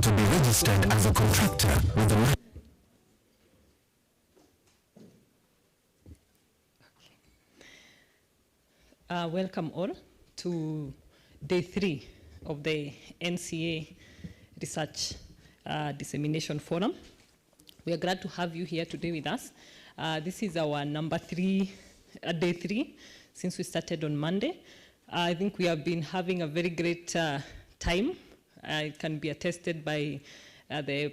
to be registered as a contractor with the welcome all to day 3 of the NCA Research Dissemination Forum. We are glad to have you here today with us. This is our day 3 since we started on Monday. I think we have been having a very great time. It can be attested by the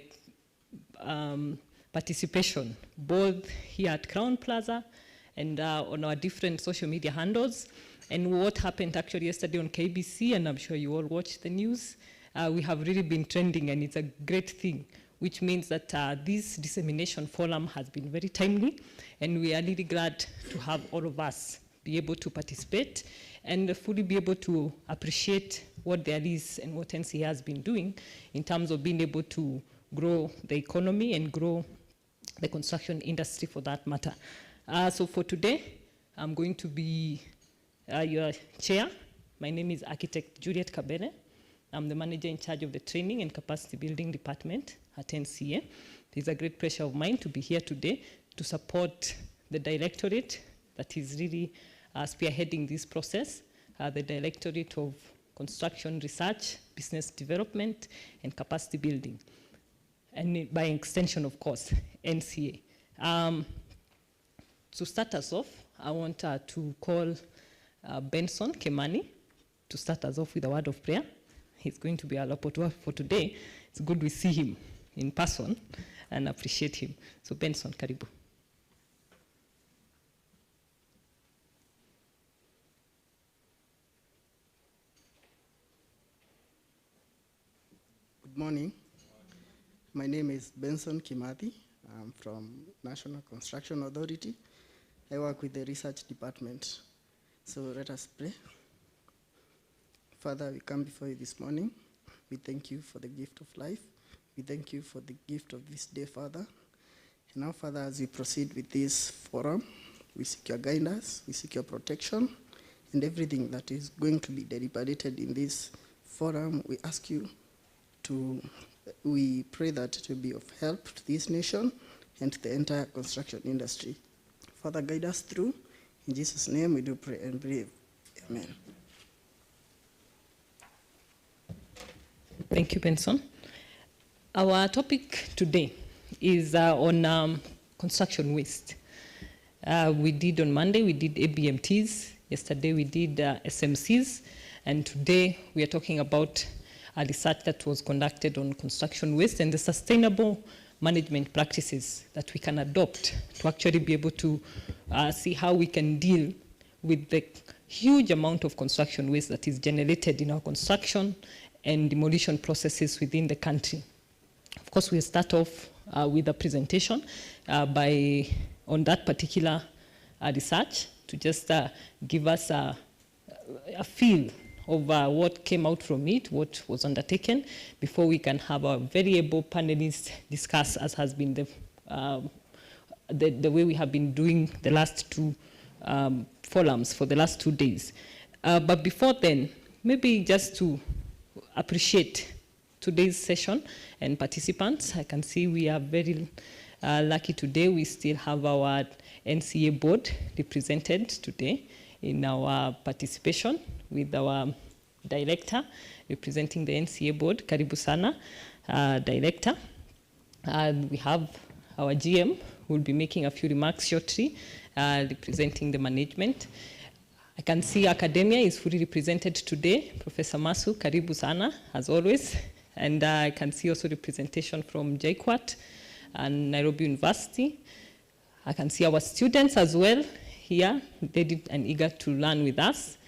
participation, both here at Crown Plaza and on our different social media handles. And what happened actually yesterday on KBC, and I'm sure you all watched the news, we have really been trending, and it's a great thing, which means that this dissemination forum has been very timely, and we are really glad to have all of us be able to participate and fully be able to appreciate what there is and what NCA has been doing in terms of being able to grow the economy and grow the construction industry for that matter. So for today, I'm going to be your chair. My name is Architect Juliet Kabere. I'm the manager in charge of the training and capacity building department at NCA. It is a great pleasure of mine to be here today to support the directorate that is really spearheading this process, the Directorate of Construction Research, Business Development, and Capacity Building, and by extension, of course, NCA. To start us off, I want to call Benson Kemani to start us off with a word of prayer. He's going to be our rapporteur for today. It's good we see him in person and appreciate him. So Benson, karibu. Good morning. My name is Benson Kimathi. I'm from National Construction Authority. I work with the research department. So let us pray. Father, we come before you this morning. We thank you for the gift of life. We thank you for the gift of this day, Father. And now, Father, as we proceed with this forum, we seek your guidance, we seek your protection, and everything that is going to be deliberated in this forum, we ask you we pray that it will be of help to this nation and to the entire construction industry. Father, guide us through. In Jesus' name we do pray and believe. Amen. Thank you, Benson. Our topic today is on construction waste. We did on Monday, we did ABMTs. Yesterday we did SMCs. And today we are talking about a research that was conducted on construction waste and the sustainable management practices that we can adopt to actually be able to see how we can deal with the huge amount of construction waste that is generated in our construction and demolition processes within the country. Of course, we'll start off with a presentation on that particular research to just give us a feel of what came out from it, what was undertaken, before we can have our very able panelists discuss, as has been the way we have been doing the last two forums for the last 2 days. But before then, maybe just to appreciate today's session and participants. I can see we are very lucky today. We still have our NCA board represented today in our participation with our director representing the NCA board, Karibu Sana, director. We have our GM who will be making a few remarks shortly, representing the management. I can see academia is fully represented today. Professor Masu, Karibu Sana, as always. And I can see also representation from JKUAT and Nairobi University. I can see our students as well here, ready and eager to learn with us.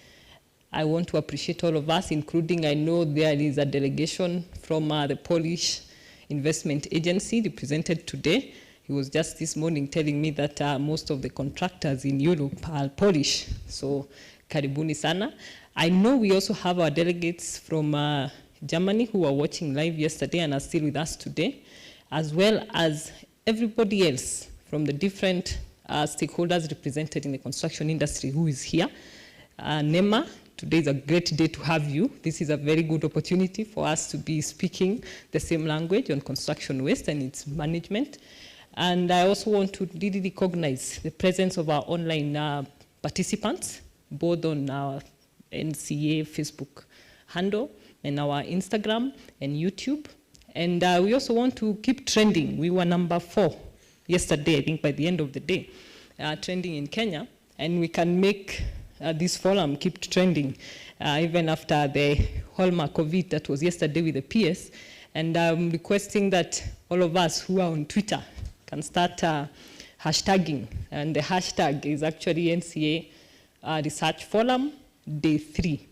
I want to appreciate all of us, including, I know there is a delegation from the Polish Investment Agency represented today. He was just this morning telling me that most of the contractors in Europe are Polish. So, karibuni sana. I know we also have our delegates from Germany who were watching live yesterday and are still with us today, as well as everybody else from the different stakeholders represented in the construction industry who is here. NEMA, today is a great day to have you. This is a very good opportunity for us to be speaking the same language on construction waste and its management. And I also want to really recognize the presence of our online participants, both on our NCA Facebook handle and our Instagram and YouTube. And we also want to keep trending. We were number 4 yesterday, I think, by the end of the day, trending in Kenya. And we can make this forum keep trending even after the hallmark of it that was yesterday with the PS. And I'm requesting that all of us who are on Twitter can start hashtagging. And the hashtag is actually NCA Research Forum Day 3.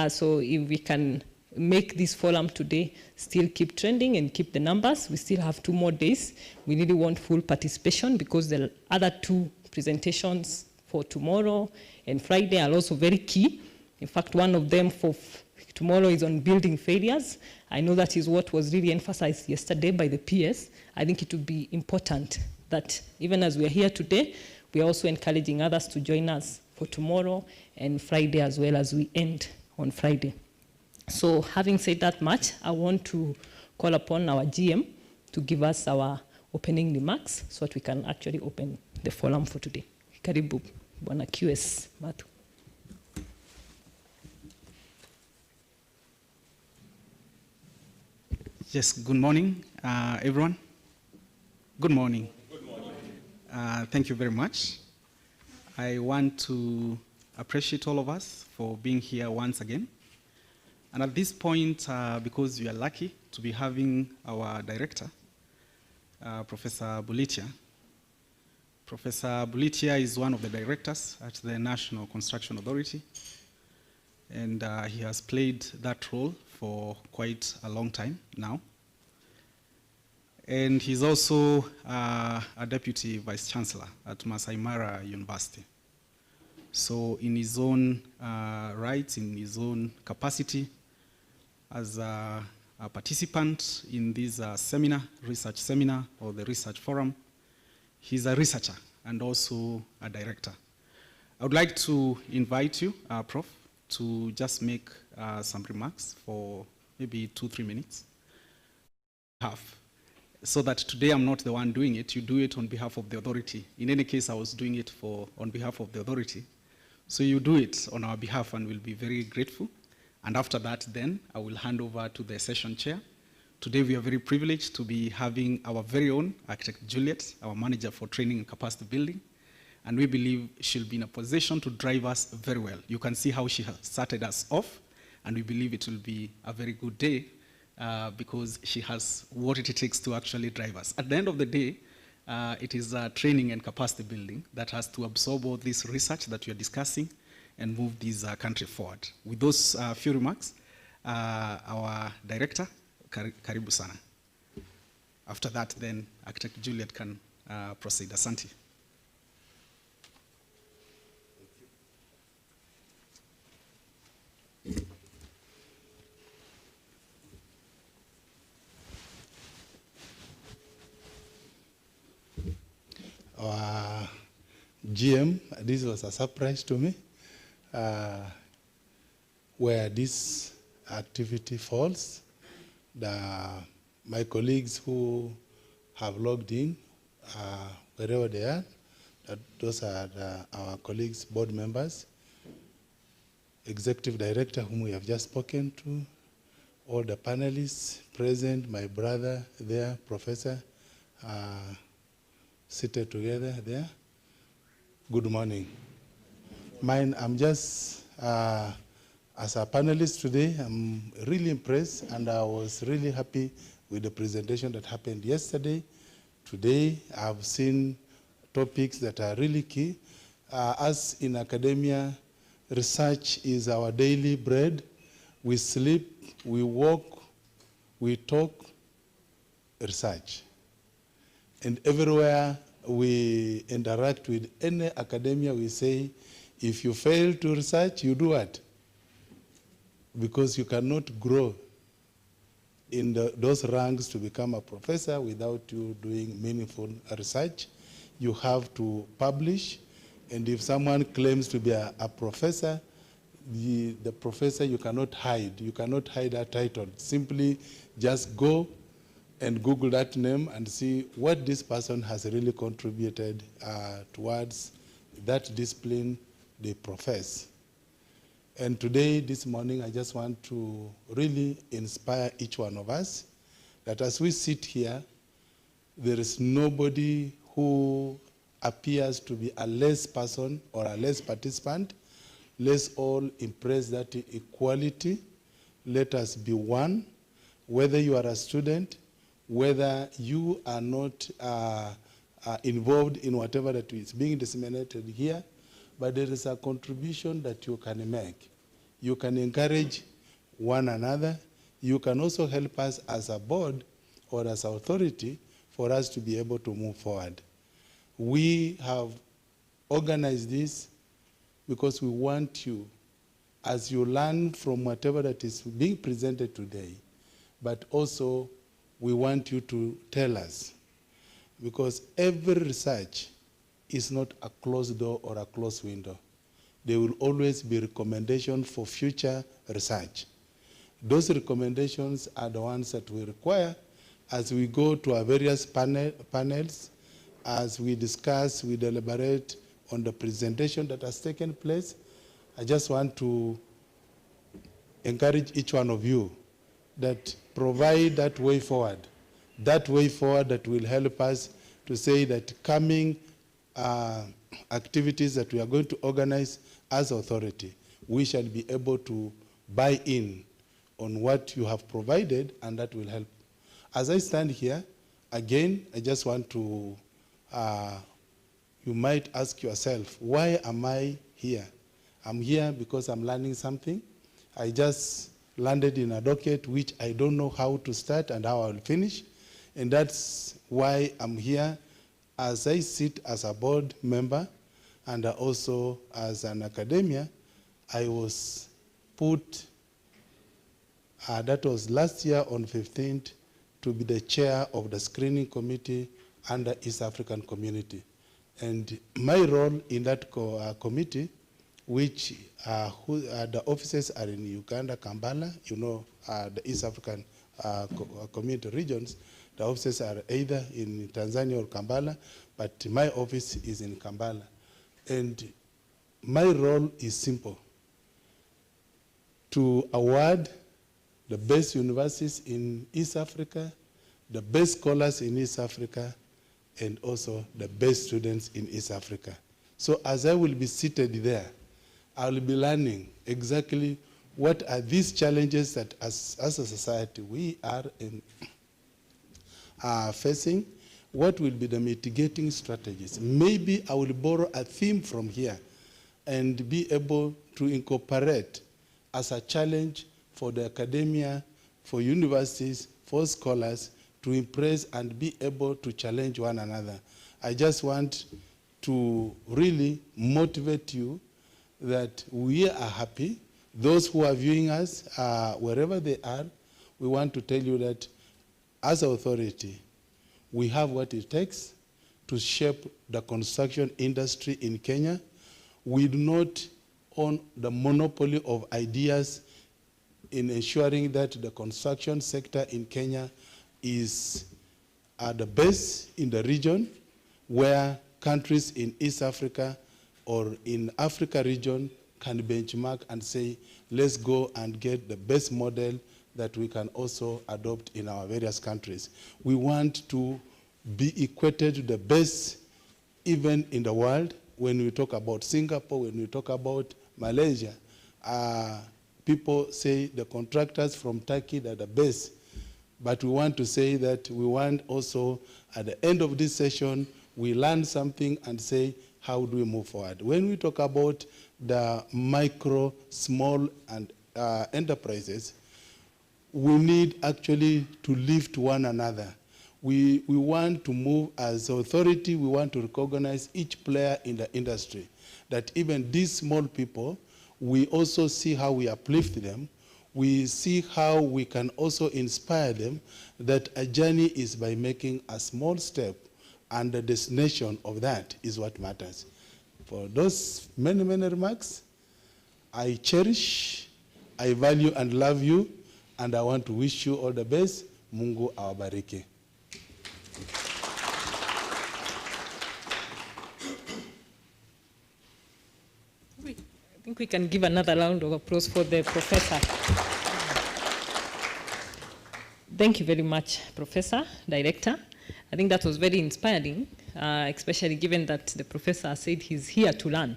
So if we can make this forum today still keep trending and keep the numbers, we still have 2 more days. We really want full participation because the other 2 presentations for tomorrow and Friday are also very key. In fact, one of them for tomorrow is on building failures. I know that is what was really emphasized yesterday by the PS. I think it would be important that even as we are here today, we are also encouraging others to join us for tomorrow and Friday as well as we end on Friday. So having said that much, I want to call upon our GM to give us our opening remarks so that we can actually open the forum for today. Karibu, Bwana QS Matu. Yes, good morning, everyone. Good morning. Good morning. Thank you very much. I want to appreciate all of us for being here once again. And at this point, because we are lucky to be having our director, Professor Bulitia. Professor Bulitia is one of the directors at the National Construction Authority, and he has played that role for quite a long time now. And he's also a Deputy Vice Chancellor at Masai Mara University. So in his own rights, in his own capacity, as a participant in this research seminar, or the research forum, he's a researcher and also a director. I would like to invite you, Prof, to just make some remarks for maybe 2-3 minutes. So that today I'm not the one doing it, you do it on behalf of the authority. In any case, I was doing it on behalf of the authority. So you do it on our behalf and we'll be very grateful. And after that, then, I will hand over to the session chair. Today, we are very privileged to be having our very own architect, Juliet, our manager for training and capacity building. And we believe she'll be in a position to drive us very well. You can see how she has started us off, and we believe it will be a very good day because she has what it takes to actually drive us. At the end of the day, it is training and capacity building that has to absorb all this research that we are discussing and move this country forward. With those few remarks, our director, Karibu Sana. After that, then, Architect Juliet can proceed. Asante. Our GM, this was a surprise to me, where this activity falls. My colleagues who have logged in, wherever they are, those are our colleagues, board members, executive director whom we have just spoken to, all the panelists present, my brother there, professor, seated together there. Good morning. I'm just, as a panelist today, I'm really impressed, and I was really happy with the presentation that happened yesterday. Today, I've seen topics that are really key. As in academia, research is our daily bread. We sleep, we walk, we talk, research. And everywhere we interact with any academia, we say, if you fail to research, you do what? Because you cannot grow in those ranks to become a professor without you doing meaningful research. You have to publish, and if someone claims to be a professor, the professor, you cannot hide. You cannot hide that title. Simply just go and Google that name and see what this person has really contributed towards that discipline they profess. And today, this morning, I just want to really inspire each one of us that as we sit here, there is nobody who appears to be a less person or a less participant. Let's all embrace that equality. Let us be one, whether you are a student, whether you are not involved in whatever that is being disseminated here, but there is a contribution that you can make. You can encourage one another. You can also help us as a board or as authority for us to be able to move forward. We have organized this because we want you, as you learn from whatever that is being presented today, but also we want you to tell us, because every research is not a closed door or a closed window. There will always be recommendations for future research. Those recommendations are the ones that we require as we go to our various panels, as we discuss, we deliberate on the presentation that has taken place. I just want to encourage each one of you that provide that way forward that will help us to say that coming activities that we are going to organize as authority, we shall be able to buy in on what you have provided, and that will help. As I stand here, again, I just want to, you might ask yourself, why am I here? I'm here because I'm learning something. I just landed in a docket which I don't know how to start and how I'll finish. And that's why I'm here as I sit as a board member and also as an academia. I was put, that was last year on 15th, to be the chair of the screening committee under East African Community. And my role in that committee, which the offices are in Uganda, Kampala, you know, the East African community regions, the offices are either in Tanzania or Kampala, but my office is in Kampala. And my role is simple: to award the best universities in East Africa, the best scholars in East Africa, and also the best students in East Africa. So as I will be seated there, I will be learning exactly what are these challenges that as a society we are facing, what will be the mitigating strategies. Maybe I will borrow a theme from here and be able to incorporate as a challenge for the academia, for universities, for scholars, to impress and be able to challenge one another. I just want to really motivate you that we are happy. Those who are viewing us, wherever they are, we want to tell you that as an authority, we have what it takes to shape the construction industry in Kenya. We do not own the monopoly of ideas in ensuring that the construction sector in Kenya is the best in the region, where countries in East Africa or in Africa region can benchmark and say, let's go and get the best model that we can also adopt in our various countries. We want to be equated to the best even in the world. When we talk about Singapore, when we talk about Malaysia, people say the contractors from Turkey are the best. But we want to say that we want also, at the end of this session, we learn something and say, how do we move forward? When we talk about the micro, small, and enterprises, we need actually to lift one another. We want to move as authority. We want to recognize each player in the industry, that even these small people, we also see how we uplift them. We see how we can also inspire them, that a journey is by making a small step, and the destination of that is what matters. For those many, many remarks, I cherish, I value and love you, and I want to wish you all the best. Mungu awabariki. I think we can give another round of applause for the professor. Thank you very much, Professor, Director. I think that was very inspiring, especially given that the professor said he's here to learn.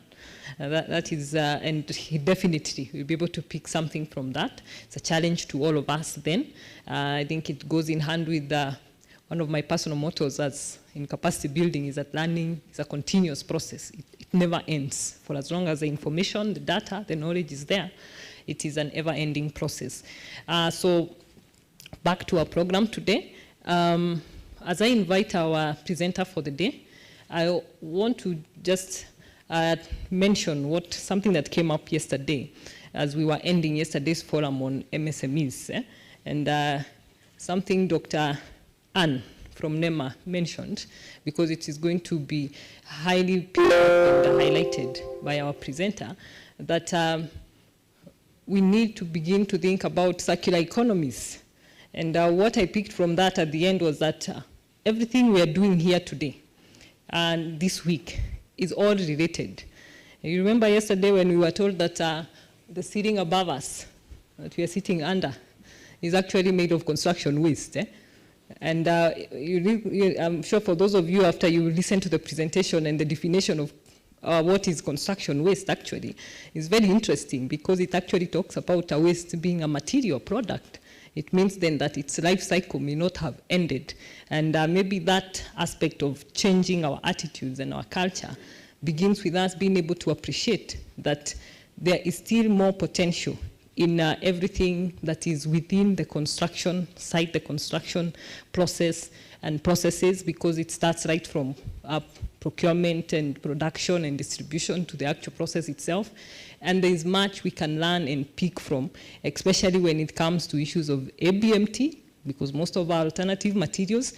That is, and he definitely will be able to pick something from that. It's a challenge to all of us then. I think it goes in hand with one of my personal mottos as in capacity building is that learning is a continuous process. It never ends. For as long as the information, the data, the knowledge is there, it is an ever-ending process. So back to our program today. As I invite our presenter for the day, I want to just mention something that came up yesterday as we were ending yesterday's forum on MSMEs. And something Dr. Ann from NEMA mentioned, because it is going to be highly picked up and highlighted by our presenter, that we need to begin to think about circular economies. And what I picked from that at the end was that everything we are doing here today and this week is all related. You remember yesterday when we were told that the ceiling above us, that we are sitting under, is actually made of construction waste. And I'm sure for those of you, after you listen to the presentation and the definition of what is construction waste actually, is very interesting because it actually talks about a waste being a material product. It means then that its life cycle may not have ended. And maybe that aspect of changing our attitudes and our culture begins with us being able to appreciate that there is still more potential in everything that is within the construction site, the construction process and processes, because it starts right from procurement and production and distribution to the actual process itself. And there is much we can learn and pick from, especially when it comes to issues of ABMT, because most of our alternative materials,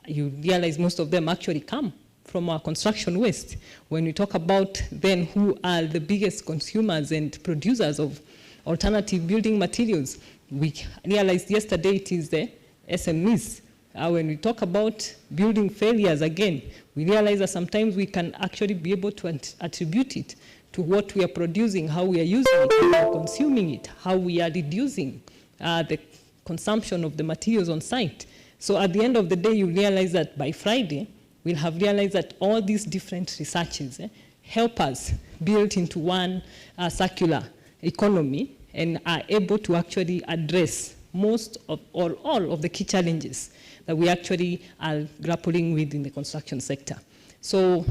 you realize most of them actually come from our construction waste. When we talk about then who are the biggest consumers and producers of alternative building materials, we realized yesterday it is the SMEs. When we talk about building failures again, we realize that sometimes we can actually be able to attribute it to what we are producing, how we are using it, how we are consuming it, how we are reducing the consumption of the materials on site. So at the end of the day, you realize that by Friday, we'll have realized that all these different researches help us build into one circular economy and are able to actually address most of or all of the key challenges that we actually are grappling with in the construction sector. So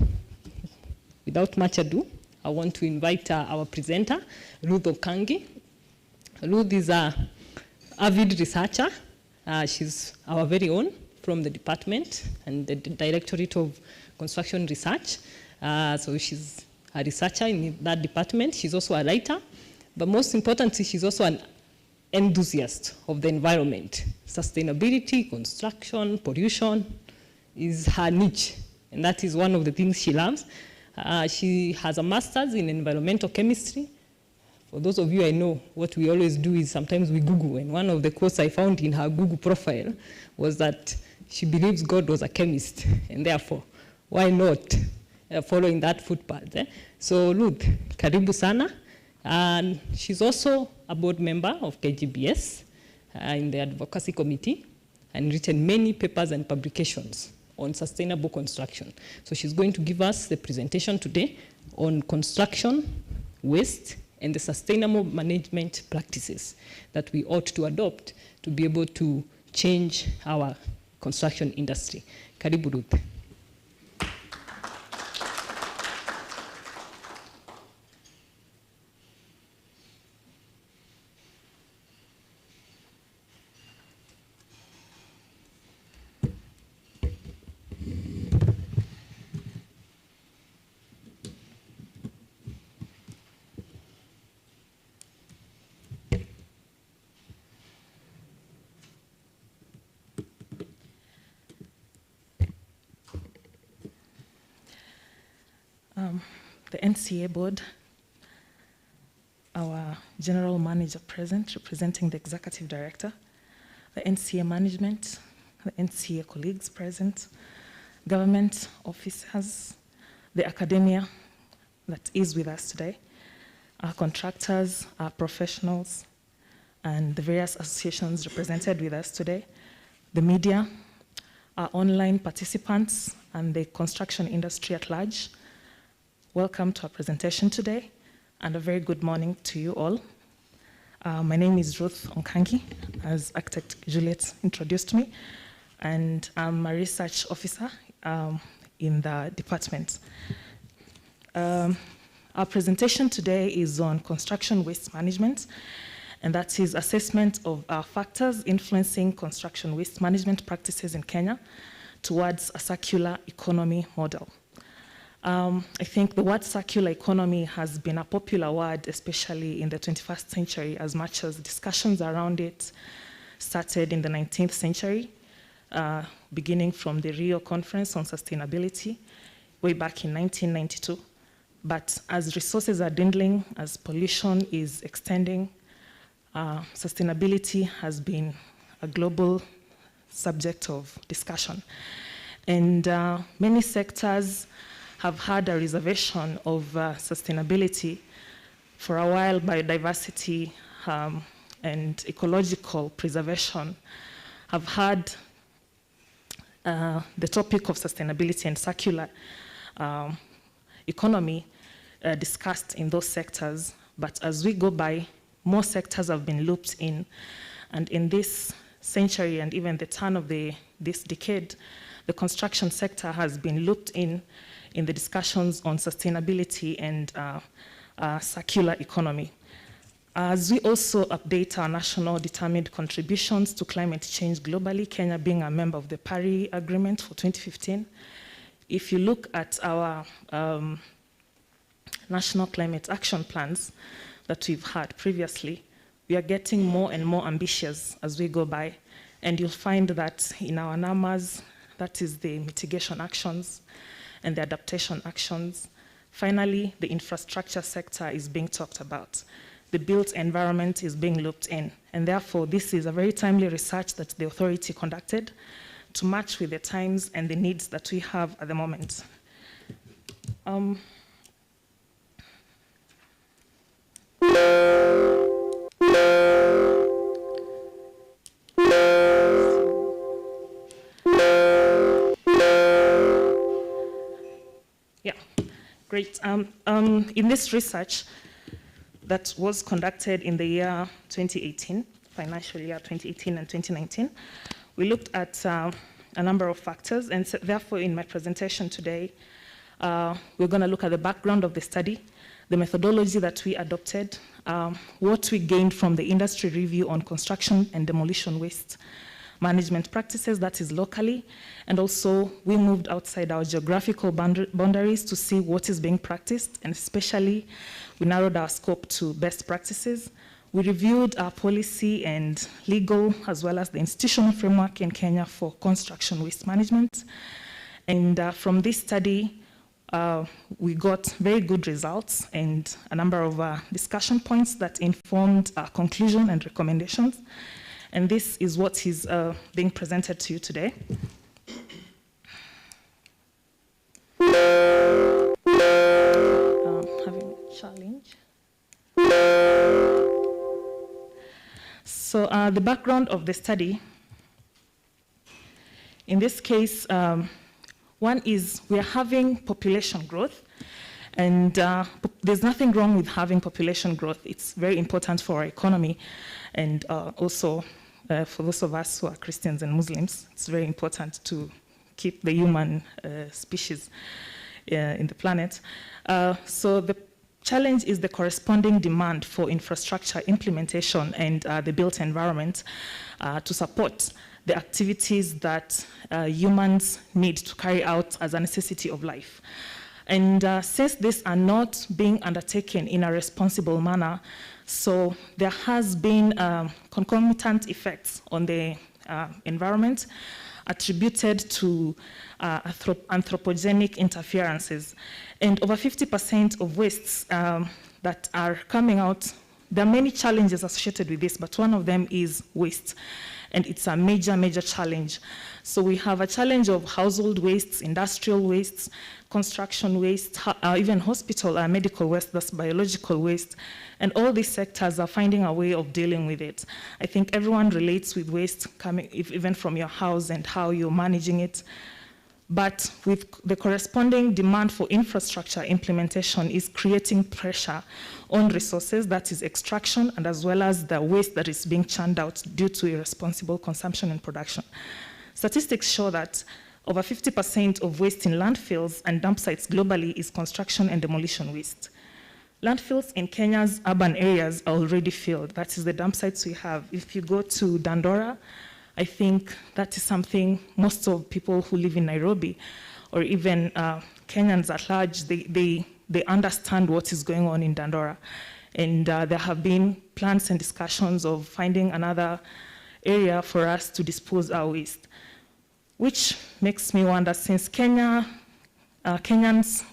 without much ado, I want to invite our presenter, Ruth Okangi. Ruth is an avid researcher. She's our very own from the department and the Directorate of Construction Research. So she's a researcher in that department. She's also a writer. But most importantly, she's also an enthusiast of the environment. Sustainability, construction, pollution is her niche. And that is one of the things she loves. She has a master's in environmental chemistry. For those of you I know, what we always do is sometimes we Google. And one of the quotes I found in her Google profile was that she believes God was a chemist. And therefore, why not following that footpath? So Ruth, karibu sana. And she's also a board member of KGBS in the advocacy committee and written many papers and publications on sustainable construction. So she's going to give us the presentation today on construction waste and the sustainable management practices that we ought to adopt to be able to change our construction industry. Karibu Ruth. The NCA board, our general manager present, representing the executive director, the NCA management, the NCA colleagues present, government officers, the academia that is with us today, our contractors, our professionals, and the various associations represented with us today, the media, our online participants, and the construction industry at large. Welcome to our presentation today, and a very good morning to you all. My name is Ruth Onkangi, as Architect Juliet introduced me, and I'm a research officer in the department. Our presentation today is on construction waste management, and that is assessment of factors influencing construction waste management practices in Kenya towards a circular economy model. I think the word circular economy has been a popular word, especially in the 21st century, as much as discussions around it started in the 19th century, beginning from the Rio Conference on Sustainability way back in 1992. But as resources are dwindling, as pollution is extending, sustainability has been a global subject of discussion. And many sectors have had a reservation of sustainability. For a while, biodiversity and ecological preservation have had the topic of sustainability and circular economy discussed in those sectors. But as we go by, more sectors have been looped in. And in this century and even the turn of this decade, the construction sector has been looped in the discussions on sustainability and circular economy. As we also update our national determined contributions to climate change globally, Kenya being a member of the Paris Agreement for 2015, if you look at our national climate action plans that we've had previously, we are getting more and more ambitious as we go by. And you'll find that in our numbers, that is the mitigation actions and the adaptation actions. Finally, the infrastructure sector is being talked about. The built environment is being looped in. And therefore, this is a very timely research that the authority conducted to match with the times and the needs that we have at the moment. Yeah, great. In this research that was conducted in the year 2018, financial year 2018 and 2019, we looked at a number of factors, and so therefore in my presentation today, we're going to look at the background of the study, the methodology that we adopted, what we gained from the industry review on construction and demolition waste management practices, that is locally, and also we moved outside our geographical boundaries to see what is being practiced, and especially we narrowed our scope to best practices. We reviewed our policy and legal as well as the institutional framework in Kenya for construction waste management. And from this study, we got very good results and a number of discussion points that informed our conclusion and recommendations. And this is what is being presented to you today. Having a challenge. So the background of the study, in this case, one is we are having population growth, and there's nothing wrong with having population growth. It's very important for our economy, and also for those of us who are Christians and Muslims, it's very important to keep the human species in the planet. So the challenge is the corresponding demand for infrastructure implementation and the built environment to support the activities that humans need to carry out as a necessity of life. And since these are not being undertaken in a responsible manner, so there has been concomitant effects on the environment attributed to anthropogenic interferences. And over 50% of wastes that are coming out there are many challenges associated with this, but one of them is waste. And it's a major, major challenge. So we have a challenge of household wastes, industrial wastes, construction waste, even hospital medical waste, that's biological waste. And all these sectors are finding a way of dealing with it. I think everyone relates with waste coming even from your house and how you're managing it. But with the corresponding demand for infrastructure implementation is creating pressure on resources, that is extraction, and as well as the waste that is being churned out due to irresponsible consumption and production. Statistics show that over 50% of waste in landfills and dump sites globally is construction and demolition waste. Landfills in Kenya's urban areas are already filled. That is the dump sites we have. If you go to Dandora, I think that is something most of people who live in Nairobi or even Kenyans at large, they understand what is going on in Dandora. And there have been plans and discussions of finding another area for us to dispose our waste, which makes me wonder, since Kenyans,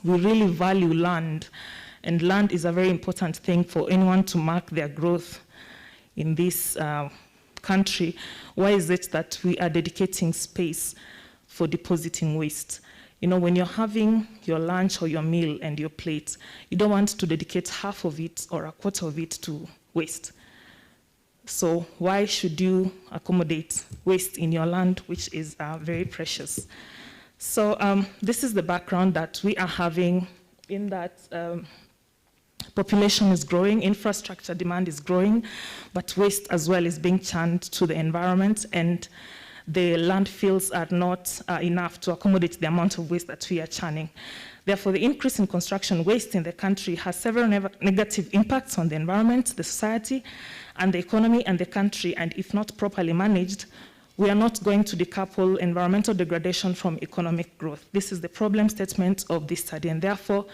we really value land, and land is a very important thing for anyone to mark their growth in this country, why is it that we are dedicating space for depositing waste? You know, when you're having your lunch or your meal and your plate, you don't want to dedicate half of it or a quarter of it to waste. So why should you accommodate waste in your land, which is very precious? So this is the background that we are having in that population is growing, infrastructure demand is growing, but waste as well is being churned to the environment, and the landfills are not enough to accommodate the amount of waste that we are churning. Therefore, the increase in construction waste in the country has several negative impacts on the environment, the society, and the economy and the country, and if not properly managed, we are not going to decouple environmental degradation from economic growth. This is the problem statement of this study, and therefore,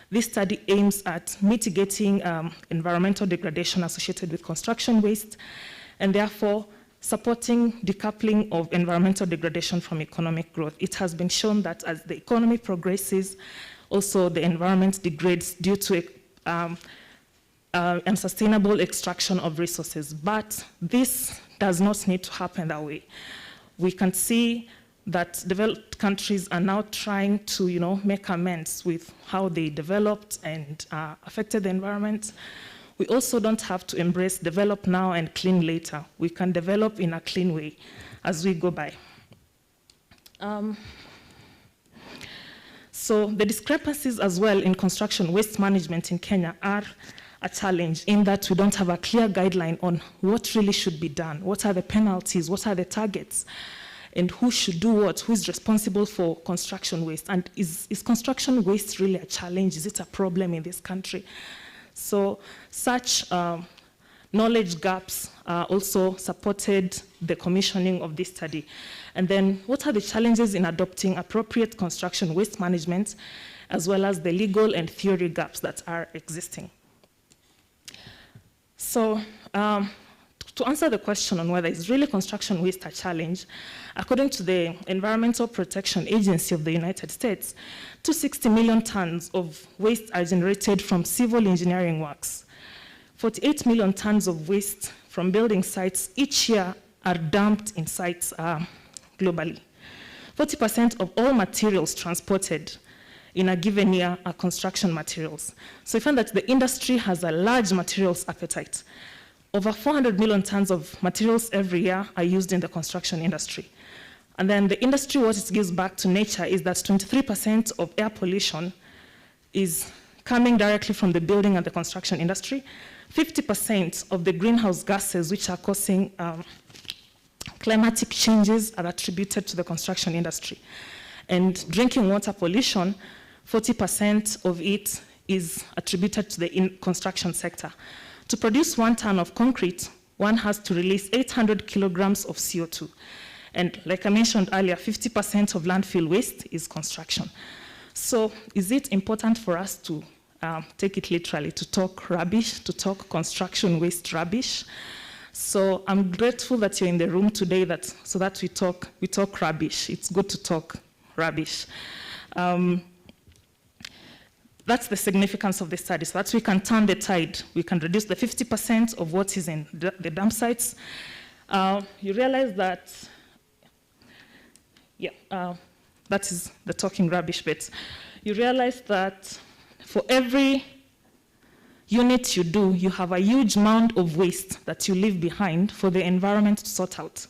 this study aims at mitigating environmental degradation associated with construction waste, and therefore supporting decoupling of environmental degradation from economic growth. It has been shown that as the economy progresses, also the environment degrades due to unsustainable extraction of resources. But this does not need to happen that way. We can see that developed countries are now trying to, make amends with how they developed and affected the environment. We also don't have to embrace develop now and clean later. We can develop in a clean way as we go by. So the discrepancies as well in construction waste management in Kenya are a challenge in that we don't have a clear guideline on what really should be done, what are the penalties, what are the targets, and who should do what, who is responsible for construction waste, and is construction waste really a challenge? Is it a problem in this country? So such knowledge gaps also supported the commissioning of this study. And then what are the challenges in adopting appropriate construction waste management, as well as the legal and theory gaps that are existing? So to answer the question on whether is really construction waste a challenge, according to the Environmental Protection Agency of the United States, 260 million tons of waste are generated from civil engineering works. 48 million tons of waste from building sites each year are dumped in sites globally. 40% of all materials transported in a given year are construction materials. So we find that the industry has a large materials appetite. Over 400 million tons of materials every year are used in the construction industry. And then the industry, what it gives back to nature is that 23% of air pollution is coming directly from the building and the construction industry. 50% of the greenhouse gases which are causing climatic changes are attributed to the construction industry. And drinking water pollution, 40% of it is attributed to the construction sector. To produce 1 ton of concrete, one has to release 800 kilograms of CO2. And like I mentioned earlier, 50% of landfill waste is construction. So is it important for us to take it literally, to talk rubbish, to talk construction waste rubbish? So I'm grateful that you're in the room today so that we talk rubbish. It's good to talk rubbish. that's the significance of the study. So that we can turn the tide. We can reduce the 50% of what is in the dump sites. You realize that, that is the talking rubbish bit. You realize that for every unit you do, you have a huge amount of waste that you leave behind for the environment to sort out.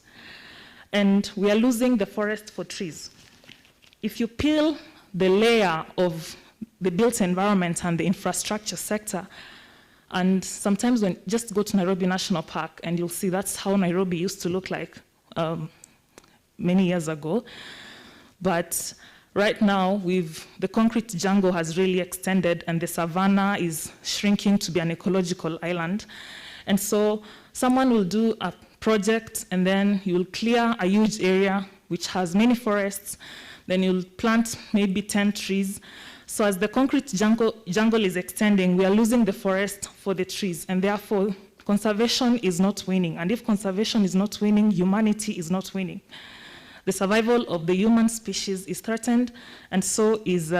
And we are losing the forest for trees. If you peel the layer of the built environment and the infrastructure sector, and sometimes when just go to Nairobi National Park and you'll see that's how Nairobi used to look like many years ago. But right now, the concrete jungle has really extended and the savanna is shrinking to be an ecological island. And so someone will do a project and then you'll clear a huge area which has many forests, then you'll plant maybe 10 trees. So as the concrete jungle is extending, we are losing the forest for the trees, and therefore conservation is not winning. And if conservation is not winning, humanity is not winning. The survival of the human species is threatened, and so is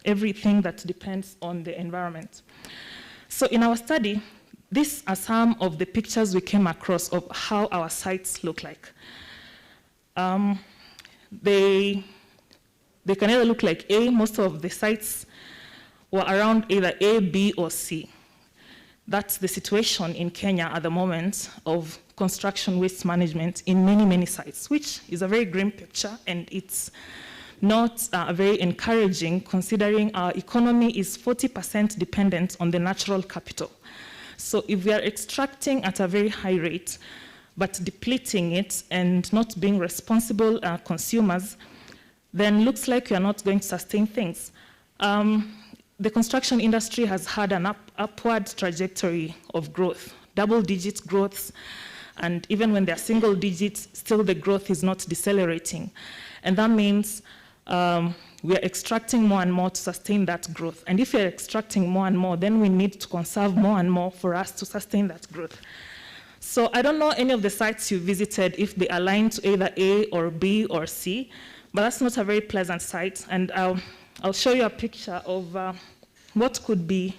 everything that depends on the environment. So in our study, these are some of the pictures we came across of how our sites look like. They can either look like A. Most of the sites were around either A, B, or C. That's the situation in Kenya at the moment of construction waste management in many, many sites, which is a very grim picture, and it's not very encouraging considering our economy is 40% dependent on the natural capital. So if we are extracting at a very high rate, but depleting it and not being responsible consumers, then looks like we are not going to sustain things. The construction industry has had an upward trajectory of growth, double-digit growths, and even when they're single digits, still the growth is not decelerating. And that means we are extracting more and more to sustain that growth. And if we're extracting more and more, then we need to conserve more and more for us to sustain that growth. So I don't know any of the sites you visited if they align to either A or B or C, but that's not a very pleasant site. And I'll show you a picture of what could be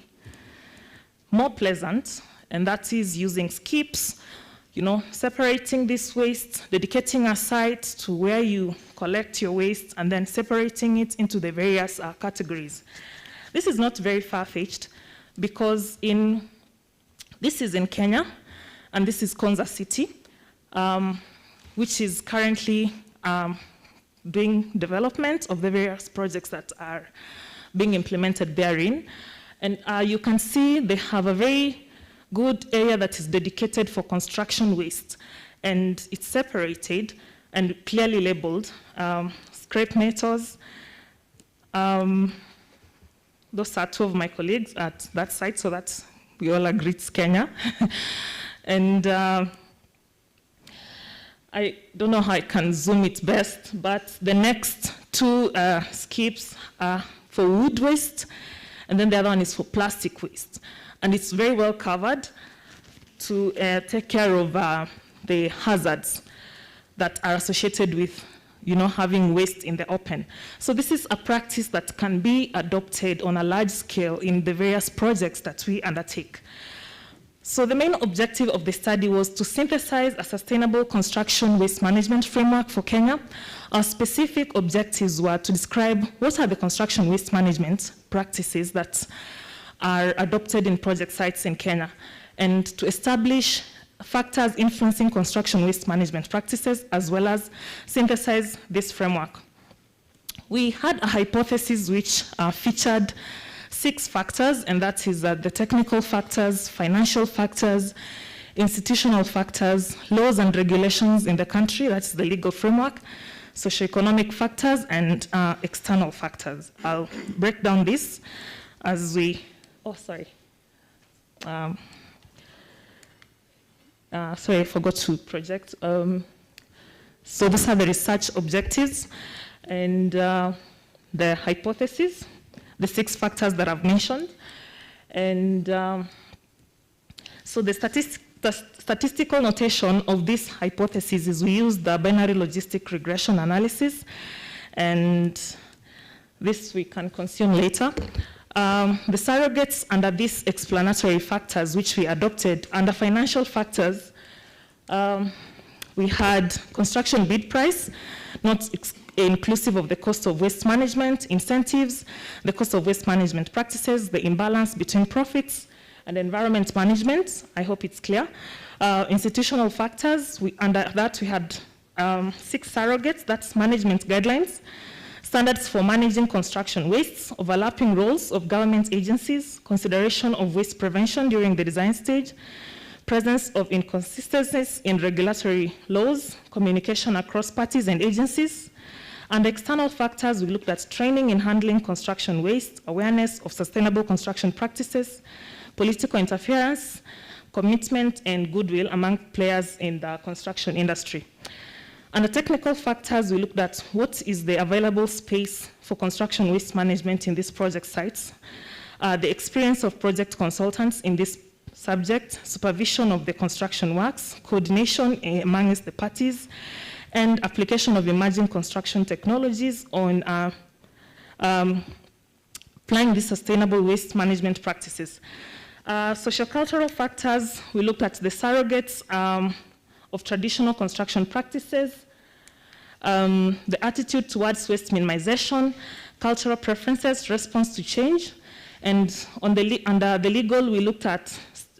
more pleasant, and that is using skips, separating this waste, dedicating a site to where you collect your waste, and then separating it into the various categories. This is not very far-fetched because this is in Kenya, and this is Konza City, which is currently doing development of the various projects that are being implemented therein. And you can see they have a very good area that is dedicated for construction waste. And it's separated and clearly labeled. Scrap metals. Those are two of my colleagues at that site, so that's, we all agree it's Kenya. And I don't know how I can zoom it best, but the next two skips are for wood waste, and then the other one is for plastic waste. And it's very well covered to take care of the hazards that are associated with having waste in the open. So this is a practice that can be adopted on a large scale in the various projects that we undertake. So the main objective of the study was to synthesize a sustainable construction waste management framework for Kenya. Our specific objectives were to describe what are the construction waste management practices that are adopted in project sites in Kenya, and to establish factors influencing construction waste management practices, as well as synthesize this framework. We had a hypothesis which featured 6 factors, and that is the technical factors, financial factors, institutional factors, laws and regulations in the country, that's the legal framework, socioeconomic factors, and external factors. I'll break down this as we, sorry, I forgot to project. So these are the research objectives and the hypothesis, the 6 factors that I've mentioned. And so the statistical notation of this hypothesis is we use the binary logistic regression analysis, and this we can consume later. The surrogates under these explanatory factors, which we adopted, under financial factors, we had construction bid price, not inclusive of the cost of waste management, incentives, the cost of waste management practices, the imbalance between profits and environment management. I hope it's clear. Institutional factors, under that we had 6 surrogates, that's management guidelines, standards for managing construction wastes, overlapping roles of government agencies, consideration of waste prevention during the design stage, presence of inconsistencies in regulatory laws, communication across parties and agencies. And external factors, we looked at training in handling construction waste, awareness of sustainable construction practices, political interference, commitment and goodwill among players in the construction industry. Under technical factors, we looked at what is the available space for construction waste management in these project sites, the experience of project consultants in this subject, supervision of the construction works, coordination amongst the parties, and application of emerging construction technologies on applying these sustainable waste management practices. Sociocultural factors, we looked at the surrogates of traditional construction practices, the attitude towards waste minimization, cultural preferences, response to change, and under the legal, we looked at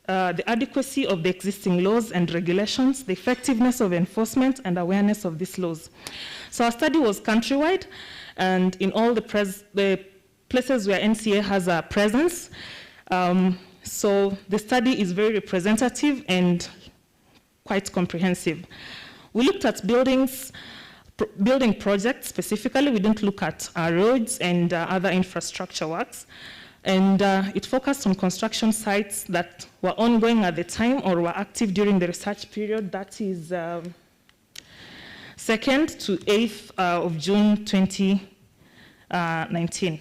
the adequacy of the existing laws and regulations, the effectiveness of enforcement and awareness of these laws. So our study was countrywide, and in all the places where NCA has a presence. So the study is very representative and quite comprehensive. We looked at building projects specifically. We didn't look at roads and other infrastructure works. And it focused on construction sites that were ongoing at the time or were active during the research period. That is 2nd to 8th of June 2019.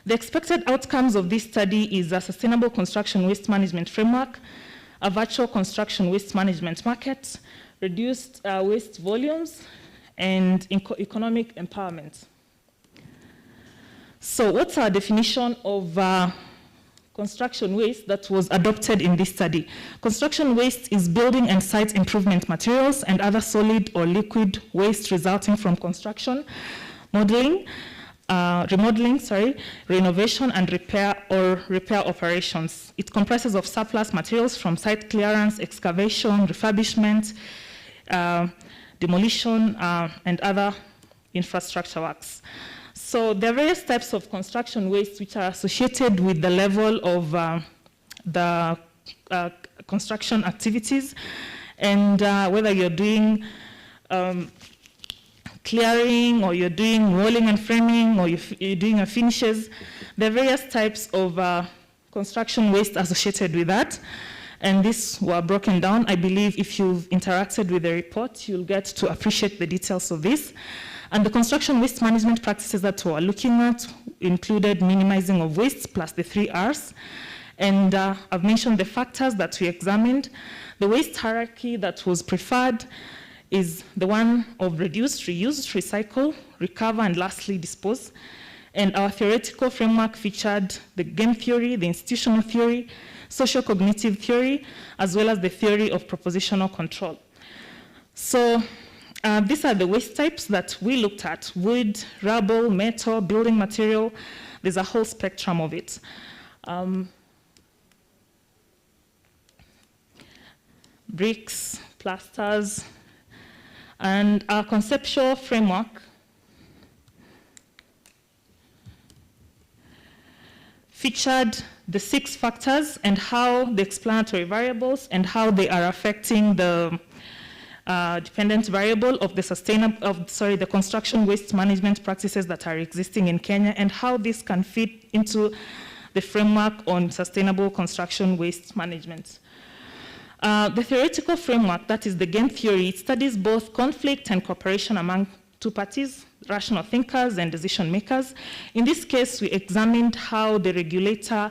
The expected outcomes of this study is a sustainable construction waste management framework, a virtual construction waste management market, reduced waste volumes, and economic empowerment. So what's our definition of construction waste that was adopted in this study? Construction waste is building and site improvement materials and other solid or liquid waste resulting from construction, remodeling, renovation and repair operations. It comprises of surplus materials from site clearance, excavation, refurbishment, demolition, and other infrastructure works. So there are various types of construction waste which are associated with the level of the construction activities, and whether you're doing clearing or you're doing walling and framing or you're doing finishes, there are various types of construction waste associated with that. And these were broken down. I believe if you've interacted with the report, you'll get to appreciate the details of this. And the construction waste management practices that we're looking at included minimizing of waste plus the 3 Rs. And I've mentioned the factors that we examined. The waste hierarchy that was preferred is the one of reduce, reuse, recycle, recover, and lastly dispose. And our theoretical framework featured the game theory, the institutional theory, socio-cognitive theory, as well as the theory of propositional control. So these are the waste types that we looked at: wood, rubble, metal, building material. There's a whole spectrum of it. Bricks, plasters, and our conceptual framework featured the 6 factors and how the explanatory variables and how they are affecting the dependent variable of the construction waste management practices that are existing in Kenya, and how this can fit into the framework on sustainable construction waste management. The theoretical framework, that is the game theory, it studies both conflict and cooperation among 2 parties, rational thinkers and decision makers. In this case, we examined how the regulator,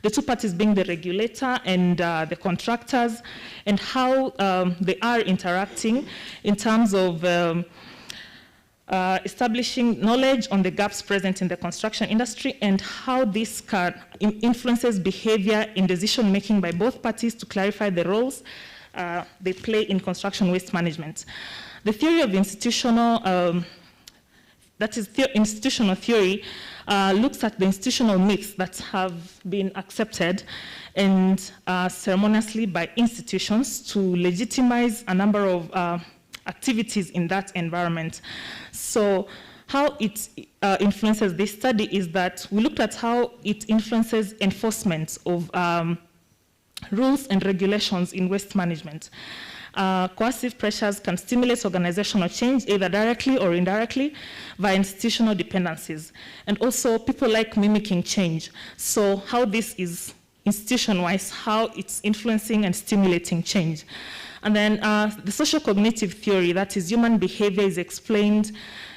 the 2 parties being the regulator and the contractors, and how they are interacting in terms of establishing knowledge on the gaps present in the construction industry and how this influences behavior in decision-making by both parties to clarify the roles they play in construction waste management. The theory of institutional, institutional theory, looks at the institutional myths that have been accepted and ceremoniously by institutions to legitimize a number of activities in that environment. So how it influences this study is that we looked at how it influences enforcement of rules and regulations in waste management. Coercive pressures can stimulate organizational change either directly or indirectly via institutional dependencies. And also people like mimicking change. So how this is institution-wise, how it's influencing and stimulating change. And then the social cognitive theory, that is human behavior, is explained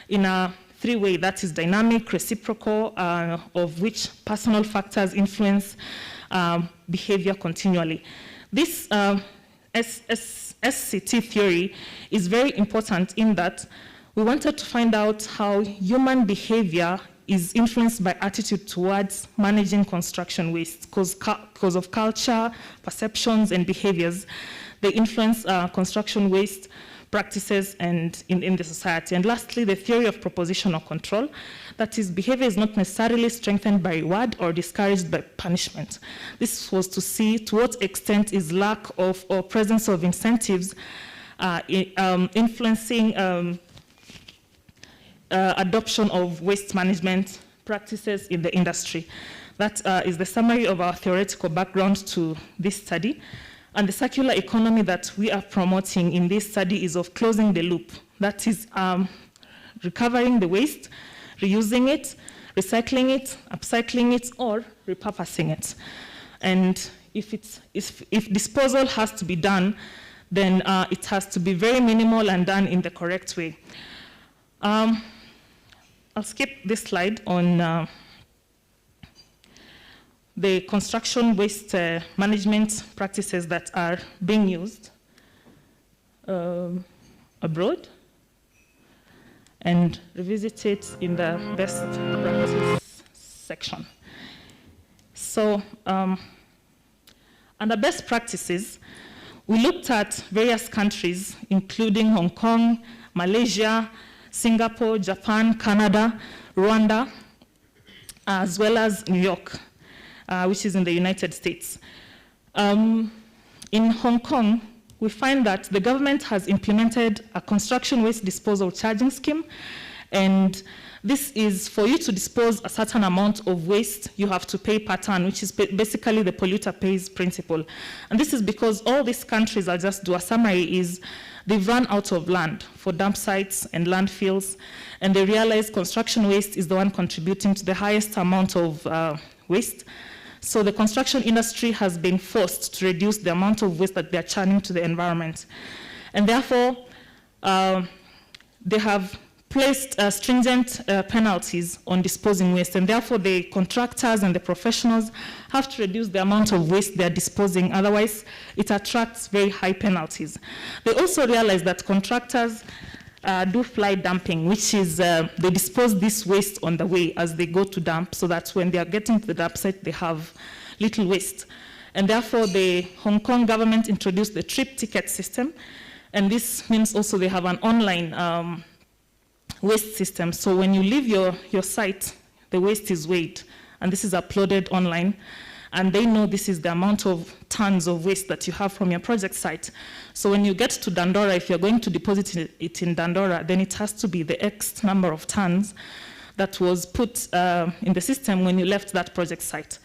in a three-way, that is dynamic, reciprocal, of which personal factors influence behavior continually. This SCT theory is very important in that we wanted to find out how human behavior is influenced by attitude towards managing construction waste because of culture, perceptions, and behaviors. They influence construction waste practices and in the society. And lastly, the theory of propositional control, that is, behavior is not necessarily strengthened by reward or discouraged by punishment. This was to see to what extent is lack of or presence of incentives influencing adoption of waste management practices in the industry. That is the summary of our theoretical background to this study. And the circular economy that we are promoting in this study is of closing the loop. That is recovering the waste, reusing it, recycling it, upcycling it, or repurposing it. And if disposal has to be done, then it has to be very minimal and done in the correct way. I'll skip this slide on the construction waste management practices that are being used abroad and revisit it in the best practices section. So under best practices, we looked at various countries, including Hong Kong, Malaysia, Singapore, Japan, Canada, Rwanda, as well as New York, which is in the United States. In Hong Kong, we find that the government has implemented a construction waste disposal charging scheme, and this is for you to dispose a certain amount of waste, you have to pay per ton, which is basically the polluter pays principle. And this is because all these countries, I'll just do a summary, is they've run out of land for dump sites and landfills, and they realize construction waste is the one contributing to the highest amount of waste. So the construction industry has been forced to reduce the amount of waste that they're churning to the environment. And therefore, they have placed stringent penalties on disposing waste, and therefore the contractors and the professionals have to reduce the amount of waste they're disposing, otherwise it attracts very high penalties. They also realize that contractors do fly dumping, which is they dispose this waste on the way as they go to dump, so that when they are getting to the dump site, they have little waste. And therefore, the Hong Kong government introduced the trip ticket system, and this means also they have an online waste system. So when you leave your site, the waste is weighed, and this is uploaded online, and they know this is the amount of tons of waste that you have from your project site. So when you get to Dandora, if you're going to deposit it in Dandora, then it has to be the X number of tons that was put in the system when you left that project site.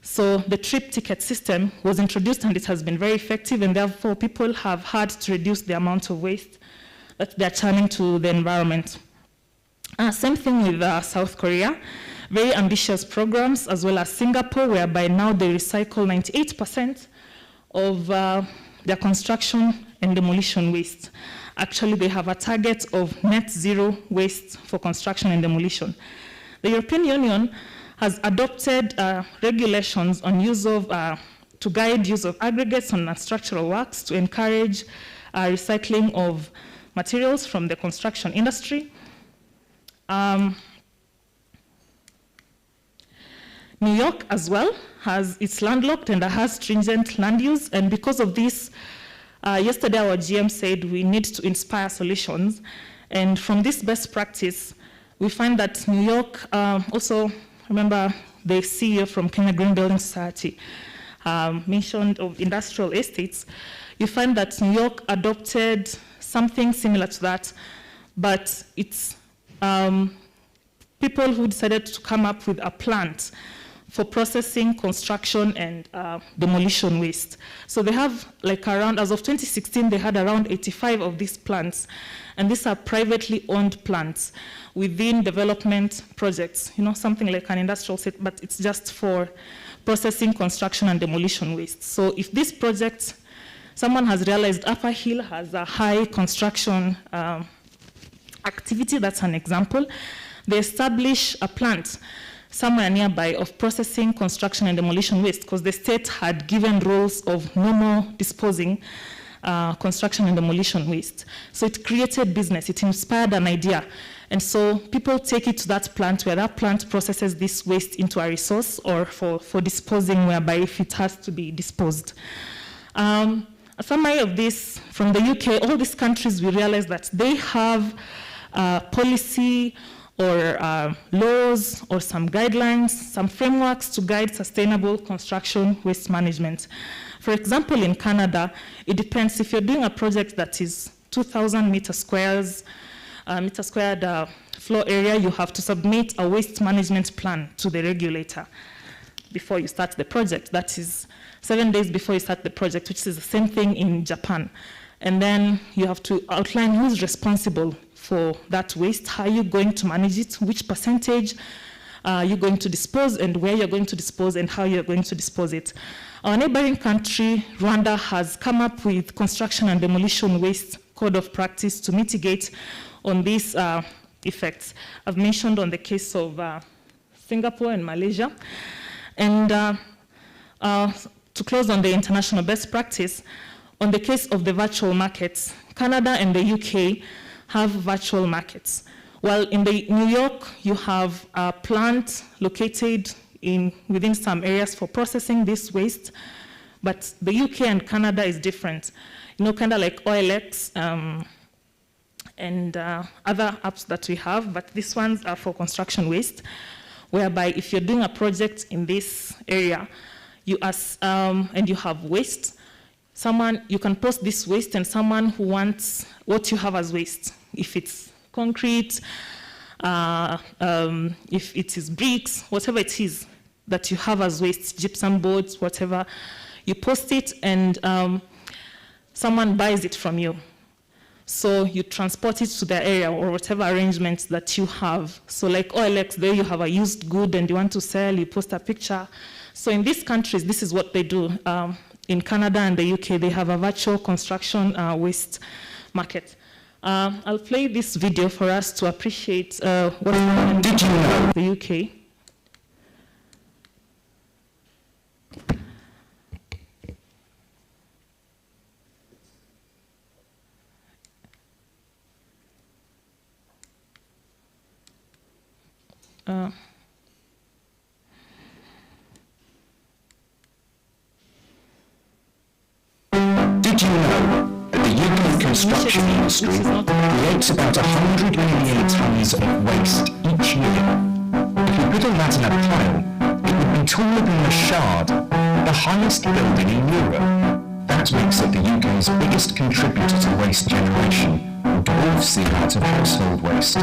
So the trip ticket system was introduced, and it has been very effective, and therefore people have had to reduce the amount of waste that they're churning to the environment. Same thing with South Korea. Very ambitious programs, as well as Singapore, whereby now they recycle 98% of their construction and demolition waste. Actually, they have a target of net zero waste for construction and demolition. The European Union has adopted regulations on use of, to guide use of aggregates on structural works to encourage recycling of materials from the construction industry. New York as well it's landlocked and has stringent land use, and because of this, yesterday our GM said we need to inspire solutions, and from this best practice, we find that New York, also remember the CEO from Kenya Green Building Society mentioned of industrial estates, you find that New York adopted something similar to that, but it's people who decided to come up with a plant for processing, construction, and demolition waste. So they have like around, as of 2016, they had around 85 of these plants. And these are privately owned plants within development projects, something like an industrial set, but it's just for processing, construction, and demolition waste. So if this project, someone has realized Upper Hill has a high construction activity, that's an example, they establish a plant somewhere nearby of processing, construction, and demolition waste, because the state had given rules of no more disposing construction and demolition waste. So it created business, it inspired an idea. And so people take it to that plant where that plant processes this waste into a resource or for disposing, whereby if it has to be disposed. A summary of this from the UK, all these countries, we realize that they have policy or laws or some guidelines, some frameworks to guide sustainable construction waste management. For example, in Canada, it depends. If you're doing a project that is 2,000 meter squared floor area, you have to submit a waste management plan to the regulator before you start the project. That is 7 days before you start the project, which is the same thing in Japan. And then you have to outline who's responsible for that waste, how you're going to manage it, which percentage you're going to dispose, and where you're going to dispose, and how you're going to dispose it. Our neighboring country, Rwanda, has come up with construction and demolition waste code of practice to mitigate on these effects. I've mentioned on the case of Singapore and Malaysia. And to close on the international best practice, on the case of the virtual markets, Canada and the UK have virtual markets. While in New York, you have a plant located within some areas for processing this waste, but the UK and Canada is different. Kind of like OLX and other apps that we have, but these ones are for construction waste, whereby if you're doing a project in this area, and you have waste, you can post this waste, and someone who wants what you have as waste, if it's concrete, if it is bricks, whatever it is that you have as waste, gypsum boards, whatever, you post it, and someone buys it from you. So you transport it to the area or whatever arrangements that you have. So like OLX, there you have a used good and you want to sell, you post a picture. So in these countries, this is what they do. In Canada and the UK, they have a virtual construction waste market. I'll play this video for us to appreciate what's happening in the UK. Did you know that the UK construction industry creates about 100 million tonnes of waste each year? If we put all that in a pile, it would be taller than the Shard, the highest building in Europe. That makes it the UK's biggest contributor to waste generation, and dwarfs the amount of household waste.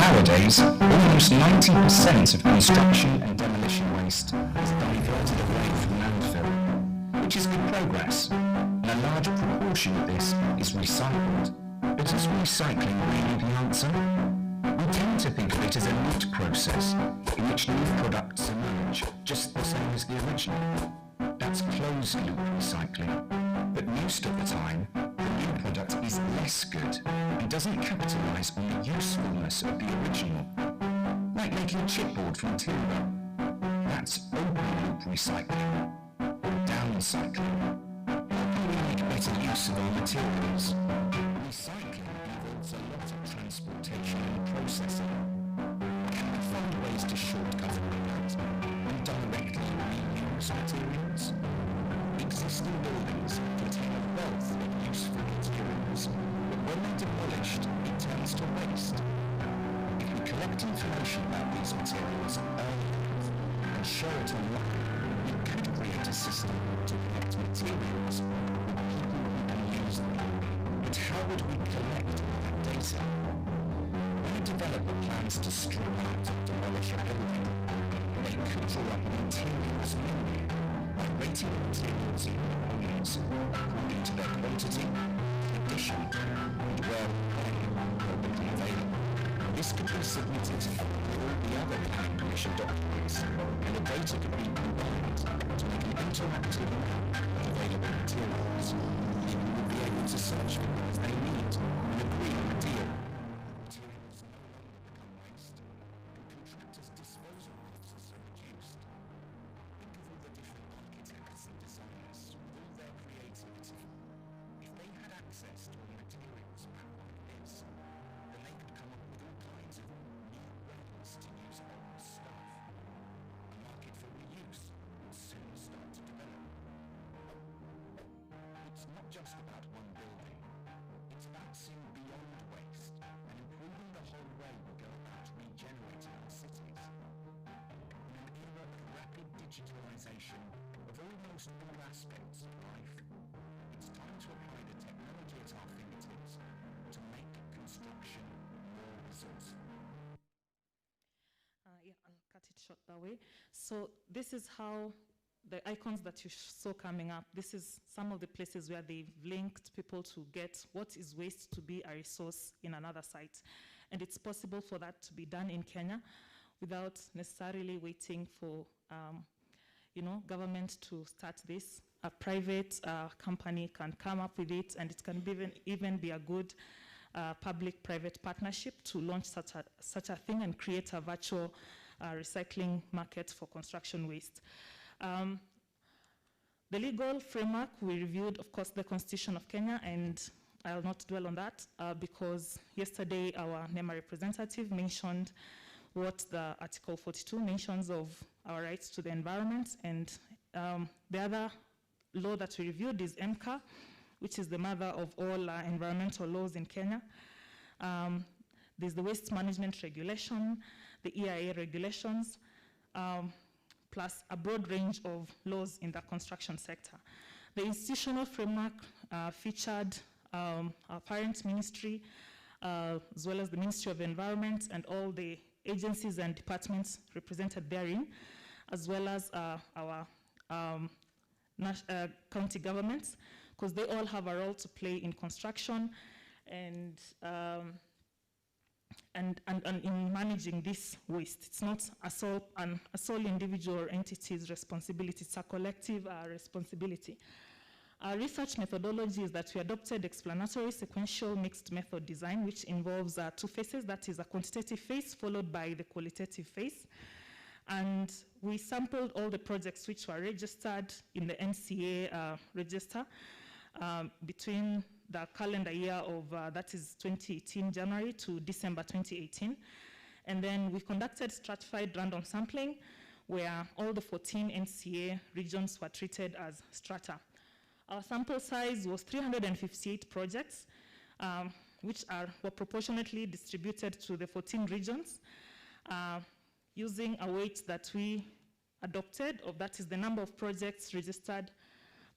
Nowadays, almost 90% of construction and demolition waste is diverted away from landfill, which is good progress, and a large proportion of this is recycled. But is recycling really the answer? We tend to think of it as a neat process, in which new products emerge just the same as the original. That's closed-loop recycling, but most of the time, the new product is less good and doesn't capitalise on the usefulness of the original. Like making a chipboard from timber. That's open-loop recycling, or downcycling. How can we make better use of our materials? Recycling involves a lot of transportation and processing. existing buildings contain a wealth of useful materials, but when they're demolished, it turns to waste. If we collect information about these materials early enough and share it online, we could create a system to connect materials with people and use them. But how would we collect all that data? When a developer plans to strip out or demolish a building, they could draw up materials manually by rating the materials in components according to their quantity, condition, and where publicly available. This could be submitted along with all the other planning permission documents, and the data could be combined to make an interactive map of available materials. People would be able to search for things they need and agree on a deal. Materials no longer become waste, and contractors' disposal costs are reduced. Think of all the different architects and designers with all their creativity. If they had access to a materials map like this, then they could come up with all kinds of new ways to use old stuff. A market for reuse would soon start to develop. It's not just about one building. It's about seeing beyond waste and improving the whole way we go about regenerating our cities. In an era of rapid digitalization of almost all aspects of life, it's time to apply the technology at our fingertips to make construction more resourceful. Yeah, I'll cut it short that way. So this is how the icons that you saw coming up, this is some of the places where they've linked people to get what is waste to be a resource in another site. And it's possible for that to be done in Kenya without necessarily waiting for government to start this. A private company can come up with it, and it can even be a good public-private partnership to launch such a thing and create a virtual recycling market for construction waste. The legal framework, we reviewed, of course, the Constitution of Kenya, and I'll not dwell on that because yesterday our NEMA representative mentioned what the Article 42 mentions of our rights to the environment, and the other law that we reviewed is MCA, which is the mother of all environmental laws in Kenya. There's the Waste Management Regulation, the EIA regulations, plus a broad range of laws in the construction sector. The institutional framework featured our parent ministry, as well as the Ministry of Environment and all the agencies and departments represented therein, as well as our county governments, because they all have a role to play in construction and in managing this waste. It's not a sole individual or entity's responsibility, it's a collective responsibility. Our research methodology is that we adopted explanatory sequential mixed method design, which involves two phases, that is a quantitative phase followed by the qualitative phase. And we sampled all the projects which were registered in the NCA register between the calendar year of, that is 2018 January to December 2018. And then we conducted stratified random sampling where all the 14 NCA regions were treated as strata. Our sample size was 358 projects, which were proportionately distributed to the 14 regions, using a weight that we adopted, or that is the number of projects registered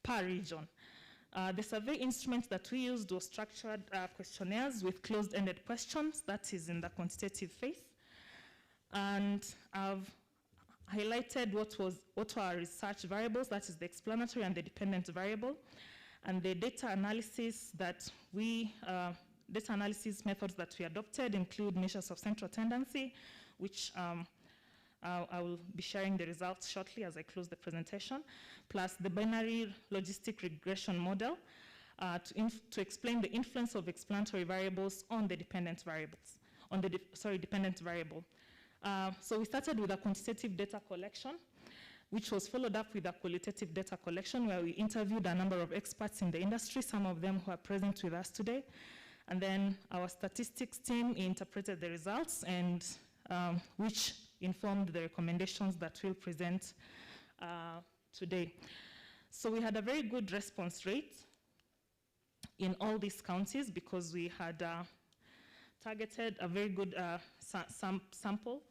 per region. The survey instruments that we used were structured questionnaires with closed-ended questions, that is in the quantitative phase. And I've highlighted what were our research variables, that is the explanatory and the dependent variable, and the data analysis methods that we adopted include measures of central tendency, which I will be sharing the results shortly as I close the presentation, plus the binary logistic regression model to explain the influence of explanatory variables on the dependent variables, dependent variable. So we started with a quantitative data collection, which was followed up with a qualitative data collection where we interviewed a number of experts in the industry, some of them who are present with us today. And then our statistics team interpreted the results and which informed the recommendations that we'll present today. So we had a very good response rate in all these counties because we had targeted a very good sample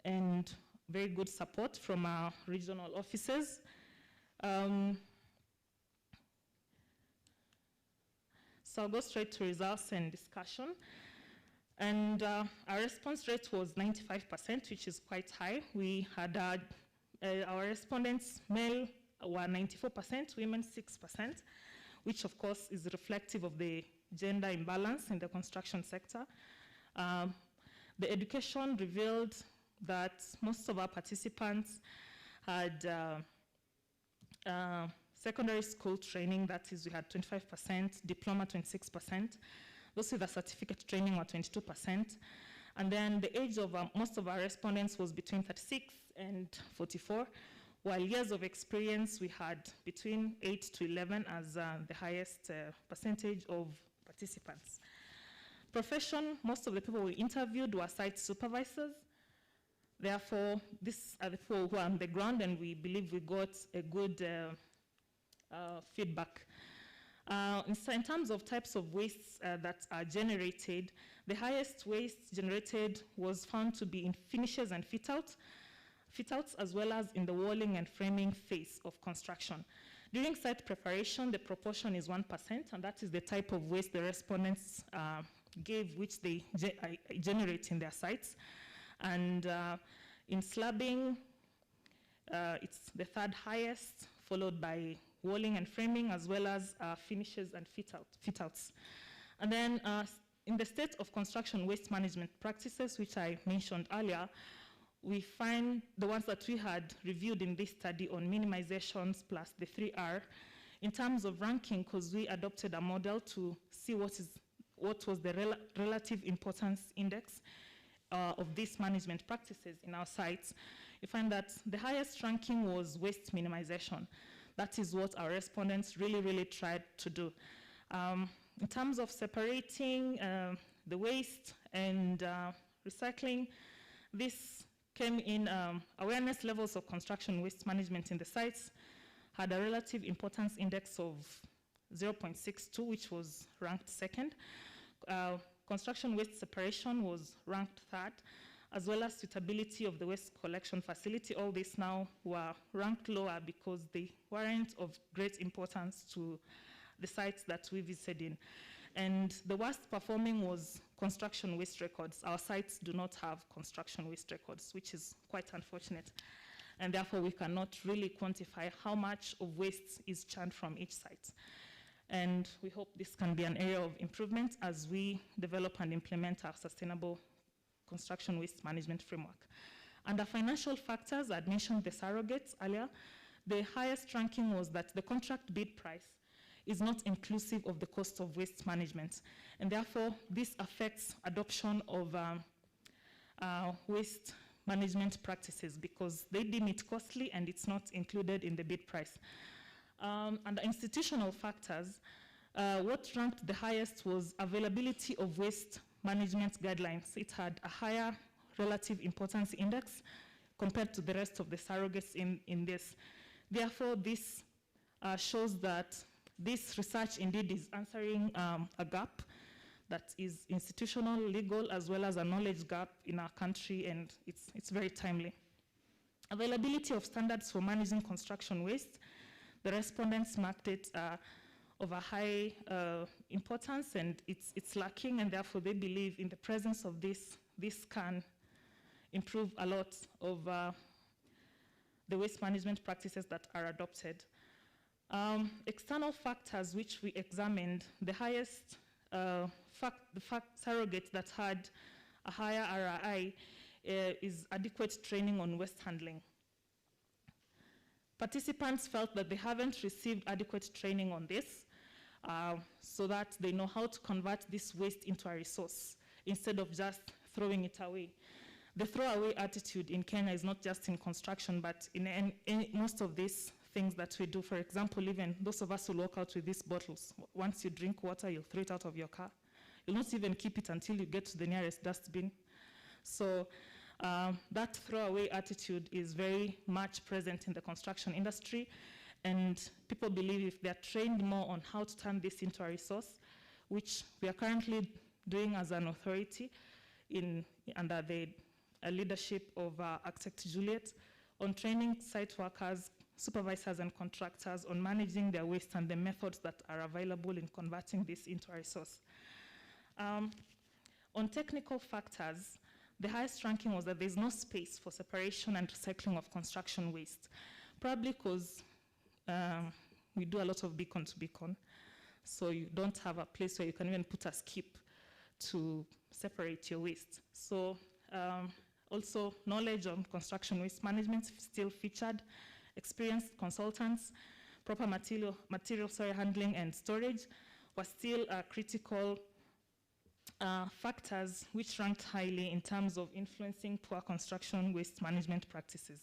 and very good support from our regional offices. So I'll go straight to results and discussion. And our response rate was 95%, which is quite high. We had our respondents, male were 94%, women 6%, which of course is reflective of the gender imbalance in the construction sector. The education revealed that most of our participants had secondary school training, that is, we had 25%, diploma 26%. Those with a certificate training were 22%. And then the age of most of our respondents was between 36 and 44, while years of experience we had between 8 to 11 as the highest percentage of participants. Profession, most of the people we interviewed were site supervisors. Therefore, these are the people who are on the ground, and we believe we got a good feedback. In terms of types of wastes that are generated, the highest waste generated was found to be in finishes and fit-outs, as well as in the walling and framing phase of construction. During site preparation, the proportion is 1%, and that is the type of waste the respondents gave, which they generate in their sites. And in slabbing, it's the third highest, followed by walling and framing, as well as finishes and fit-outs. And then in the state of construction waste management practices, which I mentioned earlier, we find the ones that we had reviewed in this study on minimizations plus the 3R, in terms of ranking, because we adopted a model to see what was the relative importance index of these management practices in our sites. You find that the highest ranking was waste minimization. That is what our respondents really tried to do. In terms of separating the waste and recycling, this came in awareness levels of construction waste management in the sites had a relative importance index of 0.62, which was ranked second. Construction waste separation was ranked third, as well as suitability of the waste collection facility. All these now were ranked lower because they weren't of great importance to the sites that we visited in. And the worst performing was construction waste records. Our sites do not have construction waste records, which is quite unfortunate. And therefore, we cannot really quantify how much of waste is churned from each site. And we hope this can be an area of improvement as we develop and implement our sustainable construction waste management framework. Under financial factors, I'd mentioned the surrogates earlier. The highest ranking was that the contract bid price is not inclusive of the cost of waste management. And therefore, this affects adoption of waste management practices because they deem it costly and it's not included in the bid price. Under institutional factors, what ranked the highest was availability of waste management guidelines. It had a higher relative importance index compared to the rest of the surrogates in this. Therefore, this shows that this research indeed is answering a gap that is institutional, legal, as well as a knowledge gap in our country, and it's very timely. Availability of standards for managing construction waste. The respondents marked it of a high importance, and it's lacking, and therefore they believe in the presence of this can improve a lot of the waste management practices that are adopted. External factors which we examined, the highest surrogate that had a higher RRI is adequate training on waste handling. Participants felt that they haven't received adequate training on this so that they know how to convert this waste into a resource instead of just throwing it away. The throwaway attitude in Kenya is not just in construction, but in most of these things that we do. For example, even those of us who walk out with these bottles, once you drink water, you'll throw it out of your car. You'll not even keep it until you get to the nearest dustbin. So that throwaway attitude is very much present in the construction industry. And people believe if they're trained more on how to turn this into a resource, which we are currently doing as an authority under the leadership of Architect Juliet, on training site workers, supervisors, and contractors on managing their waste and the methods that are available in converting this into a resource. On technical factors, the highest ranking was that there's no space for separation and recycling of construction waste, probably because we do a lot of beacon to beacon, so you don't have a place where you can even put a skip to separate your waste. So also knowledge on construction waste management still featured, experienced consultants, proper material handling and storage were still critical factors which ranked highly in terms of influencing poor construction waste management practices.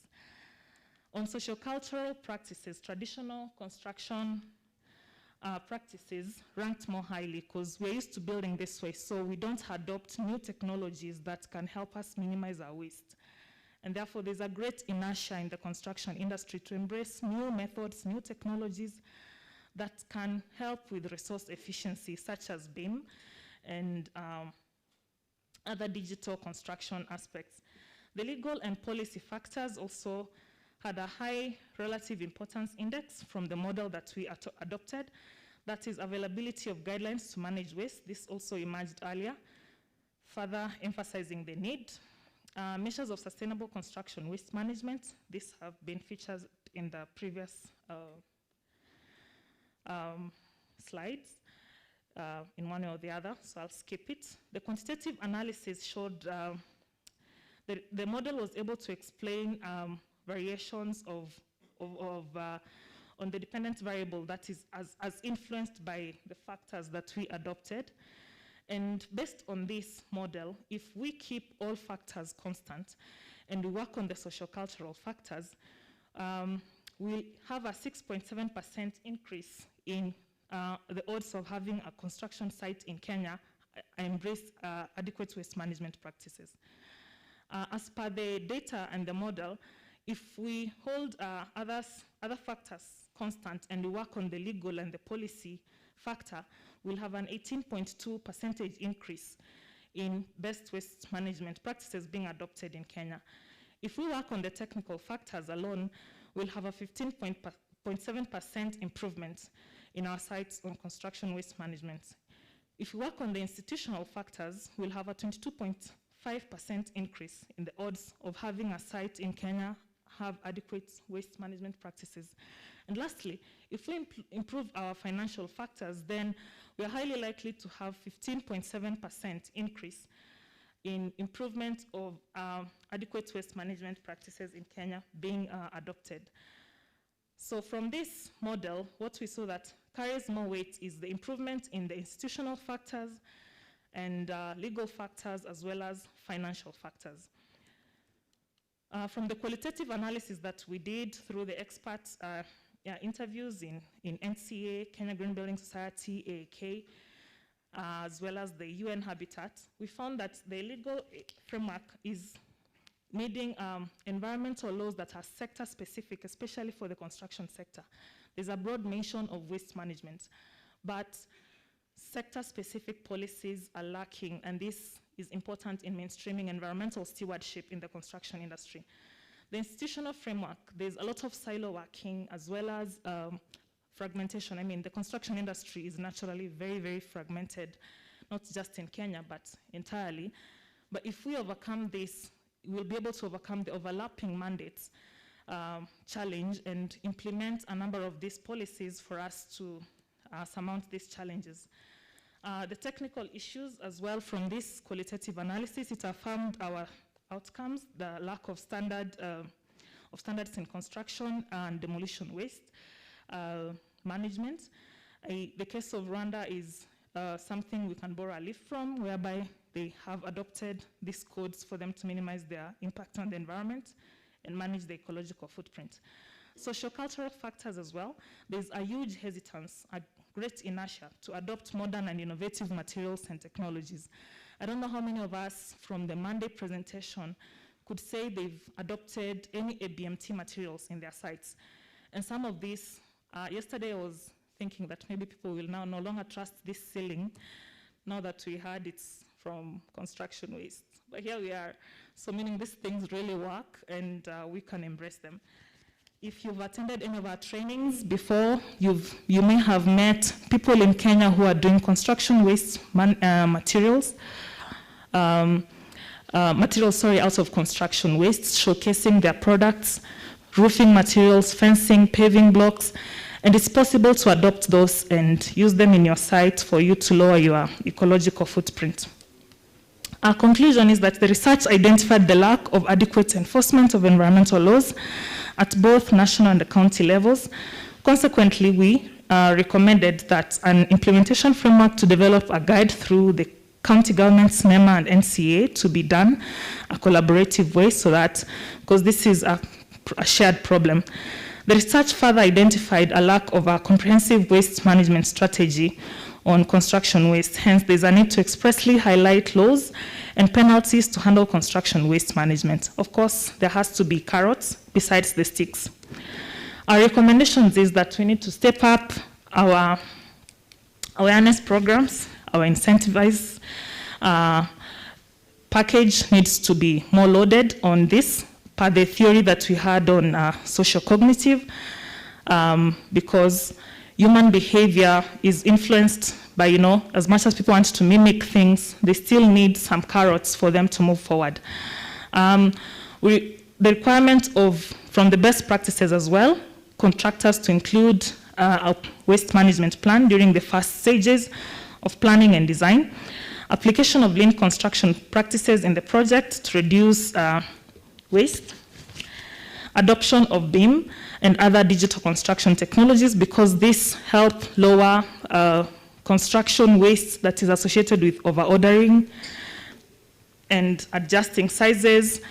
On sociocultural practices, traditional construction practices ranked more highly because we're used to building this way, so we don't adopt new technologies that can help us minimize our waste. And therefore, there's a great inertia in the construction industry to embrace new methods, new technologies that can help with resource efficiency, such as BIM and other digital construction aspects. The legal and policy factors also had a high relative importance index from the model that we adopted, that is availability of guidelines to manage waste. This also emerged earlier, further emphasizing the need. Measures of sustainable construction waste management, these have been featured in the previous slides in one or the other, so I'll skip it. The quantitative analysis showed the model was able to explain variations on the dependent variable that is as influenced by the factors that we adopted. And based on this model, if we keep all factors constant and we work on the sociocultural factors, we'll have a 6.7% increase in the odds of having a construction site in Kenya embrace adequate waste management practices. As per the data and the model, if we hold other factors constant and we work on the legal and the policy factor, we'll have an 18.2% increase in best waste management practices being adopted in Kenya. If we work on the technical factors alone, we'll have a 15.7% improvement in our sites on construction waste management. If we work on the institutional factors, we'll have a 22.5% increase in the odds of having a site in Kenya have adequate waste management practices. And lastly, if we improve our financial factors, then we are highly likely to have 15.7% increase in improvement of adequate waste management practices in Kenya being adopted. So from this model, what we saw that carries more weight is the improvement in the institutional factors and legal factors as well as financial factors. From the qualitative analysis that we did through the experts interviews in NCA, Kenya Green Building Society, AAK, as well as the UN Habitat, we found that the legal framework is needing environmental laws that are sector-specific, especially for the construction sector. There's a broad mention of waste management, but sector-specific policies are lacking, and this is important in mainstreaming environmental stewardship in the construction industry. The institutional framework, there's a lot of silo working as well as fragmentation. I mean, the construction industry is naturally very, very fragmented, not just in Kenya, but entirely. But if we overcome this, we'll be able to overcome the overlapping mandates challenge and implement a number of these policies for us to surmount these challenges. The technical issues as well from this qualitative analysis, it affirmed our outcomes, the lack of standards in construction and demolition waste management. The case of Rwanda is something we can borrow a leaf from, whereby they have adopted these codes for them to minimize their impact on the environment and manage the ecological footprint. Sociocultural factors as well, there's a huge hesitance, a great inertia to adopt modern and innovative materials and technologies. I don't know how many of us from the Monday presentation could say they've adopted any ABMT materials in their sites. And some of these Yesterday I was thinking that maybe people will now no longer trust this ceiling now that we heard it's from construction waste. But here we are. So meaning these things really work and we can embrace them. If you've attended any of our trainings before, you may have met people in Kenya who are doing construction waste materials out of construction waste, showcasing their products, roofing materials, fencing, paving blocks, and it's possible to adopt those and use them in your site for you to lower your ecological footprint. Our conclusion is that the research identified the lack of adequate enforcement of environmental laws at both national and county levels. Consequently, we recommended that an implementation framework to develop a guide through the county governments, NEMA and NCA to be done a collaborative way so that, because this is a shared problem. The research further identified a lack of a comprehensive waste management strategy on construction waste. Hence, there's a need to expressly highlight laws and penalties to handle construction waste management. Of course, there has to be carrots besides the sticks. Our recommendations is that we need to step up our awareness programs, our incentivized package needs to be more loaded on this, per the theory that we had on social cognitive, because human behavior is influenced by, as much as people want to mimic things, they still need some carrots for them to move forward. The requirement from the best practices as well, contractors to include a waste management plan during the first stages of planning and design, application of lean construction practices in the project to reduce waste, adoption of BIM and other digital construction technologies because this help lower construction waste that is associated with over-ordering and adjusting sizes.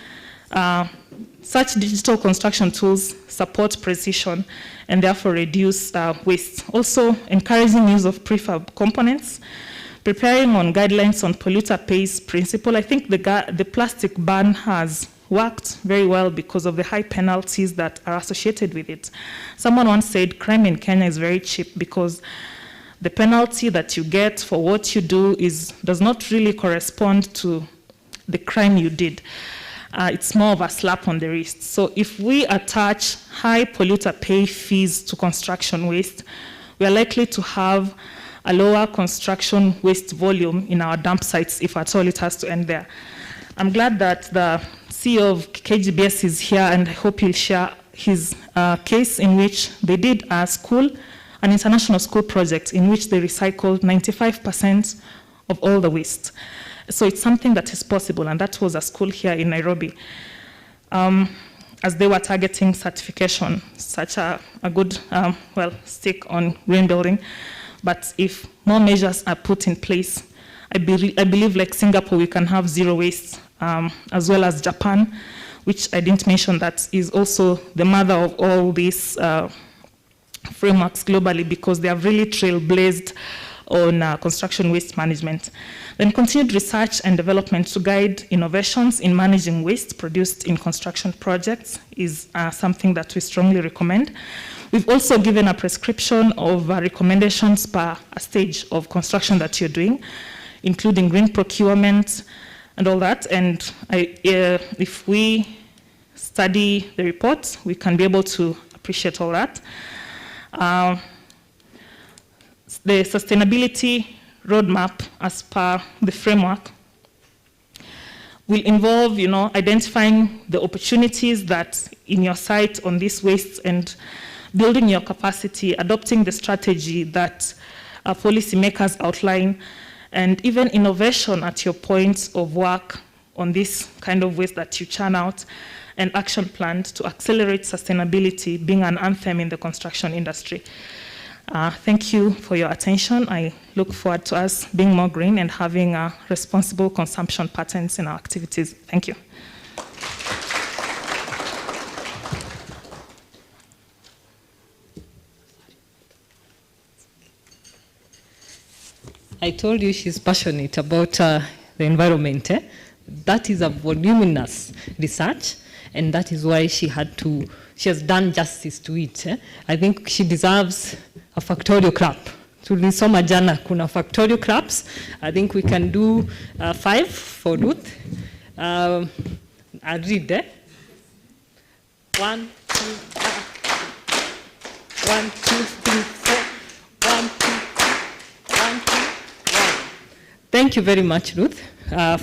Such digital construction tools support precision and therefore reduce waste. Also, encouraging use of prefab components, preparing on guidelines on polluter pays principle. I think the plastic ban has worked very well because of the high penalties that are associated with it. Someone once said crime in Kenya is very cheap because the penalty that you get for what you do does not really correspond to the crime you did. It's more of a slap on the wrist. So if we attach high polluter pay fees to construction waste, we are likely to have a lower construction waste volume in our dump sites if at all it has to end there. I'm glad that the CEO of KGBS is here and I hope he'll share his case in which they did an international school project in which they recycled 95% of all the waste. So it's something that is possible, and that was a school here in Nairobi. As they were targeting certification, such a good stick on green building. But if more measures are put in place, I believe like Singapore, we can have zero waste, as well as Japan, which I didn't mention that is also the mother of all these frameworks globally because they have really trailblazed on construction waste management. Then continued research and development to guide innovations in managing waste produced in construction projects is something that we strongly recommend. We've also given a prescription of recommendations per a stage of construction that you're doing, including green procurement and all that. And if we study the report, we can be able to appreciate all that. The sustainability roadmap as per the framework will involve, identifying the opportunities that in your site on this waste and building your capacity, adopting the strategy that policymakers outline, and even innovation at your points of work on this kind of waste that you churn out, and action plans to accelerate sustainability being an anthem in the construction industry. Thank you for your attention. I look forward to us being more green and having responsible consumption patterns in our activities. Thank you. I told you she's passionate about the environment. That is a voluminous research, and that is why she had to she has done justice to it. I think she deserves a factorial clap. Tulisoma jana kuna factorial claps. I think we can do 5 for Ruth. I'll read there. 1, 2, 1, 2, 3, 4. 1, 2, 1, 2, 1. Thank you very much, Ruth,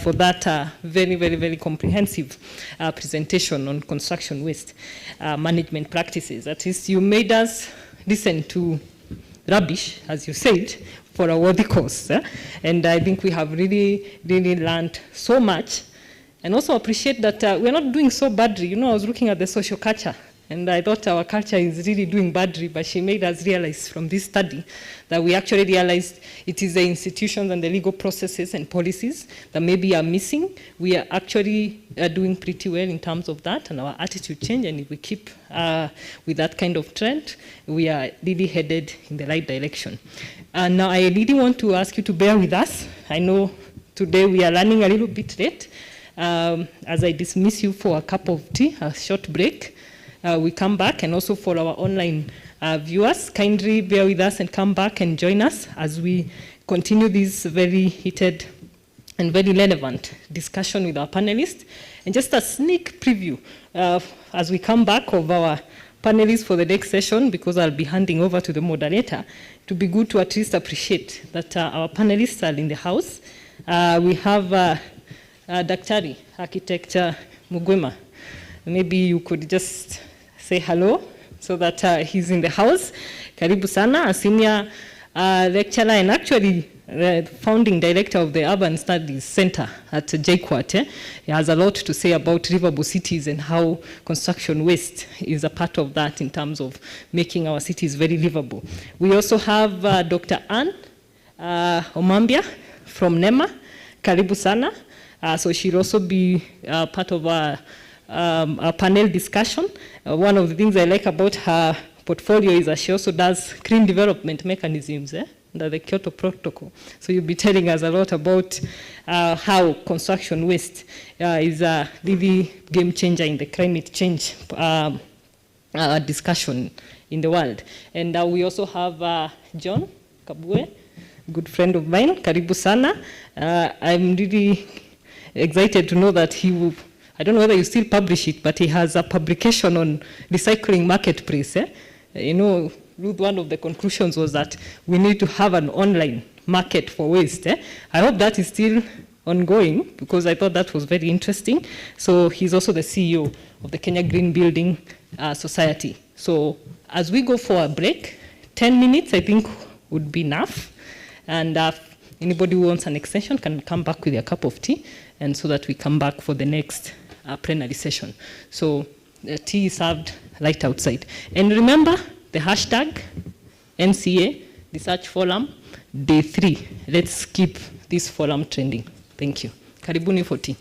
for that very, very, very comprehensive presentation on construction waste management practices. At least you made us listen to rubbish, as you said, for a worthy cause. And I think we have really, really learned so much. And also appreciate that we're not doing so badly. You know, I was looking at the social culture, and I thought our culture is really doing badly, but she made us realize from this study that we actually realized it is the institutions and the legal processes and policies that maybe are missing. We are actually doing pretty well in terms of that, and our attitude change, and if we keep with that kind of trend, we are really headed in the right direction. And now I really want to ask you to bear with us. I know today we are running a little bit late. As I dismiss you for a cup of tea, a short break, we come back, and also for our online viewers, kindly bear with us and come back and join us as we continue this very heated and very relevant discussion with our panelists. And just a sneak preview as we come back of our panelists for the next session, because I'll be handing over to the moderator, it would be good to at least appreciate that our panelists are in the house. We have Daktari, Architect Mugwema. Maybe you could just say hello so that he's in the house. Karibu sana, a senior lecturer and actually the founding director of the Urban Studies Center at JKUAT. He has a lot to say about livable cities and how construction waste is a part of that in terms of making our cities very livable. We also have Dr. Anne Omambia from NEMA. Karibu sana. So she'll also be part of our panel discussion. One of the things I like about her portfolio is that she also does clean development mechanisms under the Kyoto Protocol. So you'll be telling us a lot about how construction waste is a really game changer in the climate change discussion in the world. And we also have John Kabwe, good friend of mine. Karibu sana. I'm really excited to know that he will, I don't know whether you still publish it, but he has a publication on recycling marketplace. You know, Ruth, one of the conclusions was that we need to have an online market for waste. I hope that is still ongoing, because I thought that was very interesting. So he's also the CEO of the Kenya Green Building Society. So as we go for a break, 10 minutes I think would be enough. And anybody who wants an extension can come back with a cup of tea, and so that we come back for the next plenary session. So tea is served right outside. And remember the hashtag NCA Research Forum Day 3. Let's keep this forum trending. Thank you. Karibuni for tea.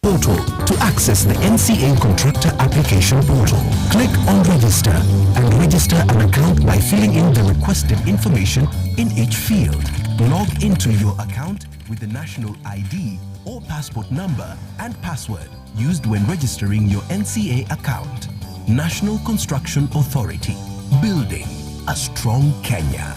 Portal to access the NCA Contractor Application Portal. Click on Register and register an account by filling in the requested information in each field. Log into your account with the national ID or passport number and password used when registering your NCA account. National Construction Authority, building a strong Kenya.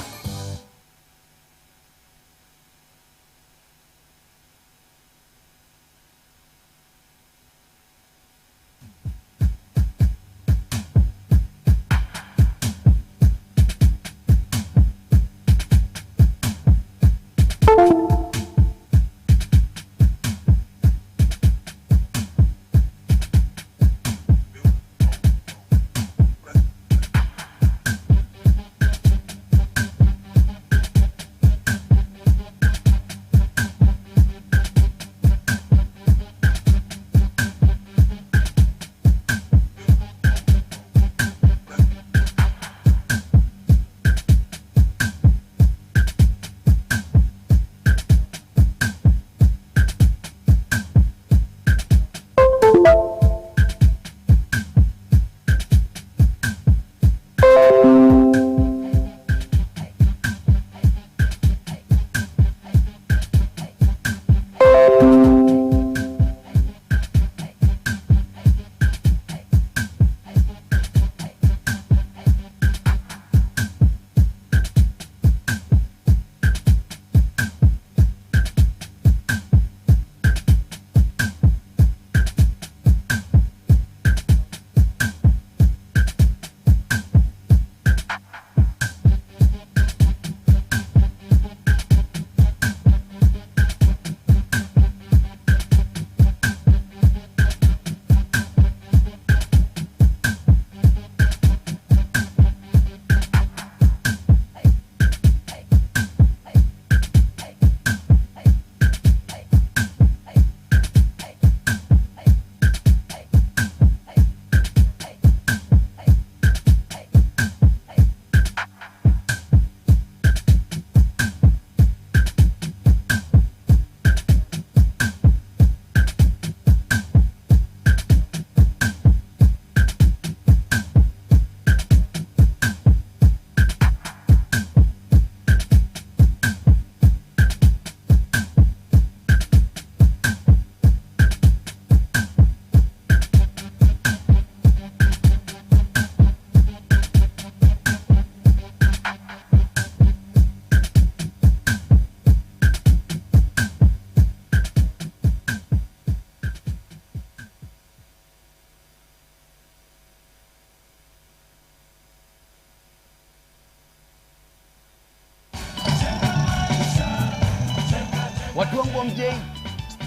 Watu wangu wa mjengo,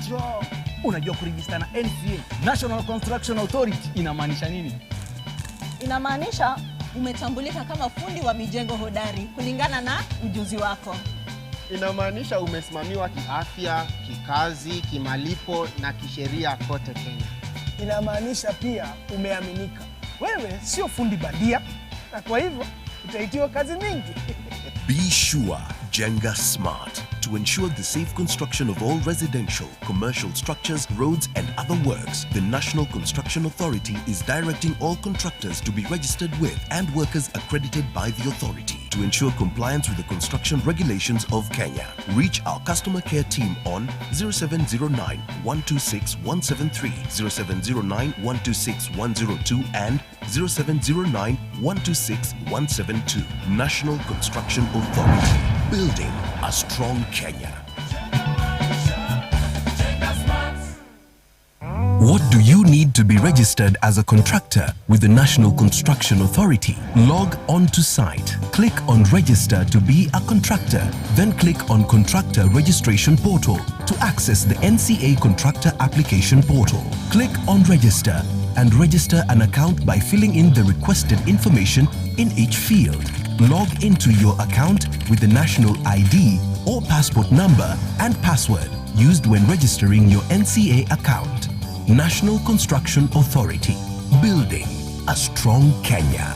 strong. Unajua kuregister na NCA, National Construction Authority, inamaanisha nini? Inamaanisha umetambulika kama fundi wa mijengo hodari kulingana na ujuzi wako. Inamaanisha umesimamiwa kiafya, kikazi, kimalipo na kisheria kote Kenya. Inamaanisha pia umeaminika. Wewe sio fundi bandia, na kwa hivyo utaitiwa kazi mingi. Be sure, Jenga smart to ensure the safe construction of all residential, commercial structures, roads and other works. The National Construction Authority is directing all contractors to be registered with and workers accredited by the authority to ensure compliance with the construction regulations of Kenya. Reach our customer care team on 0709 126 173, 0709 126 102 and 0709 126 172. National Construction Authority, building a strong Kenya. What do you need to be registered as a contractor with the National Construction Authority? Log on to site, click on register to be a contractor, then click on contractor registration portal to access the NCA contractor application portal. Click on register and register an account by filling in the requested information in each field. Log into your account with the national ID or passport number and password used when registering your NCA account. National Construction Authority, building a strong Kenya.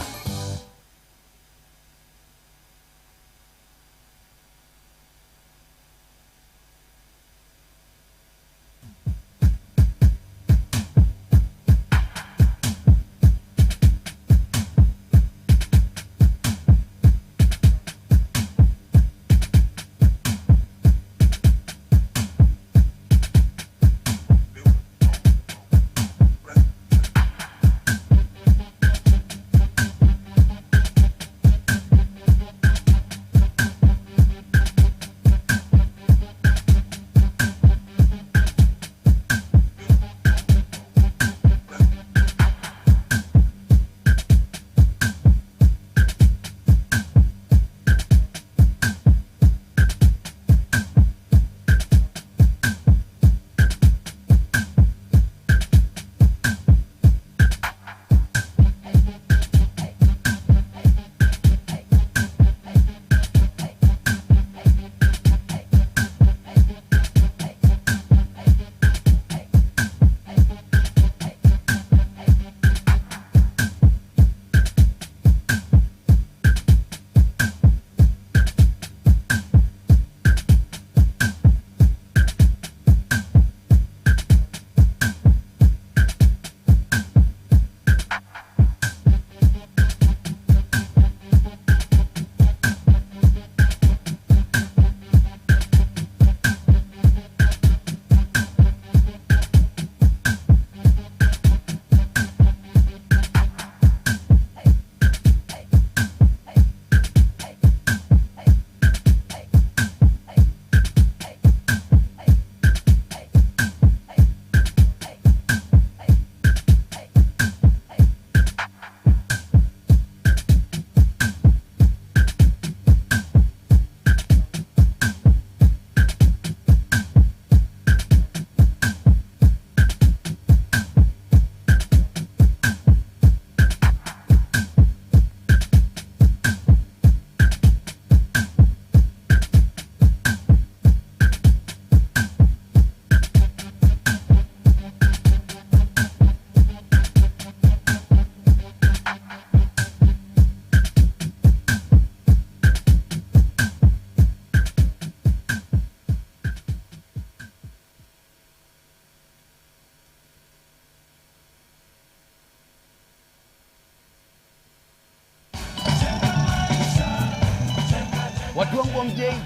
Watu wangu wa mjengo,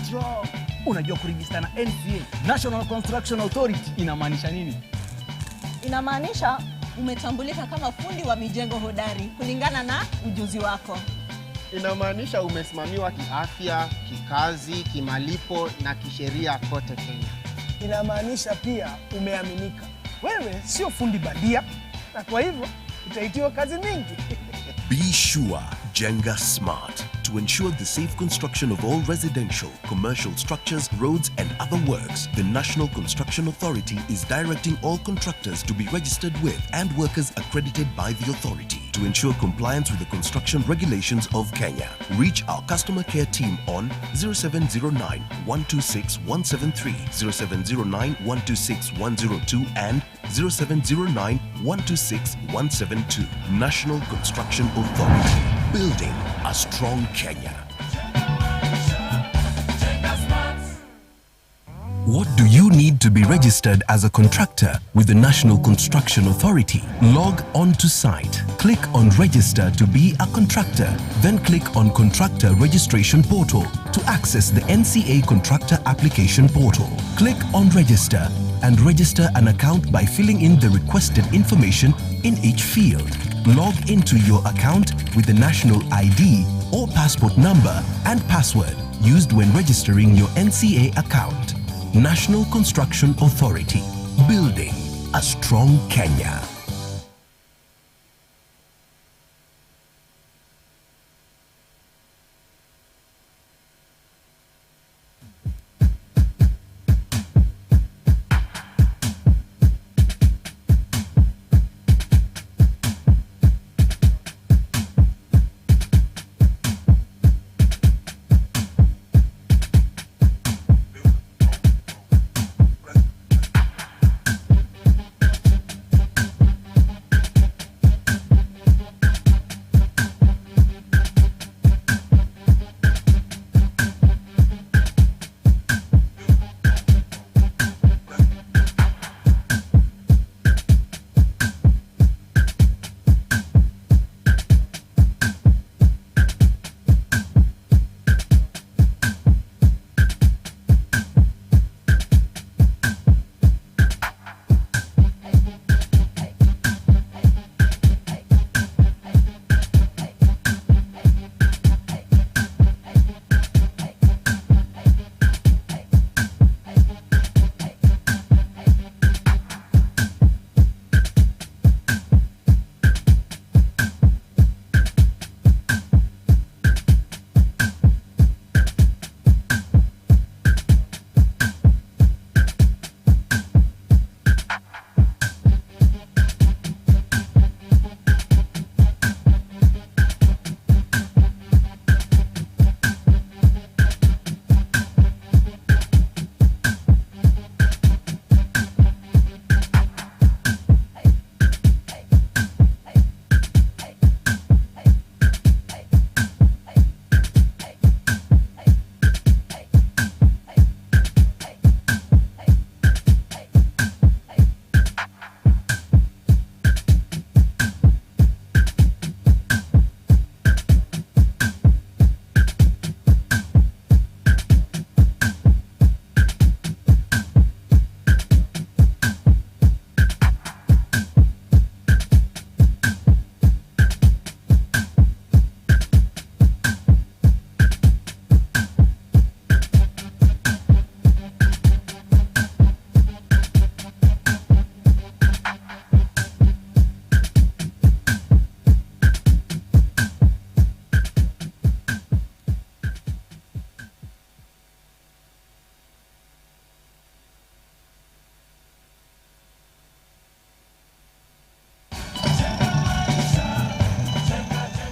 strong. Unajua kuregister na NCA, National Construction Authority, inamaanisha nini? Inamaanisha umetambulika kama fundi wa mijengo hodari kulingana na ujuzi wako. Inamaanisha umesimamiwa kiafya, kikazi, kimalipo na kisheria kote Kenya. Inamaanisha pia umeaminika. Wewe sio fundi bandia, na kwa hivyo utaitiwa kazi mingi. Be sure, Jenga Smart. To ensure the safe construction of all residential, commercial structures, roads and other works, the National Construction Authority is directing all contractors to be registered with and workers accredited by the authority. To ensure compliance with the construction regulations of Kenya, reach our customer care team on 0709 126 173, 0709 126 102 and 0709 126 172. National Construction Authority. Building a strong Kenya. What do you need to be registered as a contractor with the National Construction Authority? Log on to site. Click on Register to be a contractor. Then click on Contractor Registration Portal to access the NCA Contractor Application Portal. Click on Register and register an account by filling in the requested information in each field. Log into your account with the national ID or passport number and password used when registering your NCA account. National Construction Authority. Building a strong Kenya.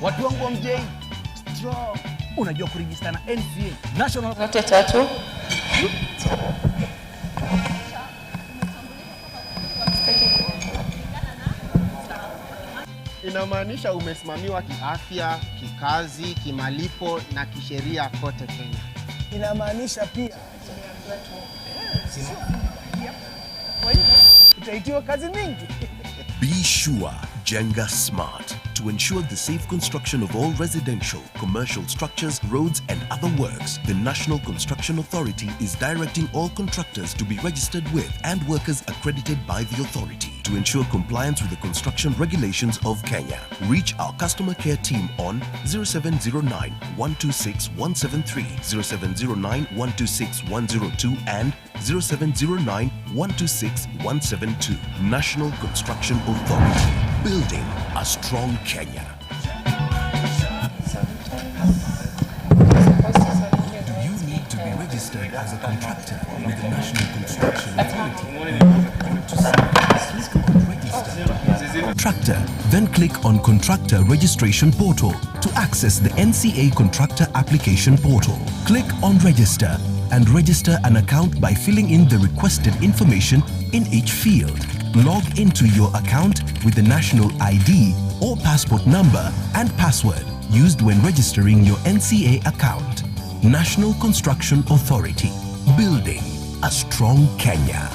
Watu wangu wa mjei, strong. Unajua kurejista na NCA, National Note tatu. Inamaanisha umesimamiwa kiafya, kikazi, kimalipo na kisheria kote Kenya. Inamaanisha pia kwa hivyo utaitiwa kazi mingi. Be sure, Jenga Smart. To ensure the safe construction of all residential, commercial structures, roads and other works, the National Construction Authority is directing all contractors to be registered with and workers accredited by the authority. To ensure compliance with the construction regulations of Kenya, reach our customer care team on 0709 126 173, 0709 126 102 and 0709 126 172. National Construction Authority. Building a strong Kenya. You need to be registered as a contractor with the National Construction Authority. Contractor, then click on Contractor Registration Portal to access the NCA Contractor Application Portal. Click on Register and register an account by filling in the requested information in each field. Log into your account with the national ID or passport number and password used when registering your NCA account. National Construction Authority, building a strong Kenya.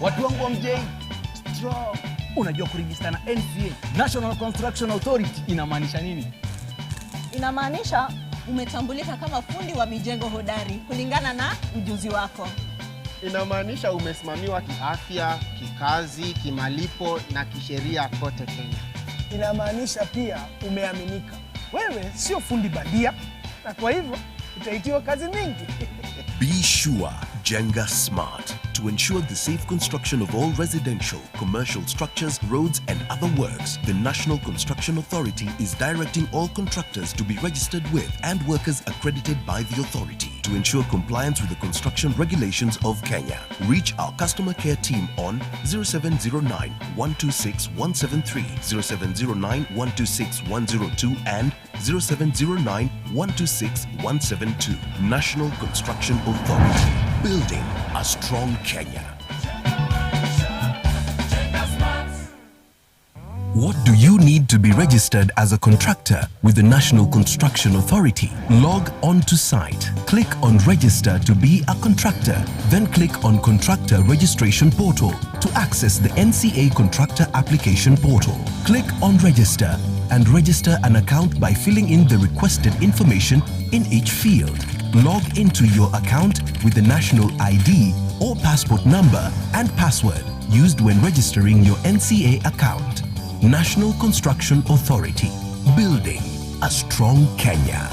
Watu wangu wa mjei, strong. Unajua kurejista na NCA, National Construction Authority, inamaanisha nini? Inamaanisha umetambulika kama fundi wa mijengo hodari kulingana na ujuzi wako. Inamaanisha umesimamiwa kiafya, kikazi, kimalipo na kisheria kote Kenya. Inamaanisha pia umeaminika. Wewe sio fundi bandia, na kwa hivyo utaitiwa kazi mingi. Be sure, Jenga Smart, to ensure the safe construction of all residential, commercial structures, roads and other works. The National Construction Authority is directing all contractors to be registered with and workers accredited by the authority to ensure compliance with the construction regulations of Kenya. Reach our customer care team on 0709 126 173, 0709 126 102 and 0709 126 172. National Construction Authority, building a strong Kenya. What do you need to be registered as a contractor with the National Construction Authority? Log on to site, click on Register to be a contractor, then click on Contractor Registration Portal to access the NCA Contractor Application Portal. Click on Register and register an account by filling in the requested information in each field. Log into your account with the national ID or passport number and password used when registering your NCA account. National Construction Authority, building a strong Kenya.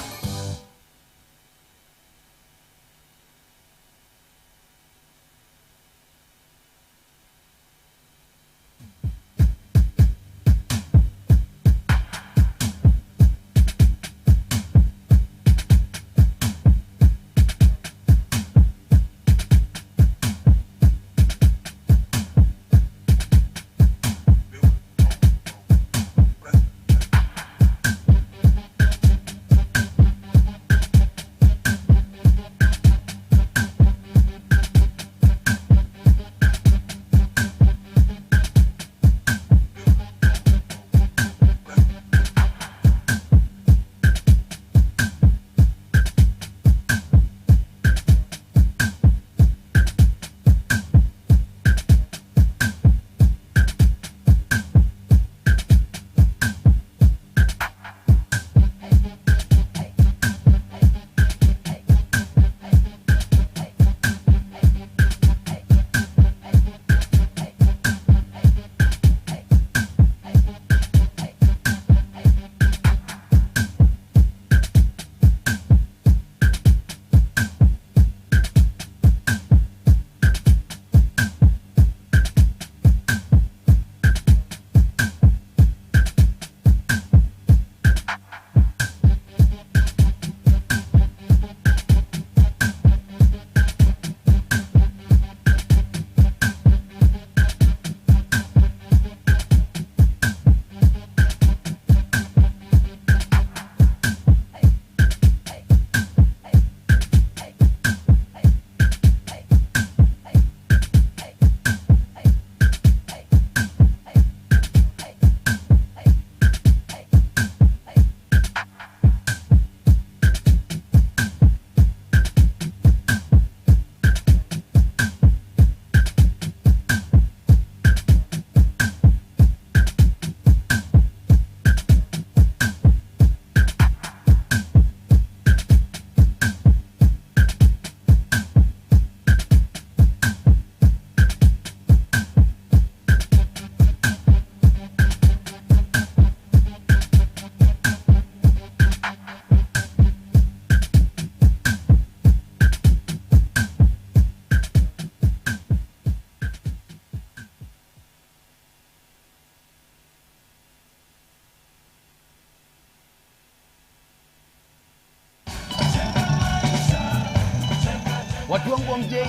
Watu wangu wa mjei,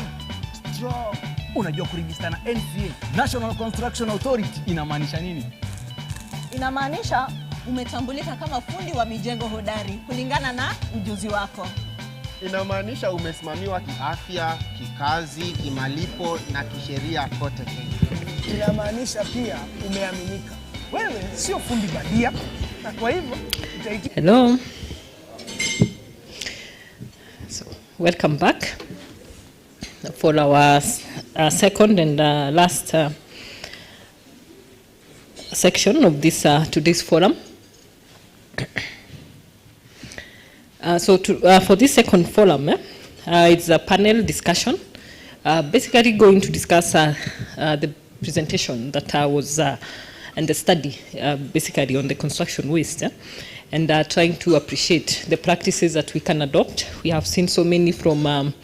strong. Unajua kurejista na NCA, National Construction Authority, inamaanisha nini? Inamaanisha umetambulika kama fundi wa mijengo hodari kulingana na ujuzi wako. Inamaanisha umesimamiwa kiafya, kikazi, kimalipo na kisheria kote Kenya. Inamaanisha pia umeaminika. Wewe sio fundi badia, na kwa hivyo utaiti... Hello. So, welcome back for our second and last section of this today's forum. For this second forum, it's a panel discussion, basically going to discuss the presentation that was and the study basically on the construction waste, and trying to appreciate the practices that we can adopt. We have seen so many from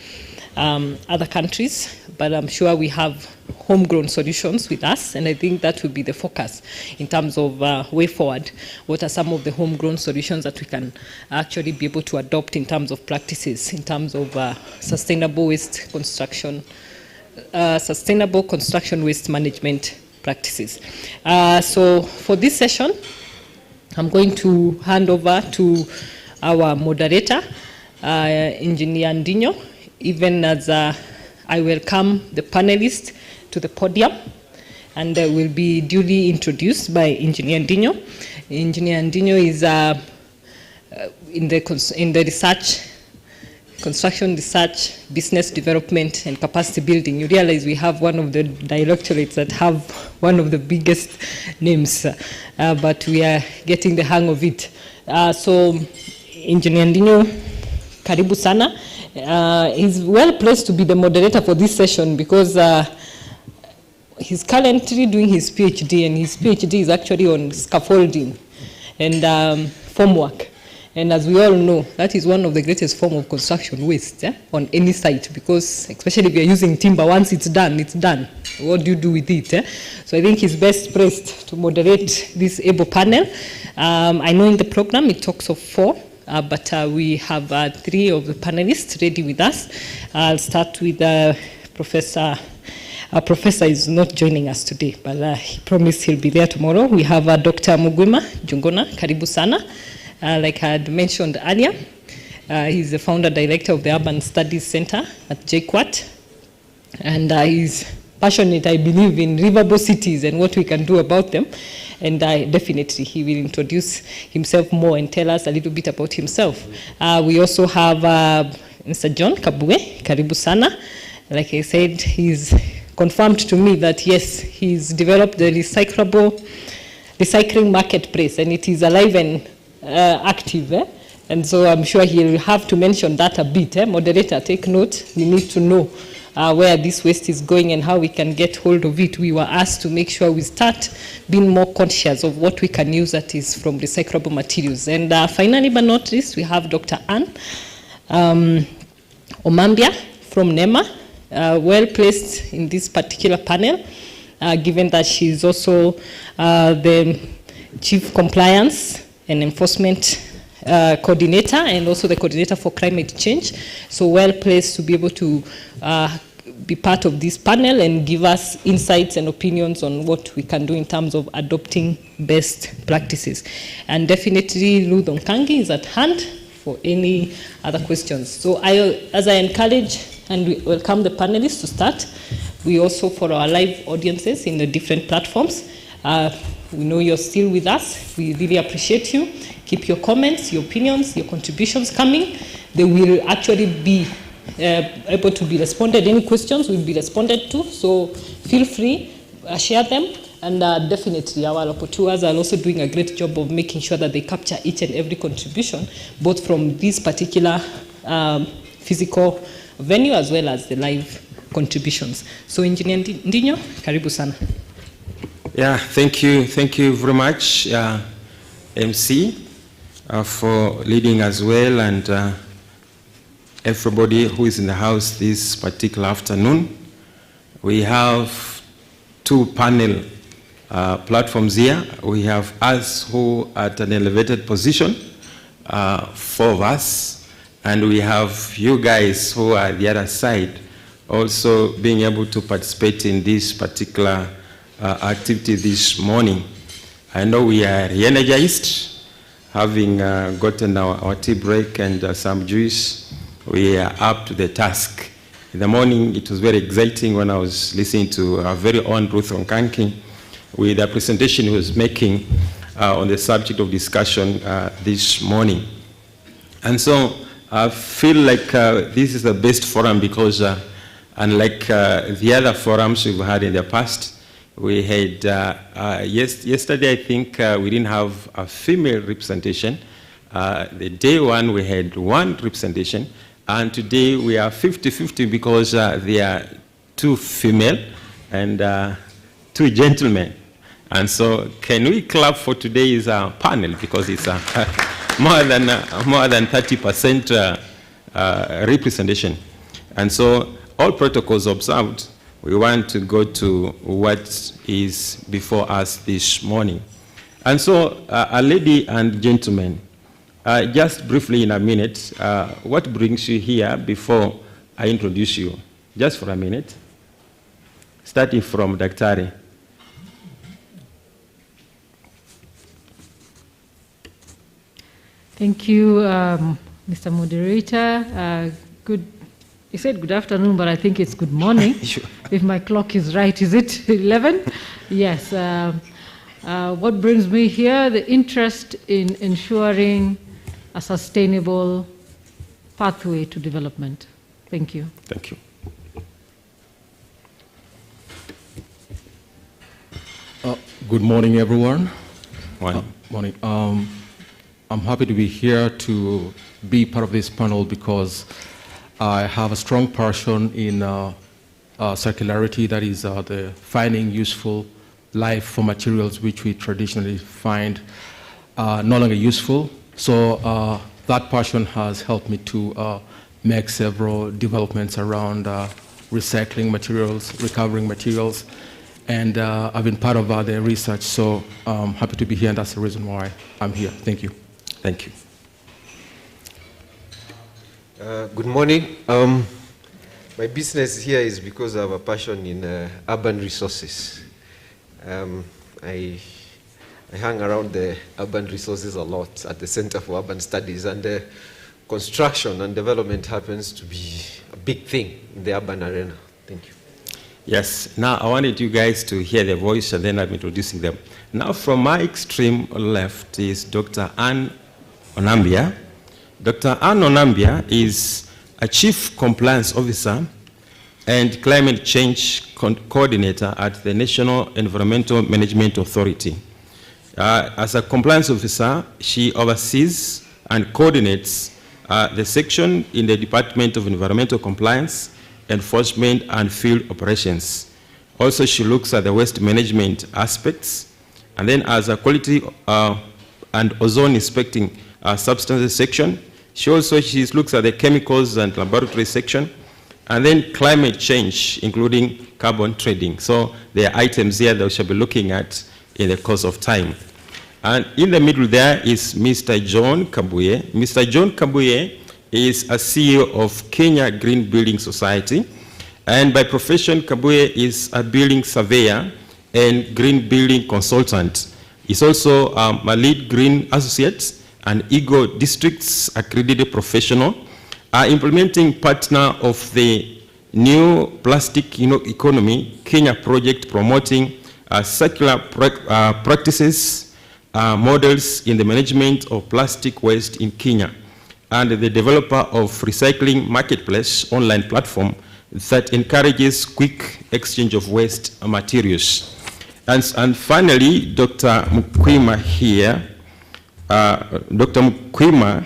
other countries, but I'm sure we have homegrown solutions with us, and I think that will be the focus in terms of way forward. What are some of the homegrown solutions that we can actually be able to adopt in terms of practices, in terms of sustainable waste construction, sustainable construction waste management practices. So for this session, I'm going to hand over to our moderator, Engineer Ndinyo, even as I welcome the panelists to the podium, and will be duly introduced by Engineer Ndinyo. Engineer Ndinyo is in the research, construction research, business development, and capacity building. You realize we have one of the directorates that have one of the biggest names, but we are getting the hang of it. So, Engineer Ndinyo, karibu sana. He's well placed to be the moderator for this session because he's currently doing his PhD, and his PhD is actually on scaffolding and formwork. And as we all know, that is one of the greatest form of construction waste on any site, because especially if you're using timber, once it's done, it's done. What do you do with it? So I think he's best placed to moderate this ABLE panel. I know in the program it talks of 4, but we have 3 of the panelists ready with us. I'll start with Professor. Our professor is not joining us today, but he promised he'll be there tomorrow. We have Dr. Mugwima Jungona, karibu sana. Like I had mentioned earlier, he's the founder director of the Urban Studies Center at JKUAT, and he's passionate, I believe, in livable cities and what we can do about them. And definitely he will introduce himself more and tell us a little bit about himself. We also have Mr. John Kabue, karibu sana. Like I said, he's confirmed to me that yes, he's developed the recycling marketplace, and it is alive and active, and so I'm sure he'll have to mention that a bit. Moderator, take note. We need to know where this waste is going and how we can get hold of it. We were asked to make sure we start being more conscious of what we can use that is from recyclable materials. And finally, but not least, we have Dr. Anne Omambia from NEMA, well placed in this particular panel, given that she's also the Chief Compliance and Enforcement Coordinator, and also the Coordinator for Climate Change. So well placed to be able to be part of this panel and give us insights and opinions on what we can do in terms of adopting best practices. And definitely Ruth Onkangi is at hand for any other questions. So as I encourage and we welcome the panelists to start, we also, for our live audiences in the different platforms, we know you're still with us. We really appreciate you. Keep your comments, your opinions, your contributions coming. They will actually be able to be responded. Any questions will be responded to. So feel free, share them. And definitely our rapporteurs are also doing a great job of making sure that they capture each and every contribution, both from this particular physical venue as well as the live contributions. So Engineer Ndinyo, karibu sana. Yeah, thank you very much, MC, for leading as well, and everybody who is in the house this particular afternoon. We have 2 panel platforms here. We have us who are at an elevated position, 4 of us, and we have you guys who are the other side, also being able to participate in this particular activity this morning. I know we are re-energized, having gotten our tea break and some juice. We are up to the task. In the morning, it was very exciting when I was listening to our very own Ruth Onkangi with the presentation he was making on the subject of discussion this morning. And so I feel like this is the best forum because unlike the other forums we've had in the past, we had, yesterday I think we didn't have a female representation. The day 1 we had 1 representation, and today we are 50-50 because there are 2 female and 2 gentlemen. And so can we clap for today's panel, because it's more than 30% representation. And so all protocols observed, we want to go to what is before us this morning. And so, lady and gentlemen, just briefly in a minute, what brings you here before I introduce you? Just for a minute. Starting from Daktari. Thank you, Mr. Moderator. You said good afternoon, but I think it's good morning. Sure. If my clock is right, is it 11? Yes. What brings me here? The interest in ensuring a sustainable pathway to development. Thank you. Thank you. Good morning, everyone. Morning. Morning. I'm happy to be here to be part of this panel because I have a strong passion in circularity, that is the finding useful life for materials which we traditionally find no longer useful. So that passion has helped me to make several developments around recycling materials, recovering materials, and I've been part of the research, so I'm happy to be here, and that's the reason why I'm here. Thank you. Thank you. Good morning. My business here is because I have a passion in urban resources. I hang around the urban resources a lot at the Center for Urban Studies, and construction and development happens to be a big thing in the urban arena. Thank you. Yes, now I wanted you guys to hear the voice and then I'm introducing them. Now from my extreme left is Dr. Anne Onambia. Dr. Anne Onambia is a Chief Compliance Officer and Climate Change Coordinator at the National Environmental Management Authority. As a compliance officer, she oversees and coordinates the section in the Department of Environmental Compliance, Enforcement and Field Operations. Also, she looks at the waste management aspects. And then as a quality and ozone inspecting substances section, she looks at the chemicals and laboratory section. And then climate change, including carbon trading. So there are items here that we shall be looking at in the course of time. And in the middle there is Mr. John Kabuye. Mr. John Kabuye is a CEO of Kenya Green Building Society. And by profession, Kabuye is a building surveyor and green building consultant. He's also a lead green associate and Eagle District's accredited professional, implementing partner of the new plastic economy Kenya project promoting circular practices, models in the management of plastic waste in Kenya, and the developer of recycling marketplace online platform that encourages quick exchange of waste materials. And finally, Dr. Mukwima here. Dr. Mukwima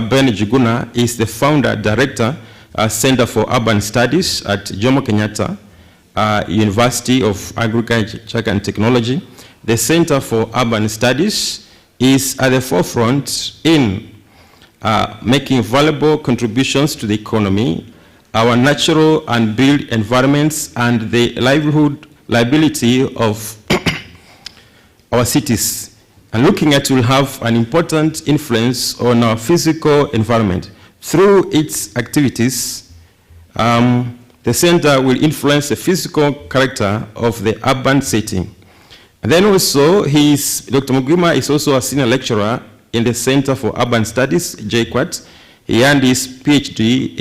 Ben Juguna is the founder director Center for Urban Studies at Jomo Kenyatta University of Agriculture and Technology. The Center for Urban Studies is at the forefront in making valuable contributions to the economy, our natural and built environments, and the livability of our cities. And looking at will have an important influence on our physical environment. Through its activities, the center will influence the physical character of the urban setting. And then also, Dr. Mugima is also a senior lecturer in the Center for Urban Studies, JQuat. He earned his PhD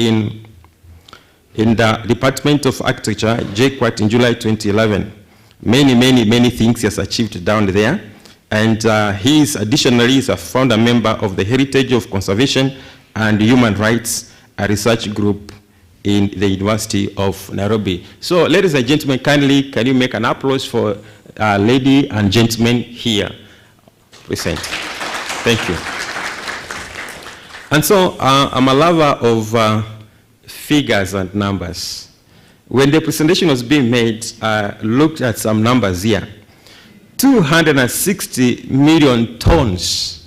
in the Department of Architecture, JQuat, in July 2011. Many things he has achieved down there. And he is additionally a founder member of the Heritage of Conservation and Human Rights, a research group in the University of Nairobi. So, ladies and gentlemen, kindly, can you make an applause for lady and gentlemen here present? Thank you. And so, I'm a lover of figures and numbers. When the presentation was being made, I looked at some numbers here. 260 million tons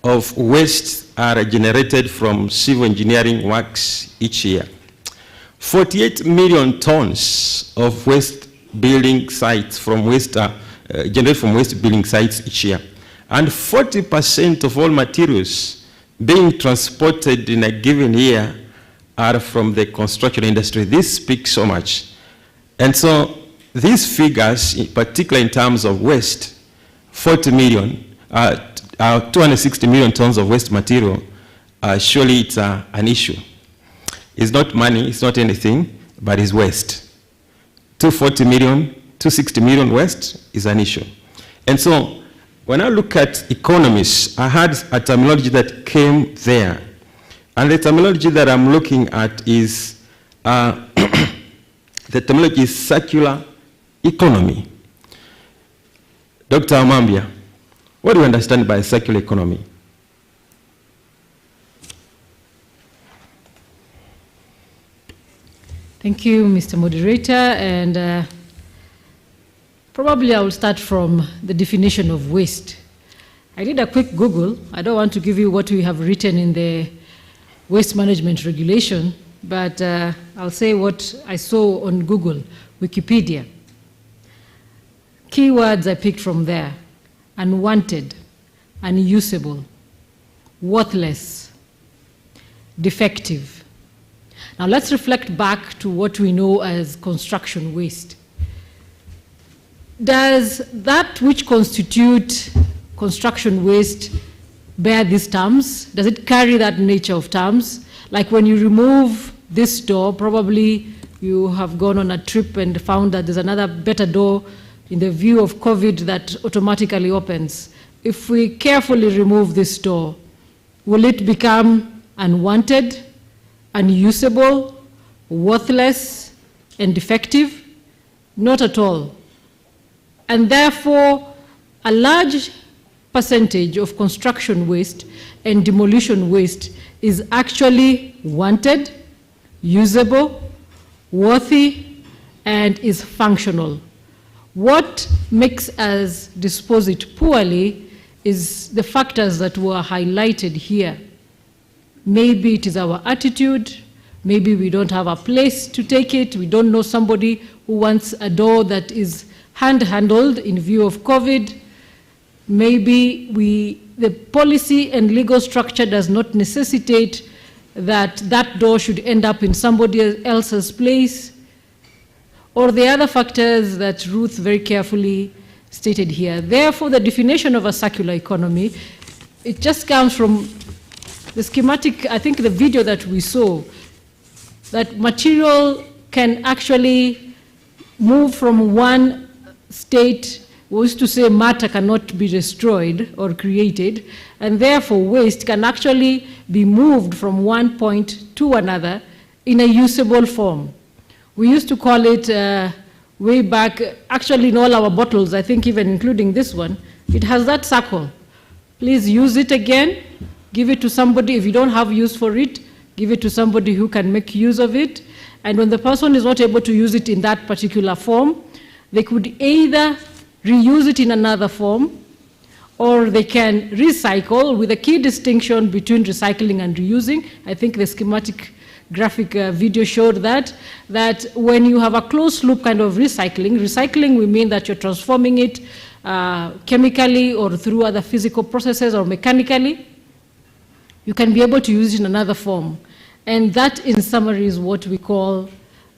of waste are generated from civil engineering works each year. 48 million tons of waste building sites from waste generated from waste building sites each year. And 40% of all materials being transported in a given year are from the construction industry. This speaks so much. And so these figures, particularly in terms of waste, 40 million, 260 million tons of waste material, surely it's an issue. It's not money, it's not anything, but it's waste. 240 million, 260 million waste is an issue. And so when I look at economists, I had a terminology that came there. And the terminology that I'm looking at is, the terminology is circular economy. Dr. Amambia, what do you understand by circular economy? Thank you, Mr. Moderator. And probably I will start from the definition of waste. I did a quick Google. I don't want to give you what we have written in the waste management regulation, but I'll say what I saw on Google, Wikipedia. Keywords I picked from there: unwanted, unusable, worthless, defective. Now let's reflect back to what we know as construction waste. Does that which constitute construction waste bear these terms? Does it carry that nature of terms? Like when you remove this door, probably you have gone on a trip and found that there's another better door in the view of COVID that automatically opens. If we carefully remove this door, will it become unwanted, unusable, worthless, and defective? Not at all. And therefore, a large percentage of construction waste and demolition waste is actually wanted, usable, worthy, and is functional. What makes us dispose it poorly is the factors that were highlighted here. Maybe it is our attitude, maybe we don't have a place to take it, we don't know somebody who wants a door that is hand-handled in view of COVID. Maybe the policy and legal structure does not necessitate that that door should end up in somebody else's place, or the other factors that Ruth very carefully stated here. Therefore, the definition of a circular economy, it just comes from the schematic, I think the video that we saw, that material can actually move from one state. We used to say matter cannot be destroyed or created, and therefore waste can actually be moved from one point to another in a usable form. We used to call it way back, actually in all our bottles, I think even including this one, it has that circle. Please use it again, give it to somebody. If you don't have use for it, give it to somebody who can make use of it. And when the person is not able to use it in that particular form, they could either reuse it in another form, or they can recycle, with a key distinction between recycling and reusing. I think the schematic graphic video showed that when you have a closed loop kind of recycling, we mean that you're transforming it chemically or through other physical processes or mechanically. You can be able to use it in another form. And that, in summary, is what we call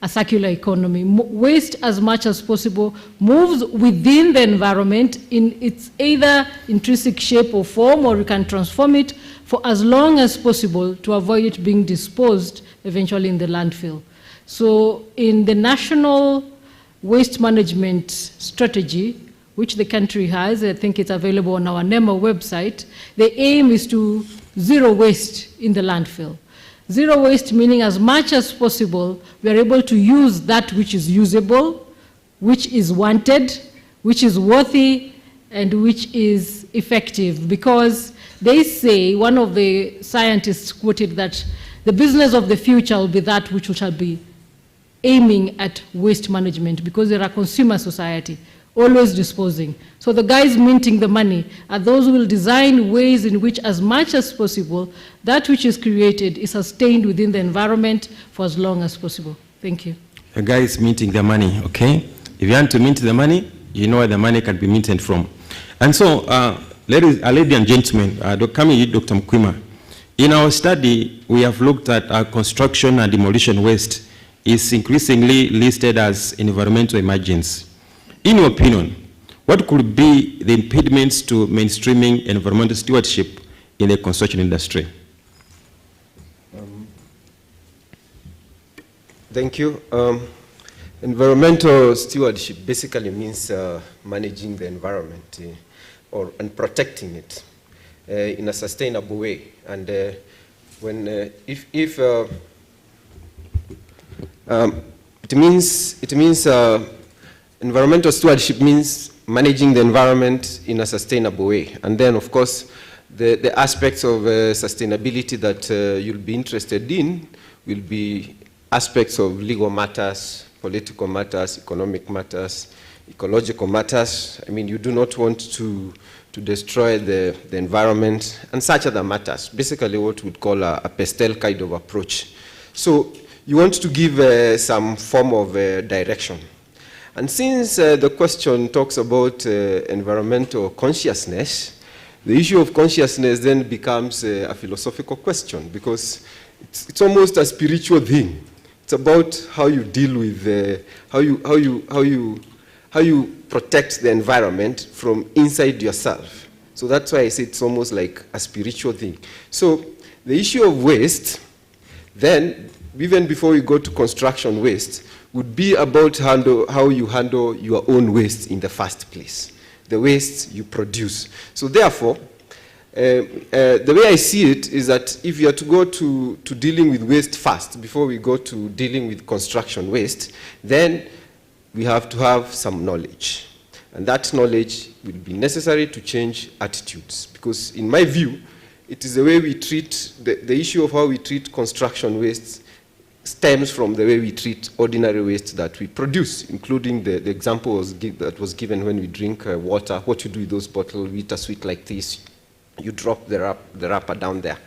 a circular economy. Waste, as much as possible, moves within the environment in its either intrinsic shape or form, or you can transform it for as long as possible to avoid it being disposed eventually in the landfill. So in the national waste management strategy, which the country has, I think it's available on our NEMA website, the aim is to zero waste in the landfill. Zero waste meaning as much as possible, we are able to use that which is usable, which is wanted, which is worthy, and which is effective. Because they say, one of the scientists quoted that the business of the future will be that which shall be aiming at waste management, because they're a consumer society, always disposing. So the guys minting the money are those who will design ways in which, as much as possible, that which is created is sustained within the environment for as long as possible. Thank you. The guys minting the money, okay? If you want to mint the money, you know where the money can be minted from. And so, ladies and gentlemen, coming to Dr. Mkwima, in our study, we have looked at construction and demolition waste is increasingly listed as environmental emergency. In your opinion, what could be the impediments to mainstreaming environmental stewardship in the construction industry? Thank you. Environmental stewardship basically means managing the environment and protecting it in a sustainable way. And it means environmental stewardship means managing the environment in a sustainable way. And then, of course, the aspects of sustainability that you'll be interested in will be aspects of legal matters, political matters, economic matters, ecological matters. I mean, you do not want to destroy the environment and such other matters. Basically what we would call a pastel kind of approach. So you want to give some form of direction. And since the question talks about environmental consciousness, the issue of consciousness then becomes a philosophical question, because it's almost a spiritual thing. It's about how you deal with, how you protect the environment from inside yourself. So that's why I say it's almost like a spiritual thing. So the issue of waste, then, even before we go to construction waste, would be about how you handle your own waste in the first place, the waste you produce. So therefore, the way I see it is that if you are to go to dealing with waste first, before we go to dealing with construction waste, then we have to have some knowledge. And that knowledge will be necessary to change attitudes. Because in my view, it is the way we treat, the issue of how we treat construction waste stems from the way we treat ordinary waste that we produce, including the example that was given when we drink water, what you do with those bottles, we eat a sweet like this, you drop the wrapper down there.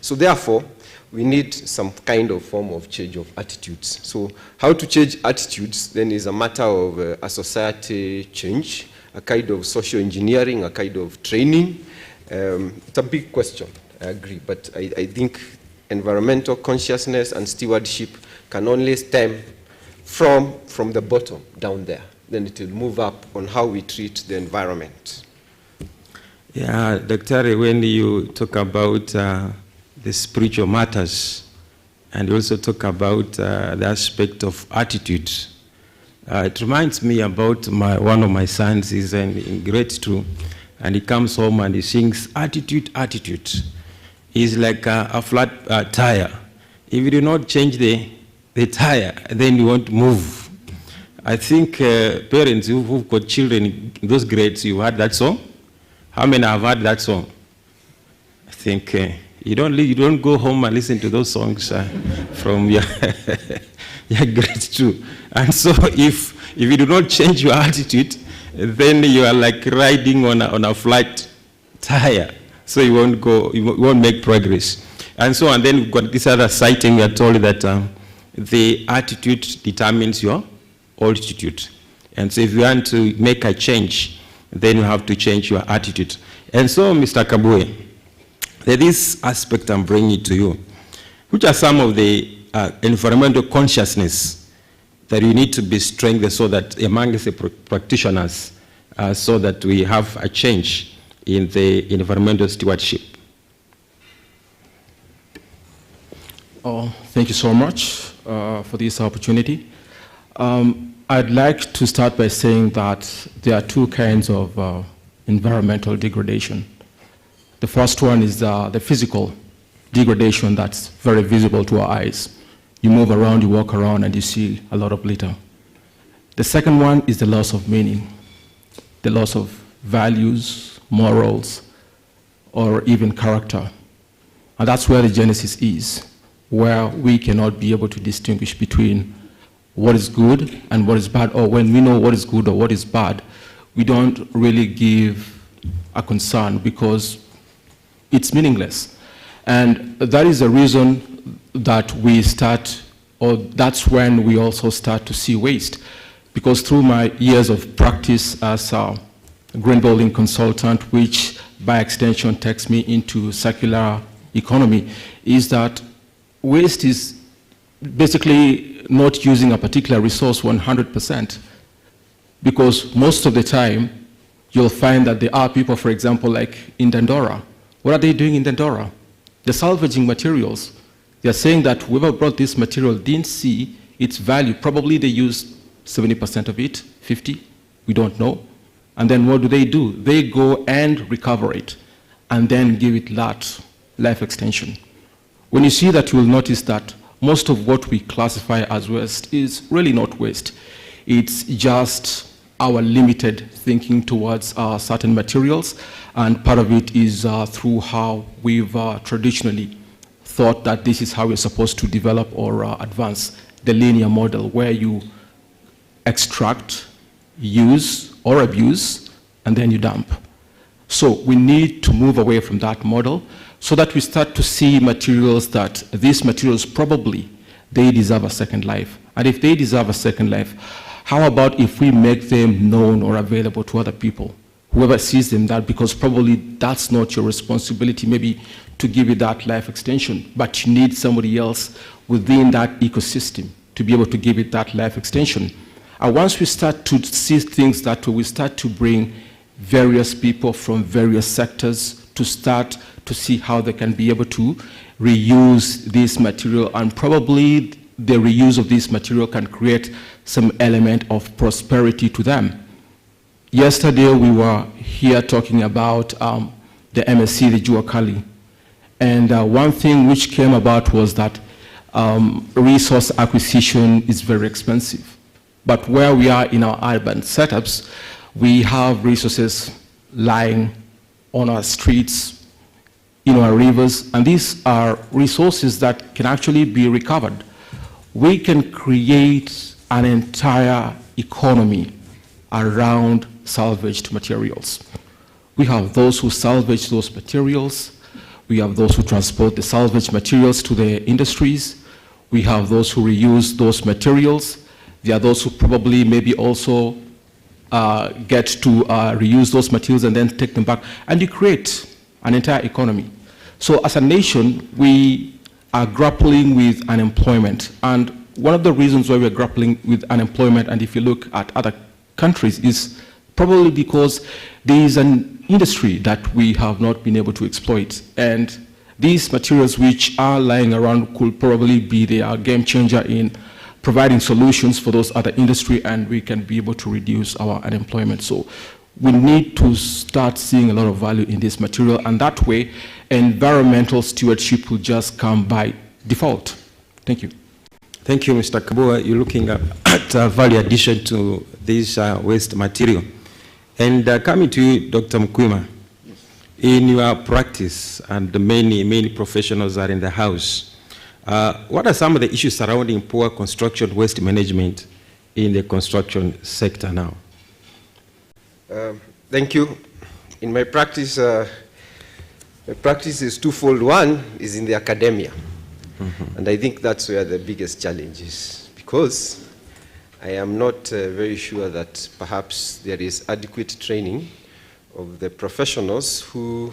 So therefore, we need some kind of form of change of attitudes. So how to change attitudes then is a matter of a society change, a kind of social engineering, a kind of training. It's a big question, I agree, but I think environmental consciousness and stewardship can only stem from the bottom down there. Then it will move up on how we treat the environment. Yeah, Dr. When you talk about the spiritual matters, and you also talk about the aspect of attitude, it reminds me about one of my sons. He's in grade 2, and he comes home and he sings, attitude, attitude. He's like a flat tire. If you do not change the tire, then you won't move. I think parents who've got children in those grades, you heard that song? How many have heard that song? I think you don't go home and listen to those songs from your grade 2. And so if you do not change your attitude, then you are like riding on a flat tire. So you won't go, you won't make progress. And then we've got this other sighting. We are told that the attitude determines your altitude. And so if you want to make a change, then you have to change your attitude. And so, Mr. Kabwe, there is aspect I'm bringing to you. Which are some of the environmental consciousness that you need to be strengthened so that amongst the practitioners, so that we have a change in the environmental stewardship? Oh, thank you so much for this opportunity. I'd like to start by saying that there are two kinds of environmental degradation. The first one is the physical degradation that's very visible to our eyes. You move around, you walk around, and you see a lot of litter. The second one is the loss of meaning, the loss of values, morals, or even character. And that's where the genesis is, where we cannot be able to distinguish between what is good and what is bad, or when we know what is good or what is bad, we don't really give a concern because it's meaningless. And that is the reason that we start, or that's when we also start to see waste. Because through my years of practice as a green building consultant, which by extension takes me into circular economy, is that waste is basically not using a particular resource 100%. Because most of the time, you'll find that there are people, for example, like in Dandora. What are they doing in Dandora? They're salvaging materials. They're saying that whoever brought this material didn't see its value. Probably they used 70% of it, 50%, we don't know. And then what do? They go and recover it and then give it that life extension. When you see that, you will notice that most of what we classify as waste is really not waste. It's just our limited thinking towards certain materials, and part of it is through how we've traditionally thought that this is how we're supposed to develop or advance the linear model where you extract, use, or abuse, and then you dump. So we need to move away from that model so that we start to see materials that these materials probably, they deserve a second life. And if they deserve a second life, how about if we make them known or available to other people? Whoever sees them that, because probably that's not your responsibility, maybe to give it that life extension, but you need somebody else within that ecosystem to be able to give it that life extension. And once we start to see things that way, we start to bring various people from various sectors to start to see how they can be able to reuse this material, and probably the reuse of this material can create some element of prosperity to them. Yesterday we were here talking about the MSc, the Jua Kali, and one thing which came about was that resource acquisition is very expensive. But where we are in our urban setups, we have resources lying on our streets, in our rivers, and these are resources that can actually be recovered. We can create an entire economy around salvaged materials. We have those who salvage those materials. We have those who transport the salvaged materials to the industries. We have those who reuse those materials. There are those who probably maybe also get to reuse those materials and then take them back, and you create an entire economy. So as a nation, we are grappling with unemployment, and one of the reasons why we're grappling with unemployment, and if you look at other countries, is probably because there is an industry that we have not been able to exploit, and these materials which are lying around could probably be the game changer in providing solutions for those other industry, and we can be able to reduce our unemployment. So we need to start seeing a lot of value in this material, and that way environmental stewardship will just come by default. Thank you. Thank you, Mr. Kabua. You're looking at value addition to this waste material. And coming to you, Dr. Mkwima, in your practice, and the many professionals are in the house, what are some of the issues surrounding poor construction waste management in the construction sector now? Thank you. In my practice, is twofold. One is in the academia. And I think that's where the biggest challenge is, because I am not very sure that perhaps there is adequate training of the professionals who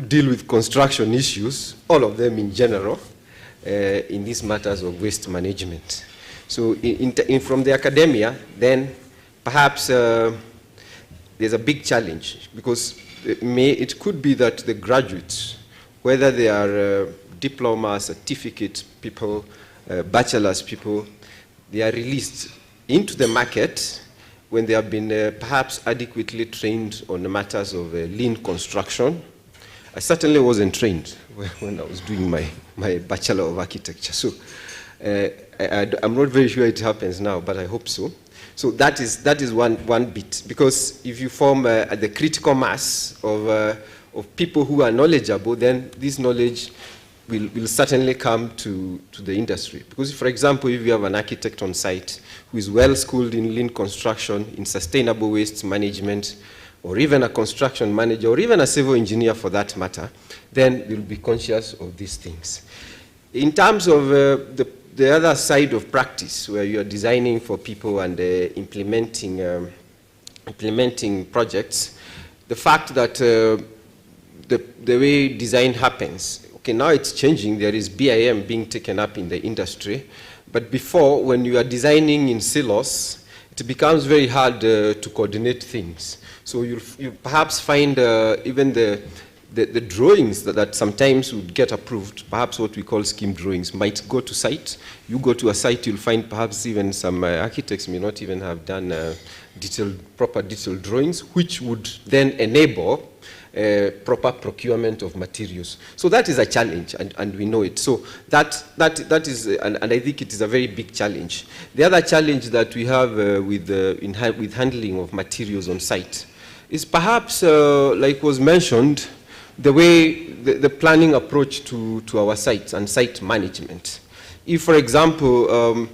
deal with construction issues, all of them in general, in these matters of waste management. So from the academia, then perhaps there's a big challenge, because it could be that the graduates, whether they are diploma, certificate people, bachelor's people, they are released into the market when they have been perhaps adequately trained on the matters of lean construction. I certainly wasn't trained when I was doing my Bachelor of Architecture. So I'm not very sure it happens now, but I hope so. So that is one bit, because if you form the critical mass of people who are knowledgeable, then this knowledge will certainly come to the industry. Because, for example, if you have an architect on site who is well-schooled in lean construction, in sustainable waste management, or even a construction manager, or even a civil engineer for that matter, then they'll be conscious of these things. In terms of the other side of practice, where you are designing for people and implementing projects, the fact that the way design happens, okay, now it's changing. There is BIM being taken up in the industry. But before, when you are designing in silos, it becomes very hard to coordinate things. So you perhaps find even the drawings that sometimes would get approved, perhaps what we call scheme drawings, might go to site. You go to a site, you'll find perhaps even some architects may not even have done proper detailed drawings, which would then enable proper procurement of materials. So that is a challenge, and we know it. So that is, and I think it is a very big challenge. The other challenge that we have with handling of materials on site is perhaps, like was mentioned, the way the planning approach to our sites and site management. If, for example,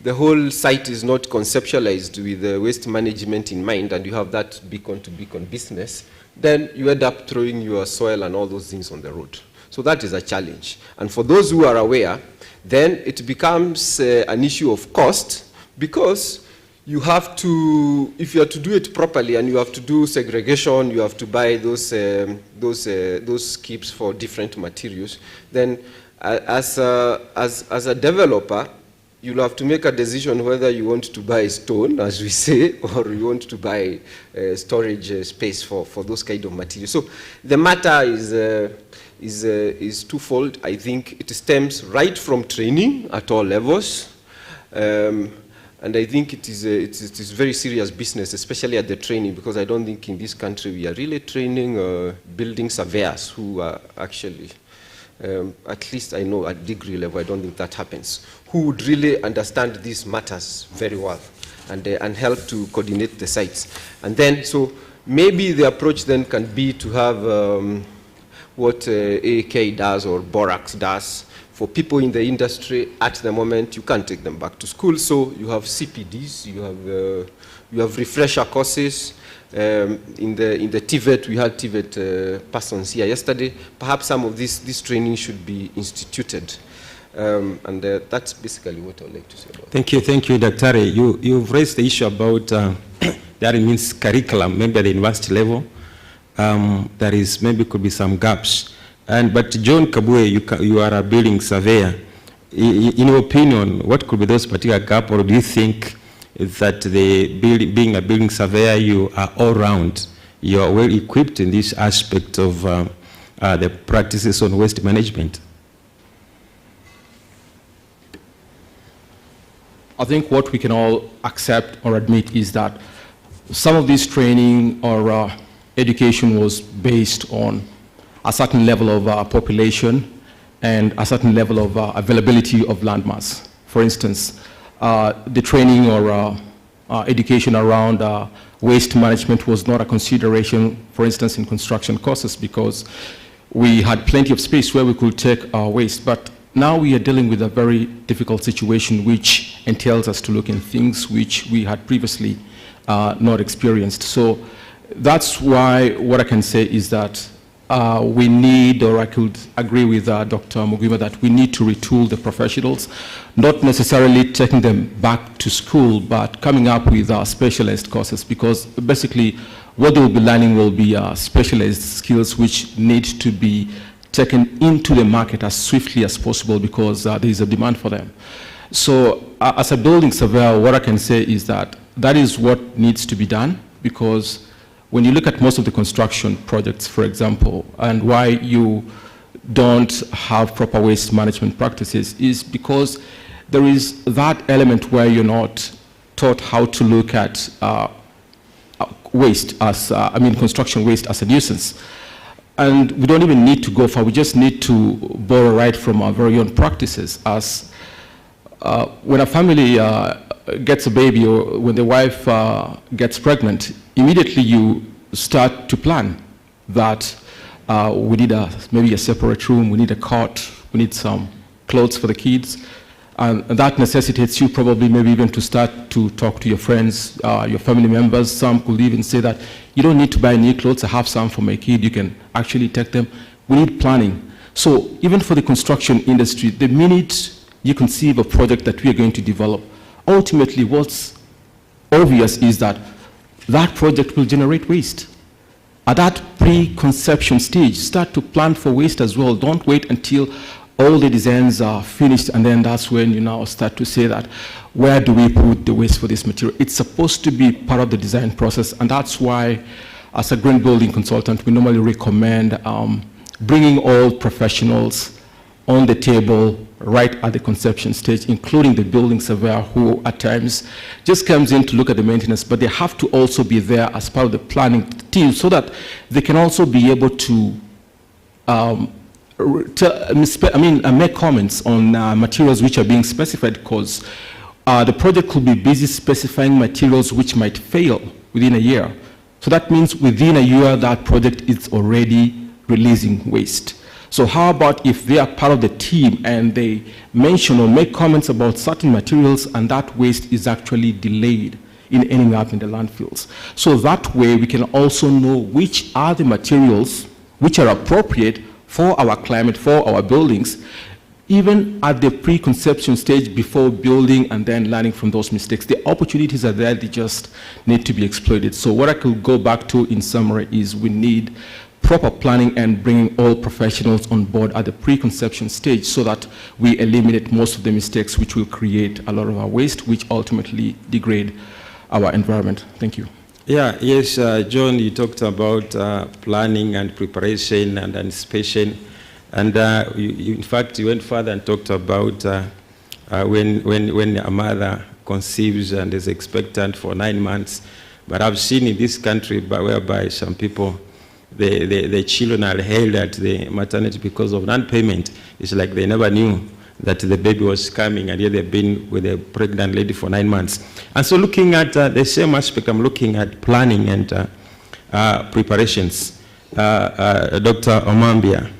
the whole site is not conceptualized with waste management in mind, and you have that beacon-to-beacon business, then you end up throwing your soil and all those things on the road. So that is a challenge. And for those who are aware, then it becomes an issue of cost, because you have to, if you are to do it properly and you have to do segregation, you have to buy those skips for different materials, then as a developer, you'll have to make a decision whether you want to buy stone, as we say, or you want to buy storage space for those kind of materials. So the matter is twofold. I think it stems right from training at all levels. And I think it is very serious business, especially at the training, because I don't think in this country we are really training building surveyors who are actually, at least I know at degree level, I don't think that happens, who would really understand these matters very well and help to coordinate the sites. And then, so maybe the approach then can be to have what AAK does or Borax does. For people in the industry at the moment, you can't take them back to school, so you have CPDs, you have refresher courses. In the TVET, we had TVET persons here yesterday. Perhaps some of this training should be instituted. And that's basically what I would like to say about Thank you, Dr. You've raised the issue about that means curriculum, maybe at the university level. There is maybe could be some gaps. But John Kabwe, you are a building surveyor. In your opinion, what could be those particular gaps, or do you think that being a building surveyor, you are all round, you are well equipped in this aspect of the practices on waste management? I think what we can all accept or admit is that some of this training or education was based on a certain level of population and a certain level of availability of land mass. For instance, the training or education around waste management was not a consideration, for instance, in construction courses, because we had plenty of space where we could take our waste. But now we are dealing with a very difficult situation which entails us to look in things which we had previously not experienced. So that's why what I can say is that we need, or I could agree with Dr. Mugwima, that we need to retool the professionals, not necessarily taking them back to school, but coming up with specialized courses, because basically what they will be learning will be specialized skills which need to be taken into the market as swiftly as possible, because there is a demand for them. So as a building surveyor, what I can say is that that is what needs to be done, because when you look at most of the construction projects, for example, and why you don't have proper waste management practices is because there is that element where you're not taught how to look at waste as, construction waste as a nuisance. And we don't even need to go far, we just need to borrow right from our very own practices. As when a family gets a baby, or when the wife gets pregnant, immediately you start to plan that we need maybe a separate room, we need a cot, we need some clothes for the kids. And that necessitates you probably maybe even to start to talk to your friends, your family members. Some could even say that you don't need to buy new clothes, I have some for my kid, you can actually take them. We need planning. So even for the construction industry, the minute you conceive a project that we are going to develop, ultimately what's obvious is that that project will generate waste. At that pre-conception stage, start to plan for waste as well. Don't wait until all the designs are finished, and then that's when you now start to say that, where do we put the waste for this material? It's supposed to be part of the design process, and that's why, as a green building consultant, we normally recommend bringing all professionals on the table right at the conception stage, including the building surveyor, who at times just comes in to look at the maintenance, but they have to also be there as part of the planning team so that they can also be able to make comments on materials which are being specified, because the project could be busy specifying materials which might fail within a year. So that means within a year, that project is already releasing waste. So how about if they are part of the team and they mention or make comments about certain materials and that waste is actually delayed in ending up in the landfills? So that way we can also know which are the materials which are appropriate for our climate, for our buildings, even at the pre-conception stage before building and then learning from those mistakes. The opportunities are there, they just need to be exploited. So what I could go back to in summary is we need proper planning and bringing all professionals on board at the pre-conception stage so that we eliminate most of the mistakes which will create a lot of our waste, which ultimately degrade our environment. Thank you. Yeah, yes, John, you talked about planning and preparation and anticipation. And in fact, you went further and talked about when a mother conceives and is expectant for 9 months. But I've seen in this country whereby some people, the children are held at the maternity because of non-payment. It's like they never knew that the baby was coming, and yet they've been with a pregnant lady for 9 months. And so looking at the same aspect, I'm looking at planning and preparations. Dr. Omambia,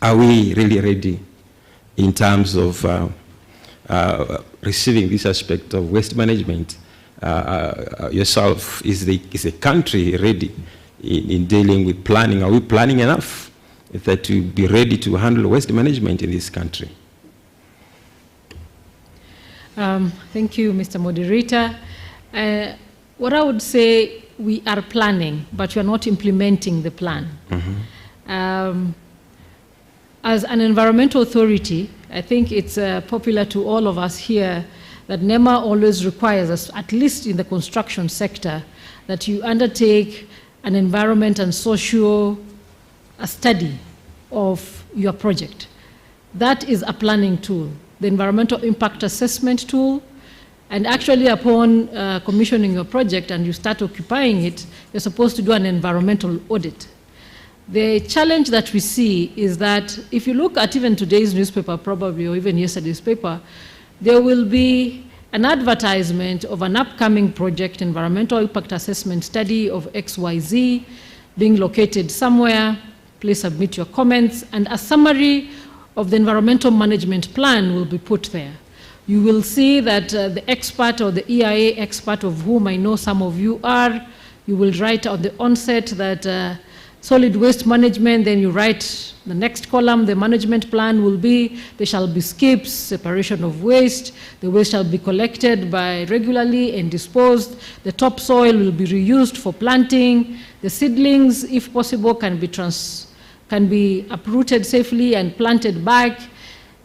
are we really ready in terms of receiving this aspect of waste management? Yourself, is the country ready in dealing with planning? Are we planning enough that to be ready to handle waste management in this country? Thank you, Mr. Moderator. What I would say, we are planning, but we are not implementing the plan. As an environmental authority, I think it's popular to all of us here that NEMA always requires us, at least in the construction sector, that you undertake an environment and social study of your project. That is a planning tool, the environmental impact assessment tool. And actually upon commissioning your project and you start occupying it, you're supposed to do an environmental audit. The challenge that we see is that if you look at even today's newspaper probably, or even yesterday's paper, there will be an advertisement of an upcoming project, environmental impact assessment study of XYZ, being located somewhere. Please submit your comments, and a summary of the environmental management plan will be put there. You will see that the expert or the EIA expert, of whom I know some of you are, you will write on the onset that solid waste management, then you write the next column, the management plan will be, there shall be skips, separation of waste, the waste shall be collected by regularly and disposed, the topsoil will be reused for planting, the seedlings, if possible, can be uprooted safely and planted back,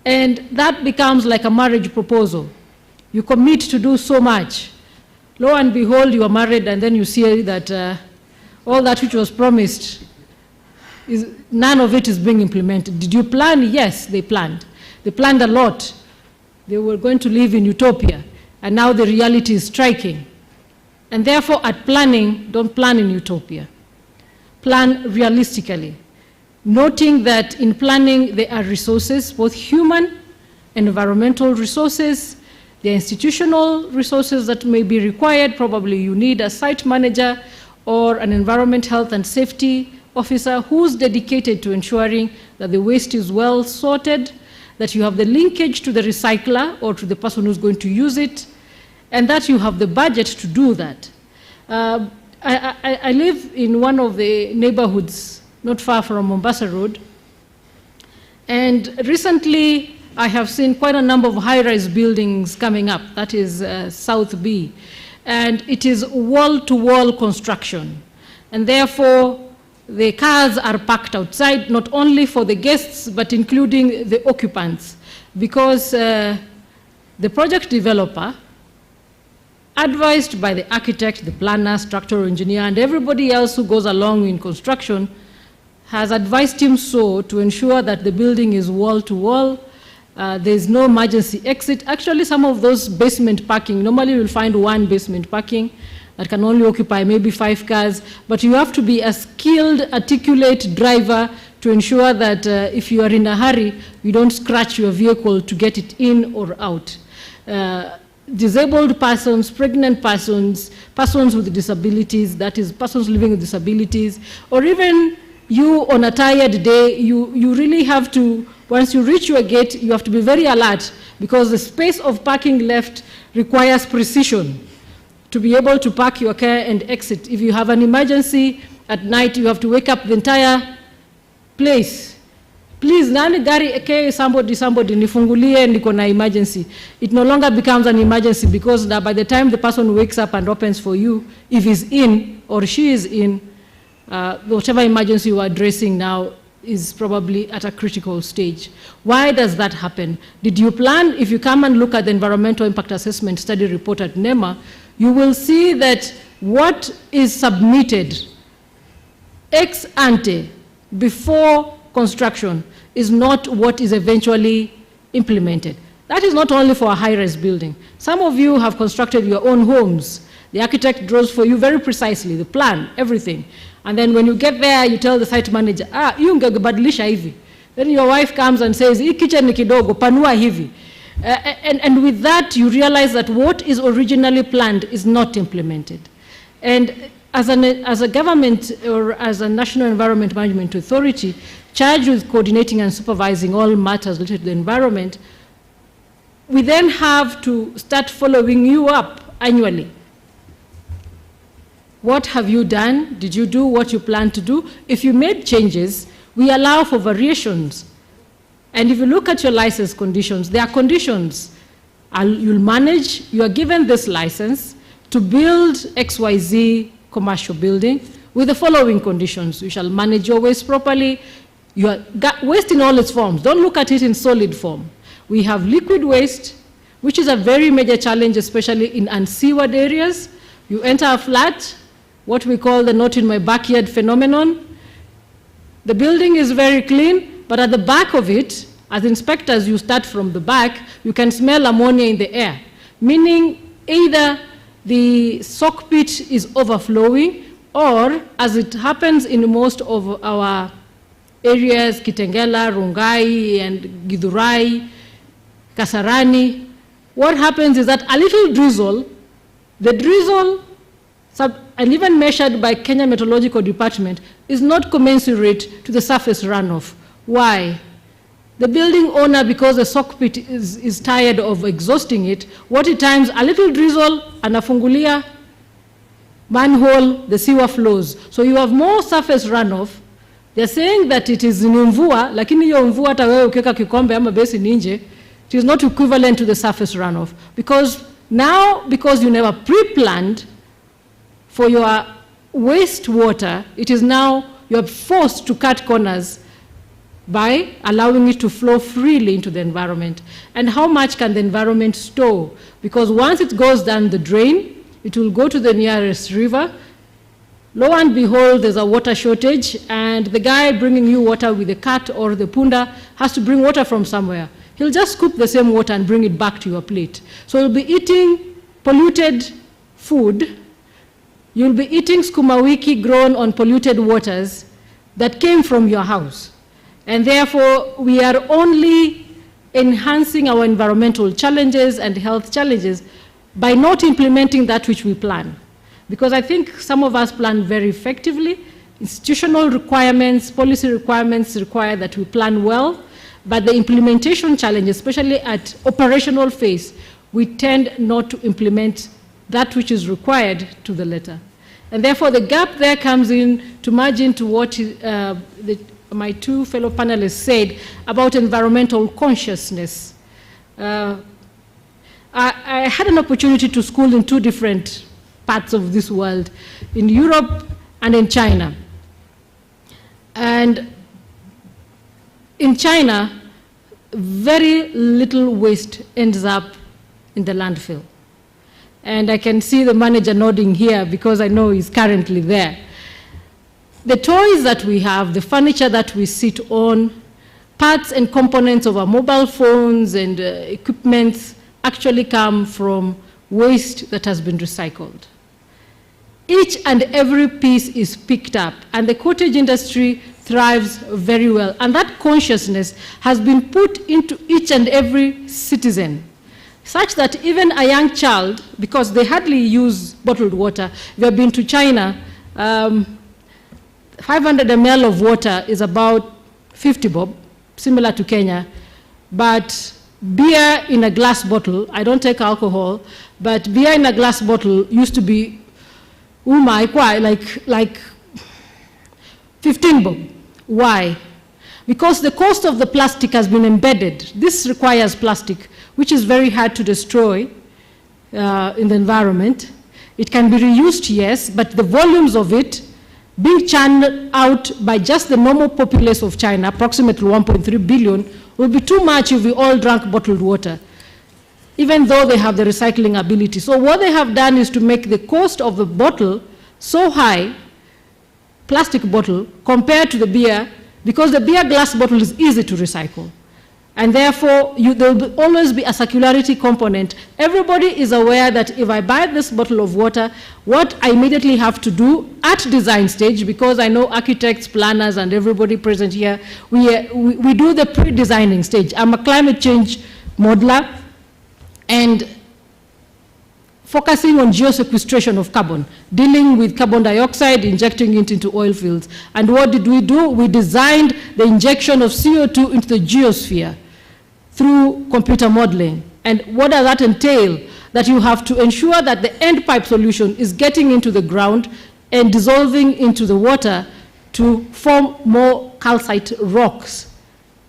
and that becomes like a marriage proposal. You commit to do so much. Lo and behold, you are married, and then you see that all that which was promised, none of it is being implemented. Did you plan? Yes, they planned. They planned a lot. They were going to live in utopia, and now the reality is striking. And therefore, at planning, don't plan in utopia. Plan realistically, noting that in planning there are resources, both human and environmental resources. There are institutional resources that may be required. Probably you need a site manager or an environment health and safety officer who's dedicated to ensuring that the waste is well sorted, that you have the linkage to the recycler or to the person who's going to use it, and that you have the budget to do that. I live in one of the neighborhoods not far from Mombasa Road, and recently I have seen quite a number of high-rise buildings coming up. That is South B. And it is wall-to-wall construction. And therefore, the cars are parked outside, not only for the guests, but including the occupants. Because the project developer, advised by the architect, the planner, structural engineer, and everybody else who goes along in construction, has advised him so to ensure that the building is wall-to-wall. There's no emergency exit. Actually, some of those basement parking, normally you'll find one basement parking that can only occupy maybe 5 cars, but you have to be a skilled, articulate driver to ensure that if you are in a hurry, you don't scratch your vehicle to get it in or out. Disabled persons, pregnant persons, persons with disabilities, that is, persons living with disabilities, or even you on a tired day, you really have to, once you reach your gate, you have to be very alert because the space of parking left requires precision to be able to park your car and exit. If you have an emergency at night, you have to wake up the entire place. Please, nani gari eke somebody nifungulie niko na emergency. It no longer becomes an emergency because by the time the person wakes up and opens for you, if he's in or she is in, whatever emergency you are addressing now is probably at a critical stage. Why does that happen? Did you plan? If you come and look at the Environmental Impact Assessment Study report at NEMA, you will see that what is submitted ex ante before construction is not what is eventually implemented. That is not only for a high-rise building. Some of you have constructed your own homes. The architect draws for you very precisely the plan, everything. And then when you get there, you tell the site manager, you ungebadilisha hivi. Then your wife comes and says, hii kitchen ni kidogo, panua hivi. And with that, you realize that what is originally planned is not implemented. And as a government or as a National Environment Management Authority charged with coordinating and supervising all matters related to the environment, we then have to start following you up annually. What have you done? Did you do what you planned to do? If you made changes, we allow for variations. And if you look at your license conditions, there are conditions. You'll manage, you are given this license to build XYZ commercial building with the following conditions. You shall manage your waste properly. Waste in all its forms. Don't look at it in solid form. We have liquid waste, which is a very major challenge, especially in unsewered areas. You enter a flat, what we call the not in my backyard phenomenon. The building is very clean, but at the back of it, as inspectors, you start from the back, you can smell ammonia in the air, meaning either the sock pit is overflowing, or as it happens in most of our areas, Kitengela, Rongai, and Githurai, Kasarani, what happens is that a little drizzle, the drizzle, and even measured by Kenya Meteorological Department, is not commensurate to the surface runoff. Why? The building owner, because the sock pit is tired of exhausting it, what it times, a little drizzle, anafungulia, manhole, the sewer flows. So you have more surface runoff. They're saying that it is in mvua, lakini hiyo mvua hata wewe ukiweka kikombe ama besi nje, it is not equivalent to the surface runoff. Because you never pre-planned for your wastewater, it is now you're forced to cut corners by allowing it to flow freely into the environment. And how much can the environment store? Because once it goes down the drain, it will go to the nearest river. Lo and behold, there's a water shortage, and the guy bringing you water with the cart or the punda has to bring water from somewhere. He'll just scoop the same water and bring it back to your plate. So you'll be eating polluted food. You'll be eating skuma wiki grown on polluted waters that came from your house. And therefore, we are only enhancing our environmental challenges and health challenges by not implementing that which we plan. Because I think some of us plan very effectively. Institutional requirements, policy requirements require that we plan well, but the implementation challenge, especially at operational phase, we tend not to implement that which is required to the letter. And therefore, the gap there comes in to merge into what my two fellow panelists said about environmental consciousness. I had an opportunity to school in two different parts of this world, in Europe and in China. And in China, very little waste ends up in the landfill. And I can see the manager nodding here because I know he's currently there. The toys that we have, the furniture that we sit on, parts and components of our mobile phones and equipment actually come from waste that has been recycled. Each and every piece is picked up, and the cottage industry thrives very well. And that consciousness has been put into each and every citizen, such that even a young child, because they hardly use bottled water, if you have been to China, 500 ml of water is about 50 bob, similar to Kenya, but beer in a glass bottle, I don't take alcohol, but beer in a glass bottle used to be like 15 bob. Why? Because the cost of the plastic has been embedded. This requires plastic, which is very hard to destroy in the environment. It can be reused, yes, but the volumes of it being churned out by just the normal populace of China, approximately 1.3 billion, will be too much if we all drank bottled water, even though they have the recycling ability. So what they have done is to make the cost of the bottle so high, plastic bottle, compared to the beer, because the beer glass bottle is easy to recycle. And therefore, there will always be a circularity component. Everybody is aware that if I buy this bottle of water, what I immediately have to do at design stage, because I know architects, planners, and everybody present here, we do the pre-designing stage. I'm a climate change modeler, and focusing on geosequestration of carbon, dealing with carbon dioxide, injecting it into oil fields. And what did we do? We designed the injection of CO2 into the geosphere through computer modeling. And what does that entail? That you have to ensure that the end pipe solution is getting into the ground and dissolving into the water to form more calcite rocks.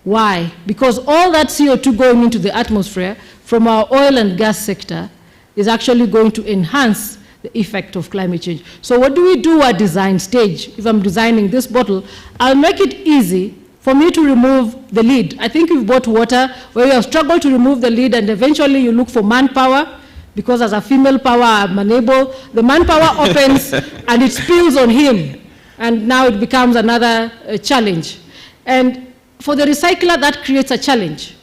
Why? Because all that CO2 going into the atmosphere from our oil and gas sector is actually going to enhance the effect of climate change. So what do we do at design stage? If I'm designing this bottle, I'll make it easy for me to remove the lid. I think you've bought water where you have struggled to remove the lid, and eventually you look for manpower, because as a female power, I'm unable. The manpower opens and it spills on him, and now it becomes another challenge. And for the recycler, that creates a challenge.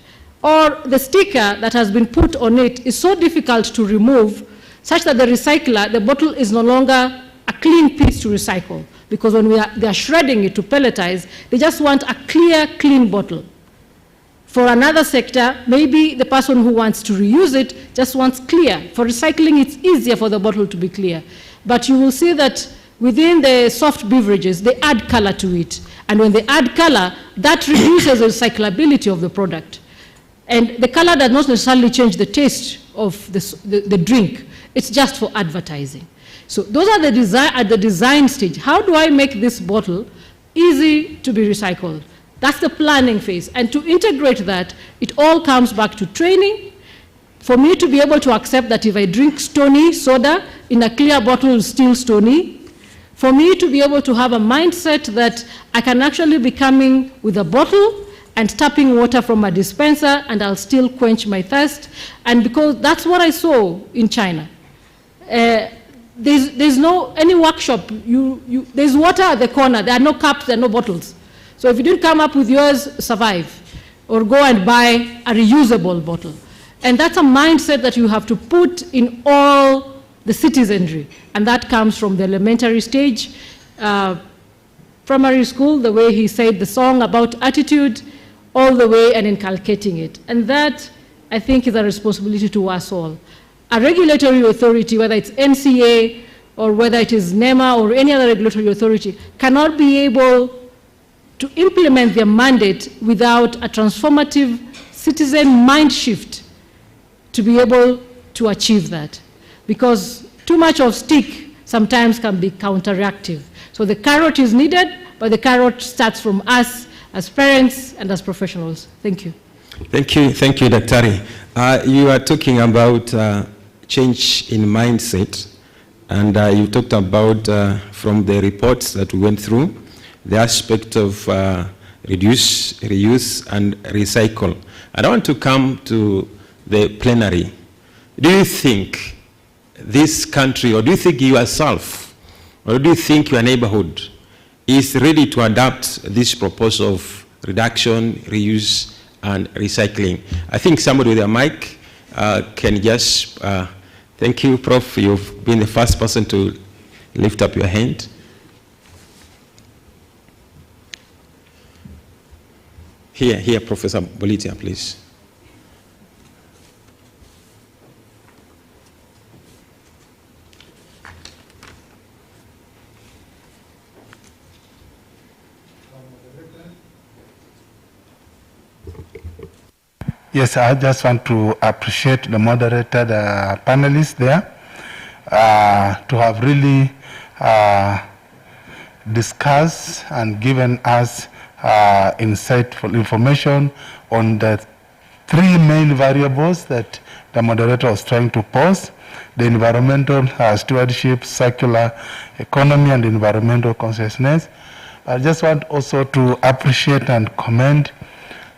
Or the sticker that has been put on it is so difficult to remove, such that the recycler, the bottle is no longer a clean piece to recycle. Because when they are shredding it to pelletize, they just want a clear, clean bottle. For another sector, maybe the person who wants to reuse it just wants clear. For recycling, it's easier for the bottle to be clear. But you will see that within the soft beverages, they add color to it. And when they add color, that reduces the recyclability of the product. And the color does not necessarily change the taste of the drink. It's just for advertising. So those are at the design stage. How do I make this bottle easy to be recycled? That's the planning phase. And to integrate that, it all comes back to training. For me to be able to accept that if I drink stony soda in a clear bottle, it's still stony. For me to be able to have a mindset that I can actually be coming with a bottle and tapping water from a dispenser, and I'll still quench my thirst. And because that's what I saw in China. There's no any workshop. There's water at the corner. There are no cups, there are no bottles. So if you didn't come up with yours, survive. Or go and buy a reusable bottle. And that's a mindset that you have to put in all the citizenry. And that comes from the elementary stage. Primary school, the way he said the song about attitude, all the way and inculcating it. And that, I think, is a responsibility to us all. A regulatory authority, whether it's NCA or whether it is NEMA or any other regulatory authority, cannot be able to implement their mandate without a transformative citizen mind shift to be able to achieve that. Because too much of stick sometimes can be counteractive. So the carrot is needed, but the carrot starts from us as parents and as professionals. Thank you. Thank you, Daktari. You are talking about change in mindset, and you talked about, from the reports that we went through, the aspect of reduce, reuse, and recycle. And I want to come to the plenary. Do you think this country, or do you think yourself, or do you think your neighborhood is ready to adapt this proposal of reduction, reuse, and recycling? I think somebody with a mic can just, thank you, Prof. You've been the first person to lift up your hand. Here, Professor Bolitia, please. Yes, I just want to appreciate the moderator, the panelists there, to have really discussed and given us insightful information on the three main variables that the moderator was trying to pose: the environmental stewardship, circular economy, and environmental consciousness. I just want also to appreciate and commend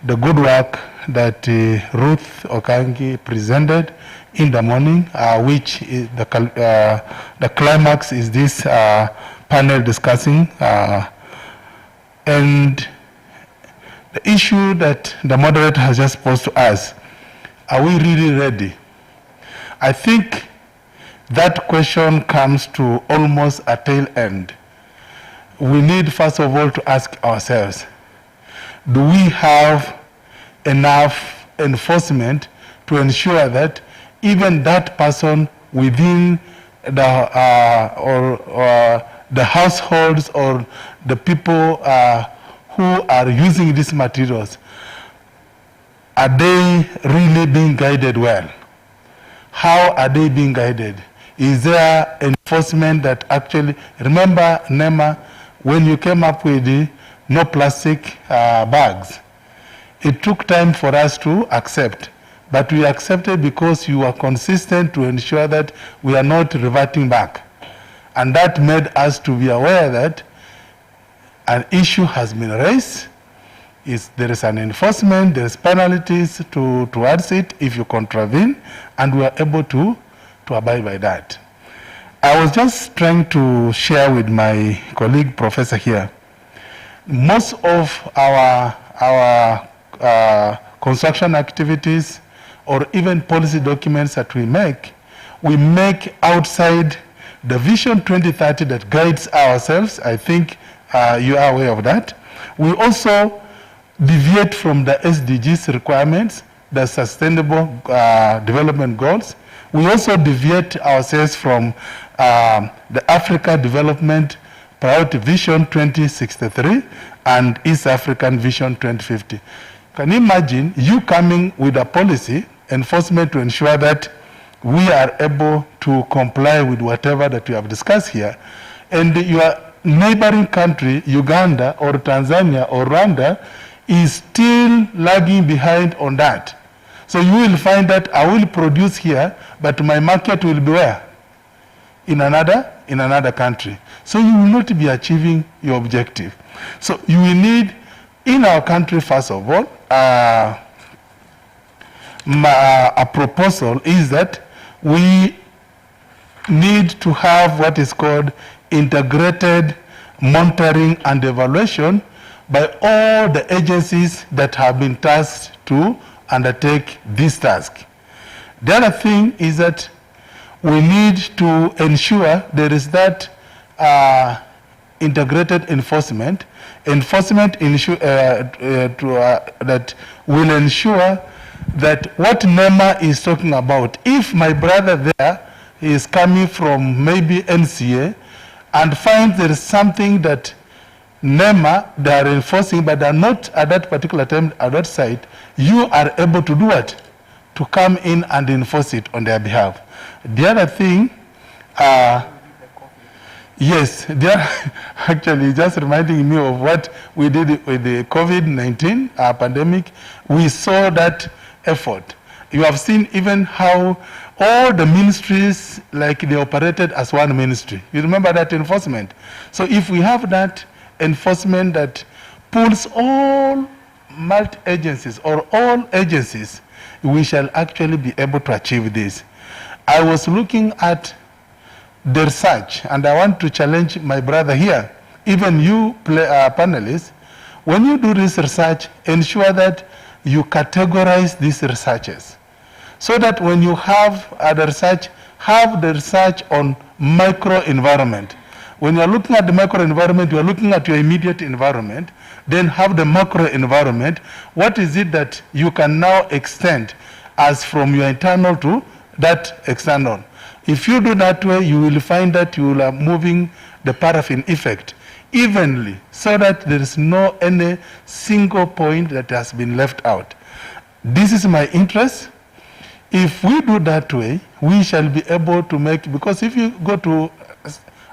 the good work that Ruth Okangi presented in the morning, which is the climax is this panel discussing. And the issue that the moderator has just posed to us, are we really ready? I think that question comes to almost a tail end. We need, first of all, to ask ourselves, do we have enough enforcement to ensure that even that person within the households or the people who are using these materials, are they really being guided well? How are they being guided? Is there enforcement that actually, remember NEMA, when you came up with the no plastic bags, it took time for us to accept, but we accepted because you are consistent to ensure that we are not reverting back. And that made us to be aware that an issue has been raised. There is an enforcement, there is penalties towards it if you contravene, and we are able to abide by that. I was just trying to share with my colleague professor here, most of our construction activities or even policy documents that we make outside the Vision 2030 that guides ourselves. I think you are aware of that. We also deviate from the SDGs requirements, the Sustainable Development Goals. We also deviate ourselves from the Africa Development Priority Vision 2063 and East African Vision 2050. Can you imagine you coming with a policy enforcement to ensure that we are able to comply with whatever that we have discussed here, and your neighboring country, Uganda or Tanzania or Rwanda, is still lagging behind on that? So you will find that I will produce here, but my market will be where? In another country. So you will not be achieving your objective. So you will need, in our country, first of all, a proposal is that we need to have what is called integrated monitoring and evaluation by all the agencies that have been tasked to undertake this task. The other thing is that we need to ensure there is that integrated enforcement that will ensure that what NEMA is talking about, if my brother there is coming from maybe NCA and finds there is something that NEMA they are enforcing but they are not at that particular time at that site, you are able to do what? To come in and enforce it on their behalf. The other thing, yes, they are actually just reminding me of what we did with the COVID-19 pandemic. We saw that effort. You have seen even how all the ministries, like they operated as one ministry. You remember that enforcement? So if we have that enforcement that pulls all multi-agencies or all agencies, we shall actually be able to achieve this. I was looking at the research, and I want to challenge my brother here, even you panelists, when you do this research, ensure that you categorize these researches, so that when you have the research, have the research on microenvironment. When you are looking at the microenvironment, you are looking at your immediate environment, then have the macro environment. What is it that you can now extend as from your internal to that external? If you do that way, you will find that you are moving the paraffin effect evenly, so that there is no any single point that has been left out. This is my interest. If we do that way, we shall be able to make, because if you go to,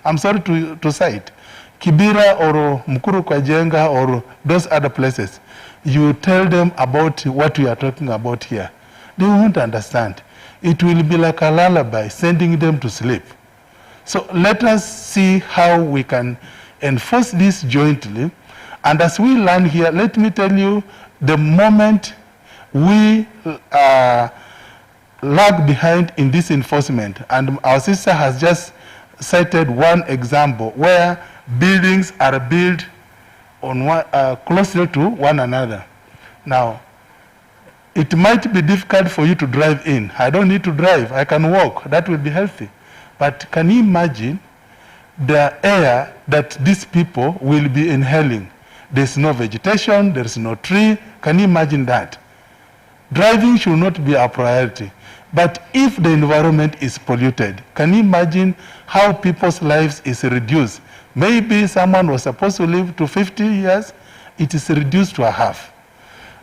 I'm sorry to cite, Kibera or Mukuru Kwajenga or those other places, you tell them about what we are talking about here. They won't understand. It will be like a lullaby, sending them to sleep. So let us see how we can enforce this jointly. And as we learn here, let me tell you, the moment we lag behind in this enforcement, and our sister has just cited one example where buildings are built on one, closer to one another. Now, it might be difficult for you to drive in. I don't need to drive, I can walk, that will be healthy. But can you imagine the air that these people will be inhaling? There's no vegetation, there's no tree. Can you imagine that? Driving should not be a priority. But if the environment is polluted, can you imagine how people's lives is reduced? Maybe someone was supposed to live to 50 years, it is reduced to a half.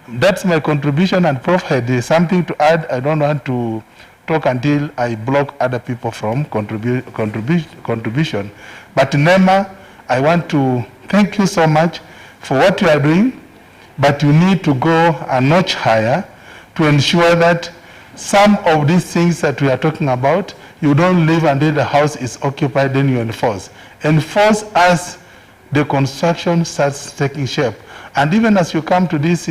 That's my contribution, and Prof had something to add. I don't want to talk until I block other people from contribution. But Nema, I want to thank you so much for what you are doing, but you need to go a notch higher to ensure that some of these things that we are talking about, you don't live until the house is occupied, then you enforce. Enforce as the construction starts taking shape. And even as you come to this,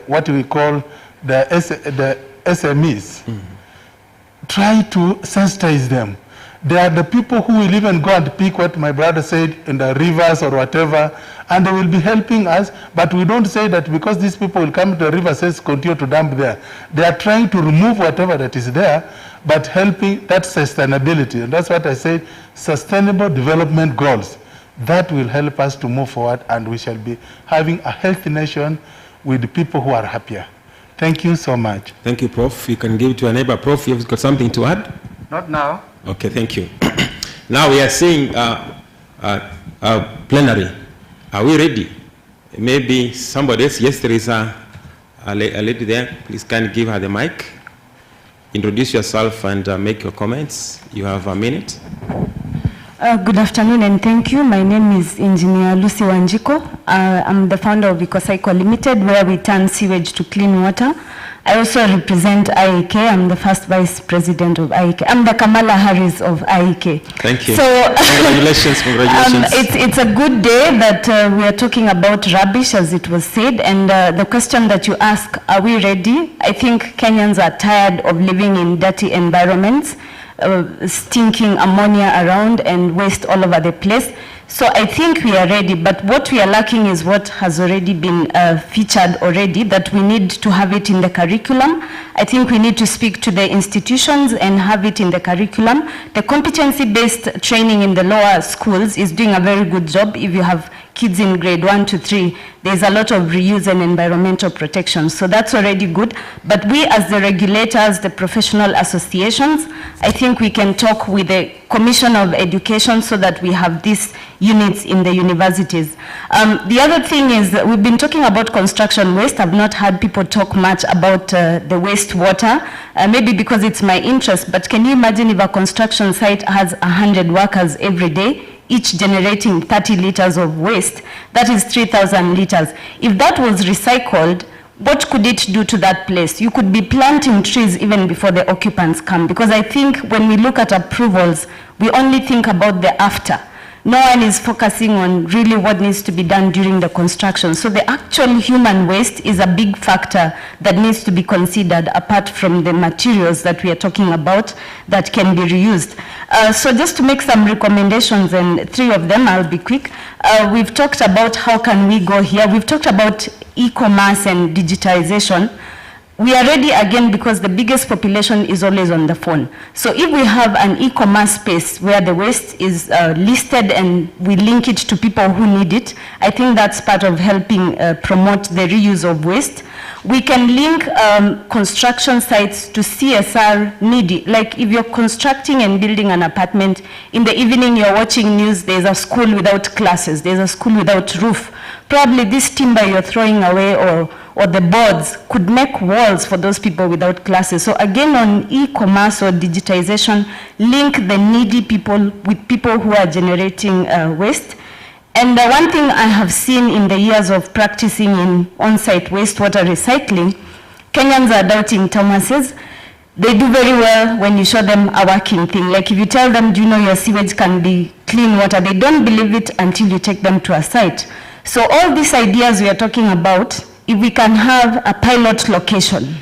what we call the SMEs, try to sensitize them. They are the people who will even go and pick what my brother said in the rivers or whatever, and they will be helping us. But we don't say that because these people will come to the river, says continue to dump there. They are trying to remove whatever that is there, but helping that sustainability. And that's what I said, sustainable development goals. That will help us to move forward, and we shall be having a healthy nation with the people who are happier. Thank you so much. Thank you, Prof. You can give it to a neighbor. Prof, you've got something to add? Not now. Okay, thank you. Now we are seeing plenary. Are we ready? Maybe somebody else. Yes, there is a lady there. Please can give her the mic. Introduce yourself and make your comments. You have a minute. Good afternoon and thank you. My name is Engineer Lucy Wanjiko. I'm the founder of EcoCycle Limited, where we turn sewage to clean water. I also represent IEK. I'm the first vice president of IEK. I'm the Kamala Harris of IEK. Thank you. So, congratulations, congratulations. It's a good day that we are talking about rubbish, as it was said. And the question that you ask, are we ready? I think Kenyans are tired of living in dirty environments, stinking ammonia around and waste all over the place. So I think we are ready, but what we are lacking is what has already been featured already, that we need to have it in the curriculum. I think we need to speak to the institutions and have it in the curriculum. The competency-based training in the lower schools is doing a very good job. If you have kids in grade 1 to 3, there's a lot of reuse and environmental protection. So that's already good. But we as the regulators, the professional associations, I think we can talk with the Commission of Education so that we have these units in the universities. The other thing is that we've been talking about construction waste. I've not heard people talk much about the wastewater, maybe because it's my interest, but can you imagine if a construction site has 100 workers every day, each generating 30 liters of waste? That is 3,000 liters. If that was recycled, what could it do to that place? You could be planting trees even before the occupants come, because I think when we look at approvals, we only think about the after. No one is focusing on really what needs to be done during the construction. So the actual human waste is a big factor that needs to be considered apart from the materials that we are talking about that can be reused. So just to make some recommendations, and 3 of them, I'll be quick. We've talked about how can we go here. We've talked about e-commerce and digitization. We are ready again because the biggest population is always on the phone. So if we have an e-commerce space where the waste is listed and we link it to people who need it, I think that's part of helping promote the reuse of waste. We can link construction sites to CSR needy. Like if you're constructing and building an apartment, in the evening you're watching news, there's a school without classes, there's a school without roof. Probably this timber you're throwing away or the boards could make walls for those people without classes. So again, on e-commerce or digitization, link the needy people with people who are generating waste. And one thing I have seen in the years of practicing in on-site wastewater recycling, Kenyans are doubting Thomas's. They do very well when you show them a working thing. Like if you tell them, do you know your sewage can be clean water? They don't believe it until you take them to a site. So all these ideas we are talking about, if we can have a pilot location,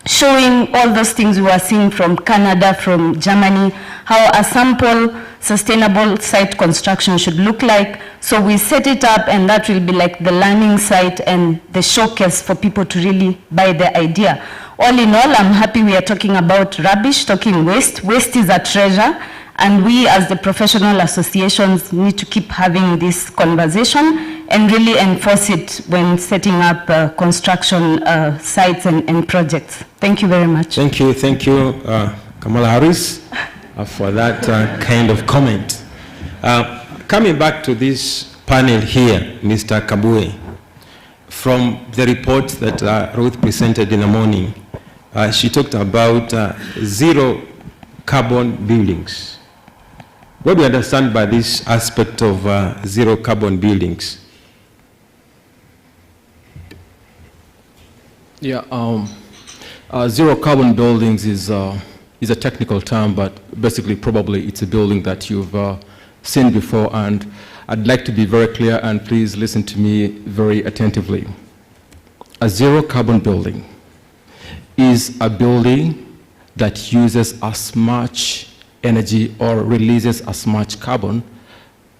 showing all those things we were seeing from Canada, from Germany, how a sample sustainable site construction should look like. So we set it up, and that will be like the learning site and the showcase for people to really buy the idea. All in all, I'm happy we are talking about rubbish, talking waste. Waste is a treasure, and we as the professional associations need to keep having this conversation and really enforce it when setting up construction sites and projects. Thank you very much. Thank you, Kamala Harris, for that kind of comment. Coming back to this panel here, Mr. Kabue, from the report that Ruth presented in the morning, she talked about zero carbon buildings. What do you understand by this aspect of zero carbon buildings? Yeah, zero carbon buildings is a technical term, but basically probably it's a building that you've seen before, and I'd like to be very clear, and please listen to me very attentively. A zero carbon building is a building that uses as much energy or releases as much carbon,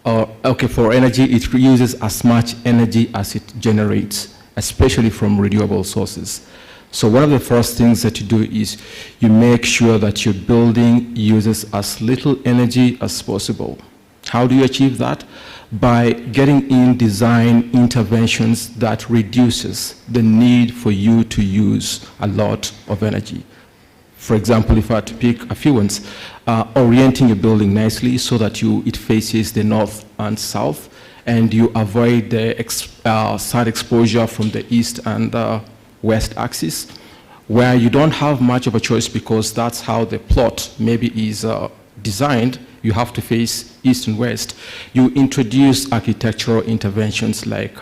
for energy, it uses as much energy as it generates, especially from renewable sources. So one of the first things that you do is you make sure that your building uses as little energy as possible. How do you achieve that? By getting in design interventions that reduces the need for you to use a lot of energy. For example, if I had to pick a few ones, orienting your building nicely so that it faces the north and south, and you avoid the sun exposure from the east and west axis, where you don't have much of a choice because that's how the plot maybe is designed. You have to face east and west. You introduce architectural interventions like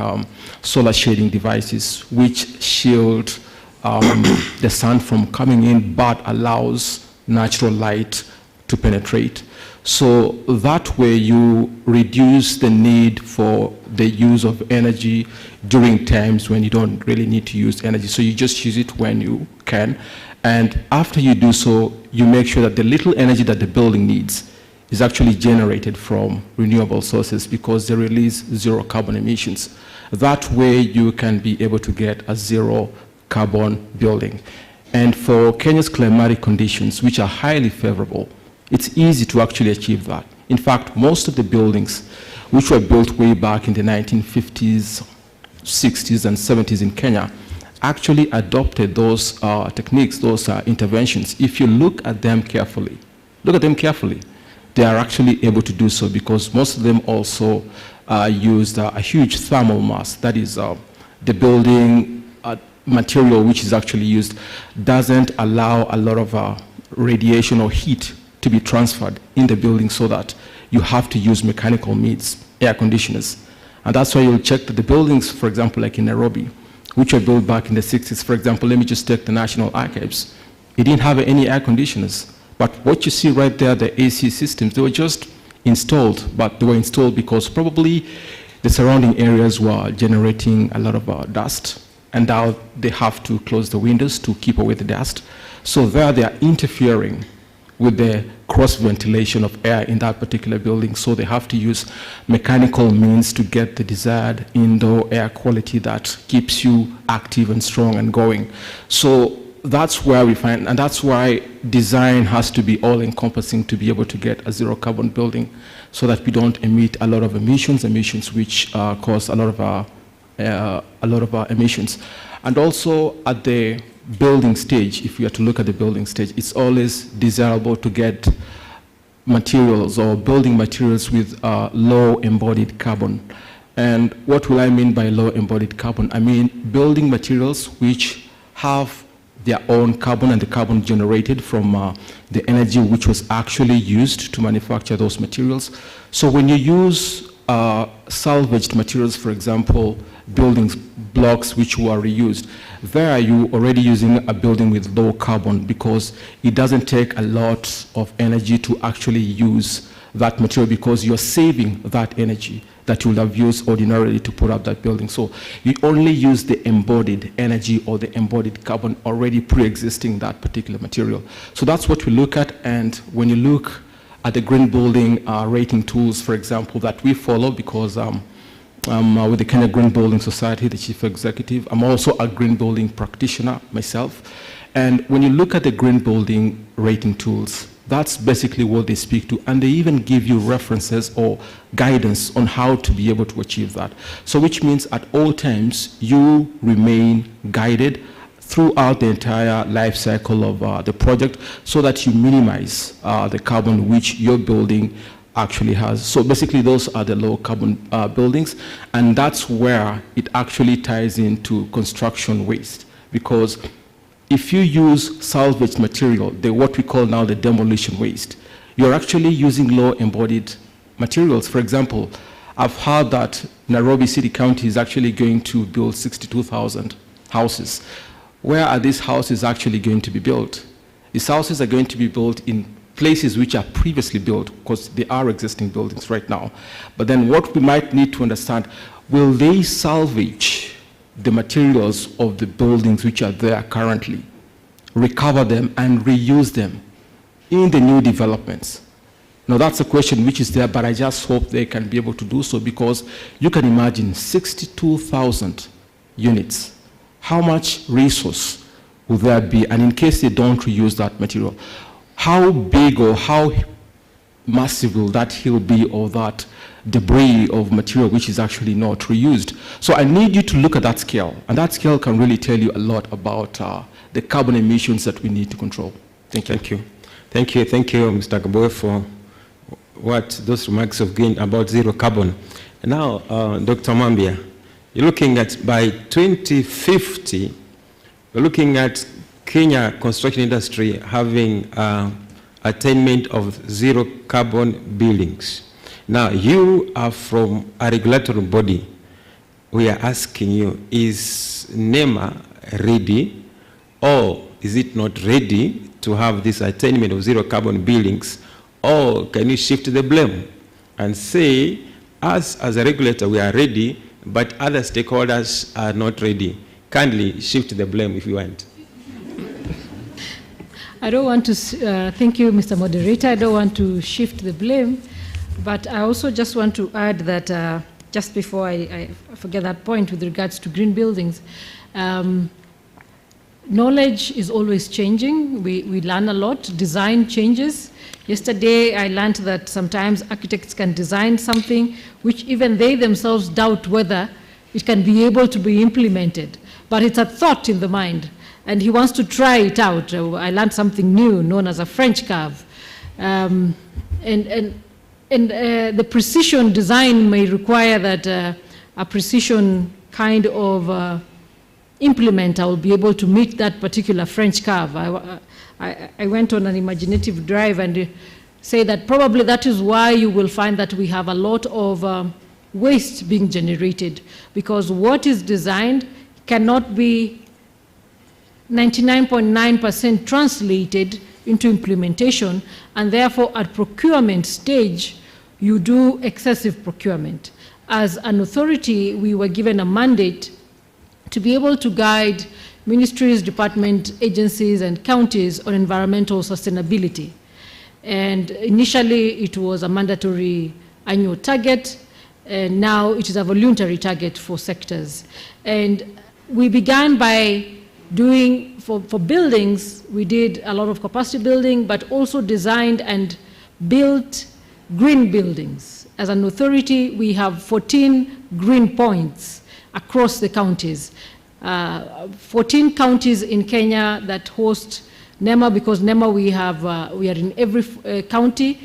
solar shading devices, which shield the sun from coming in but allows natural light to penetrate. So that way you reduce the need for the use of energy during times when you don't really need to use energy. So you just use it when you can. And after you do so, you make sure that the little energy that the building needs is actually generated from renewable sources because they release zero carbon emissions. That way you can be able to get a zero carbon building. And for Kenya's climatic conditions, which are highly favorable, it's easy to actually achieve that. In fact, most of the buildings which were built way back in the 1950s, 60s, and 70s in Kenya actually adopted those techniques, those interventions. If you look at them carefully, they are actually able to do so because most of them also used a huge thermal mass. That is, the building material which is actually used doesn't allow a lot of radiation or heat to be transferred in the building so that you have to use mechanical means, air conditioners. And that's why you'll check that the buildings, for example, like in Nairobi, which were built back in the 60s, for example, let me just take the National Archives. It didn't have any air conditioners. But what you see right there, the AC systems, they were just installed, but they were installed because probably the surrounding areas were generating a lot of dust, and now they have to close the windows to keep away the dust. So there they are interfering with the cross ventilation of air in that particular building, so they have to use mechanical means to get the desired indoor air quality that keeps you active and strong and going. So that's where we find, and that's why design has to be all-encompassing to be able to get a zero-carbon building so that we don't emit a lot of emissions which cause a lot of a lot of emissions. And also at the building stage, if we are to look at the building stage, it's always desirable to get materials or building materials with low embodied carbon. And what will I mean by low embodied carbon? I mean building materials which have their own carbon and the carbon generated from the energy which was actually used to manufacture those materials. So when you use salvaged materials, for example, building blocks which were reused, there are you already using a building with low carbon because it doesn't take a lot of energy to actually use that material because you're saving that energy that you would have used ordinarily to put up that building. So you only use the embodied energy or the embodied carbon already pre-existing that particular material. So that's what we look at. And when you look at the green building rating tools, for example, that we follow, because I'm with the Kenya Green Building Society, the chief executive. I'm also a green building practitioner myself. And when you look at the green building rating tools, that's basically what they speak to, and they even give you references or guidance on how to be able to achieve that. So which means at all times, you remain guided throughout the entire life cycle of the project so that you minimize the carbon which your building actually has. So basically those are the low carbon buildings, and that's where it actually ties into construction waste, because if you use salvaged material, what we call now the demolition waste, you're actually using low embodied materials. For example, I've heard that Nairobi City County is actually going to build 62,000 houses. Where are these houses actually going to be built? These houses are going to be built in places which are previously built, because they are existing buildings right now. But then what we might need to understand, will they salvage the materials of the buildings which are there currently, recover them and reuse them in the new developments? Now that's a question which is there, but I just hope they can be able to do so, because you can imagine 62,000 units. How much resource will there be? And in case they don't reuse that material, how big or how massive will that hill be, or that debris of material which is actually not reused? So I need you to look at that scale, and that scale can really tell you a lot about the carbon emissions that we need to control. Thank you. Thank you. Thank you. Thank you, Mr. Kaboe, for what those remarks have gained about zero carbon. And now, Dr. Mambia, you're looking at by 2050, we're looking at Kenya construction industry having attainment of zero carbon buildings. Now, you are from a regulatory body. We are asking you, is NEMA ready, or is it not ready to have this attainment of zero carbon buildings? Or can you shift the blame and say, us as a regulator, we are ready, but other stakeholders are not ready? Kindly shift the blame if you want. I don't want to, thank you, Mr. Moderator. I don't want to shift the blame, but I also just want to add that just before I forget that point with regards to green buildings, knowledge is always changing. We learn a lot. Design changes. Yesterday, I learned that sometimes architects can design something which even they themselves doubt whether it can be able to be implemented. But it's a thought in the mind, and he wants to try it out. I learned something new known as a French curve. And the precision design may require that a precision kind of implementer will be able to meet that particular French curve. I went on an imaginative drive and say that probably that is why you will find that we have a lot of waste being generated, because what is designed cannot be 99.9% translated into implementation, and therefore at procurement stage, you do excessive procurement. As an authority, we were given a mandate to be able to guide ministries, department, agencies, and counties on environmental sustainability. And initially, it was a mandatory annual target, and now it is a voluntary target for sectors. And we began by doing, for buildings, we did a lot of capacity building, but also designed and built green buildings. As an authority, we have 14 green points, across the counties. 14 counties in Kenya that host NEMA, because NEMA we are in every county.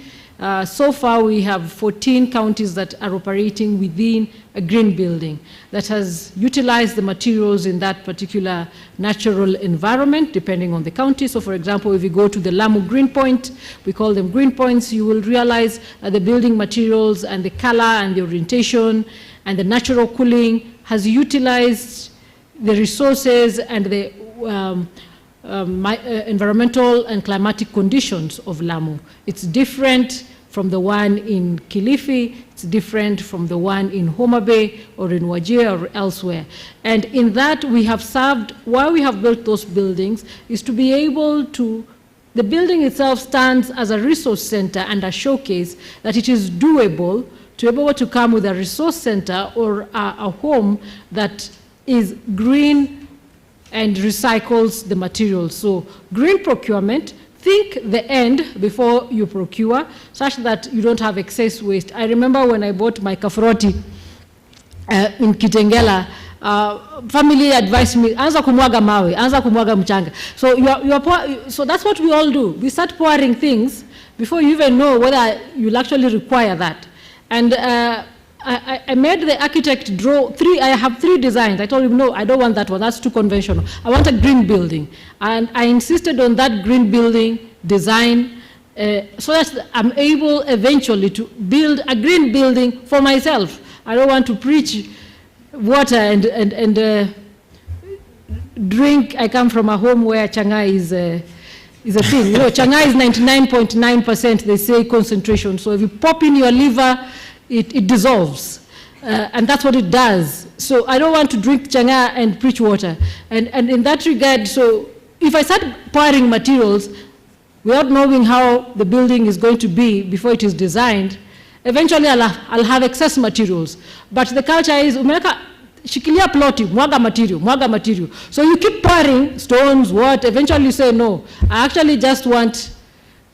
So far we have 14 counties that are operating within a green building that has utilized the materials in that particular natural environment depending on the county. So for example, if you go to the Lamu Green Point, we call them green points, you will realize that the building materials and the color and the orientation and the natural cooling has utilized the resources and the environmental and climatic conditions of Lamu. It's different from the one in Kilifi, it's different from the one in Homa Bay or in Wajir or elsewhere. And in that we have served, why we have built those buildings is to be able to, the building itself stands as a resource center and a showcase that it is doable to be able to come with a resource center or a home that is green and recycles the materials. So green procurement, think the end before you procure, such that you don't have excess waste. I remember when I bought my kafroti in Kitengela, family advised me, anza kumwaga mawe, anza kumwaga mchanga. So, so that's what we all do. We start pouring things before you even know whether you'll actually require that. And I made the architect draw I have 3 designs. I told him, no, I don't want that one, that's too conventional. I want a green building. And I insisted on that green building design so that I'm able eventually to build a green building for myself. I don't want to preach water and drink. I come from a home where Changa is a thing. You know, Changa is 99.9%, they say, concentration. So if you pop in your liver, it dissolves, and that's what it does. So I don't want to drink changa and preach water. And in that regard, so if I start pouring materials without knowing how the building is going to be before it is designed, eventually I'll have excess materials. But the culture is, shikilia ploti, mwaga material. So you keep pouring stones, what, eventually you say, no, I actually just want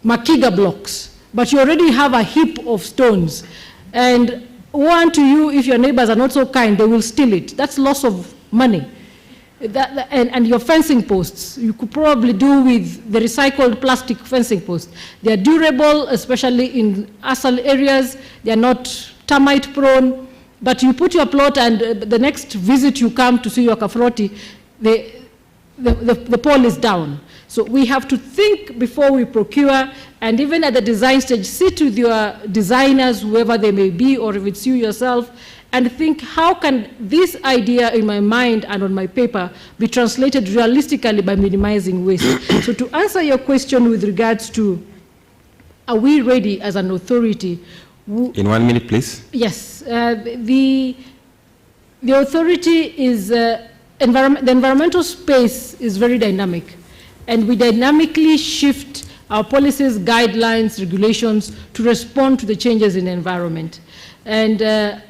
makiga blocks. But you already have a heap of stones. And one to you, if your neighbors are not so kind, they will steal it. That's loss of money. And your fencing posts, you could probably do with the recycled plastic fencing posts. They are durable, especially in ASAL areas. They are not termite prone. But you put your plot and the next visit you come to see your kafroti, the pole is down. So we have to think before we procure, and even at the design stage, sit with your designers, whoever they may be, or if it's you yourself, and think, how can this idea in my mind and on my paper be translated realistically by minimizing waste? So to answer your question with regards to, are we ready as an authority? In 1 minute, please. Yes. The authority is, the environmental space is very dynamic. And we dynamically shift our policies, guidelines, regulations to respond to the changes in the environment. And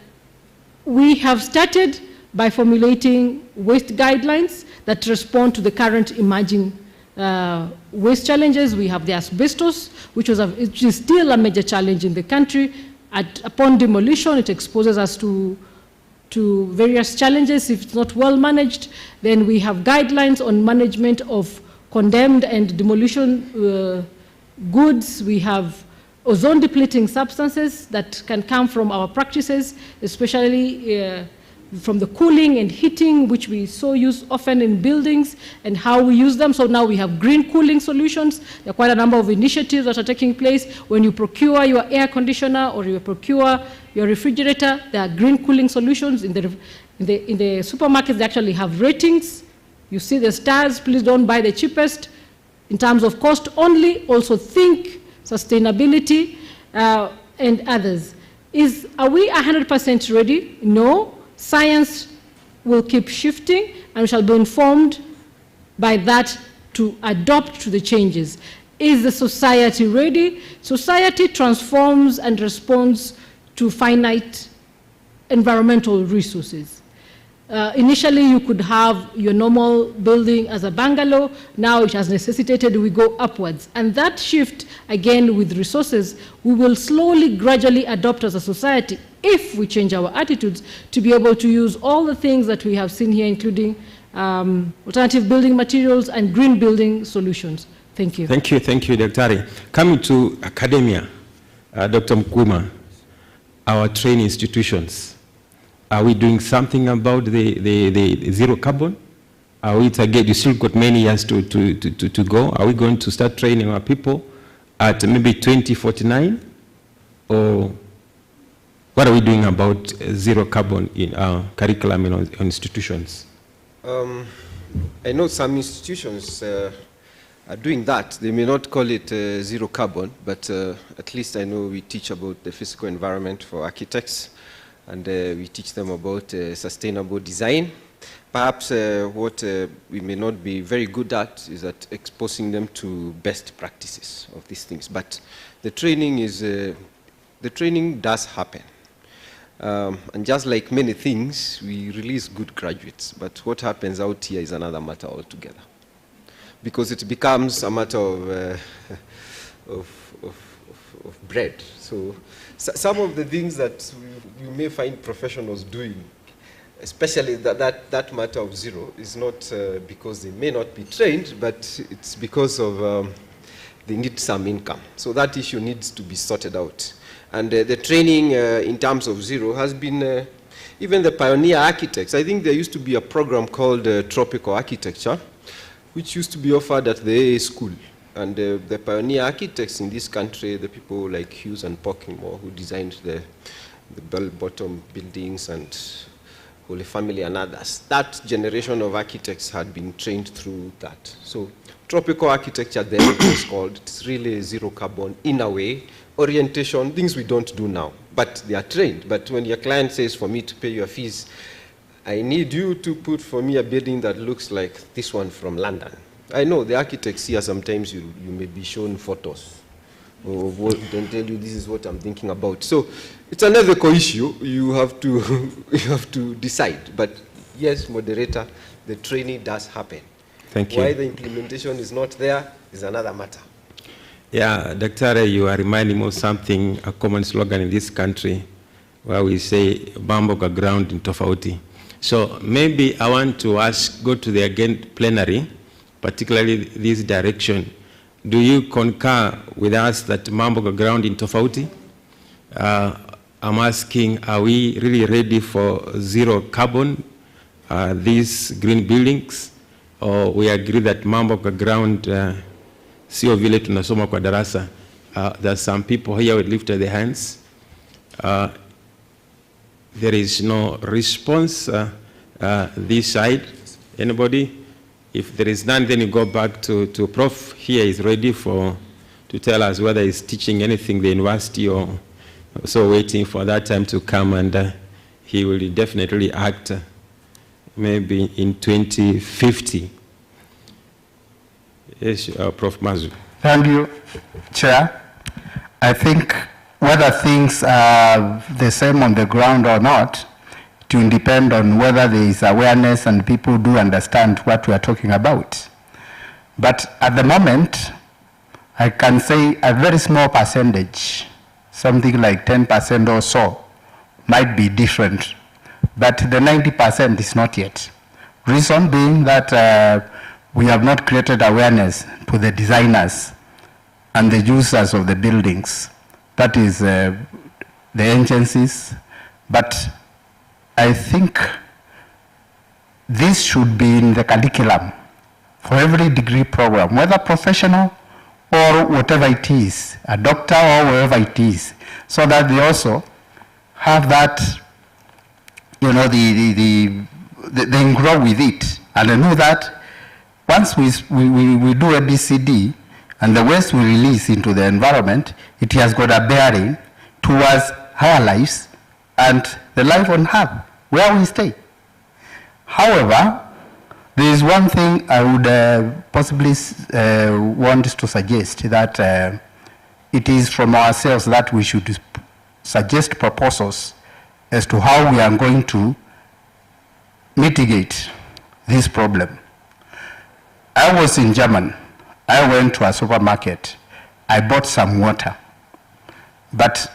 we have started by formulating waste guidelines that respond to the current emerging waste challenges. We have the asbestos, which is still a major challenge in the country. Upon demolition, it exposes us to various challenges if it's not well managed. Then we have guidelines on management of condemned and demolition goods. We have ozone depleting substances that can come from our practices, especially from the cooling and heating, which we so use often in buildings, and how we use them. So now we have green cooling solutions. There are quite a number of initiatives that are taking place. When you procure your air conditioner or you procure your refrigerator, there are green cooling solutions. In the supermarkets, they actually have ratings. You see the stars, please don't buy the cheapest. In terms of cost only, also think sustainability and others. Are we 100% ready? No. Science will keep shifting and we shall be informed by that to adapt to the changes. Is the society ready? Society transforms and responds to finite environmental resources. Initially, you could have your normal building as a bungalow. Now it has necessitated we go upwards. And that shift, again, with resources, we will slowly, gradually adopt as a society, if we change our attitudes, to be able to use all the things that we have seen here, including alternative building materials and green building solutions. Thank you. Thank you, Dr. Coming to academia, Dr. Mkuma, our training institutions. Are we doing something about the zero carbon? Are we target? You still got many years to go. Are we going to start training our people at maybe 2049? Or what are we doing about zero carbon in our curriculum in our institutions? I know some institutions are doing that. They may not call it zero carbon, but at least I know we teach about the physical environment for architects. And we teach them about sustainable design. Perhaps what we may not be very good at is at exposing them to best practices of these things. But the training does happen. And just like many things, we release good graduates. But what happens out here is another matter altogether. Because it becomes a matter of bread. So some of the things that you may find professionals doing, especially that matter of zero, is not because they may not be trained, but it's because of they need some income. So that issue needs to be sorted out. And the training in terms of zero has been, even the pioneer architects, I think there used to be a program called Tropical Architecture, which used to be offered at the AA school. And the pioneer architects in this country, the people like Hughes and Pockingmore, who designed the bell-bottom buildings and Holy Family and others, that generation of architects had been trained through that. So tropical architecture then is called, it's really zero carbon in a way, orientation, things we don't do now, but they are trained. But when your client says, for me to pay your fees, I need you to put for me a building that looks like this one from London. I know the architects here, sometimes you may be shown photos of what, then tell you this is what I'm thinking about. So it's an ethical issue. You have to decide. But yes, moderator, the training does happen. Thank you. Why the implementation is not there is another matter. Yeah, Dr. You are reminding me of something, a common slogan in this country, where we say, Bamboga ground in tofauti. So maybe I want to ask, go to the again plenary, particularly this direction. Do you concur with us that Mamboga ground in tofauti? I'm asking, are we really ready for zero carbon, these green buildings? Or we agree that Mamboga ground, sio vile tunasoma kwa darasa. There's some people here who lifted their hands. There is no response this side. Anybody? If there is none, then you go back to Prof. Here is ready to tell us whether he's teaching anything in the university or so, waiting for that time to come, and he will definitely act maybe in 2050. Yes, Prof. Mazu. Thank you, Chair. I think whether things are the same on the ground or not, it will depend on whether there is awareness and people do understand what we are talking about. But at the moment, I can say a very small percentage, something like 10% or so, might be different. But the 90% is not yet. Reason being that we have not created awareness to the designers and the users of the buildings. That is the agencies. But I think this should be in the curriculum for every degree program, whether professional or whatever it is, a doctor or wherever it is, so that they also have that, you know, they grow with it. And I know that once we do a BCD and the waste we release into the environment, it has got a bearing towards our lives and the life on Earth, where we stay. However, there is one thing I would possibly want to suggest, that it is from ourselves that we should suggest proposals as to how we are going to mitigate this problem. I was in Germany. I went to a supermarket. I bought some water. But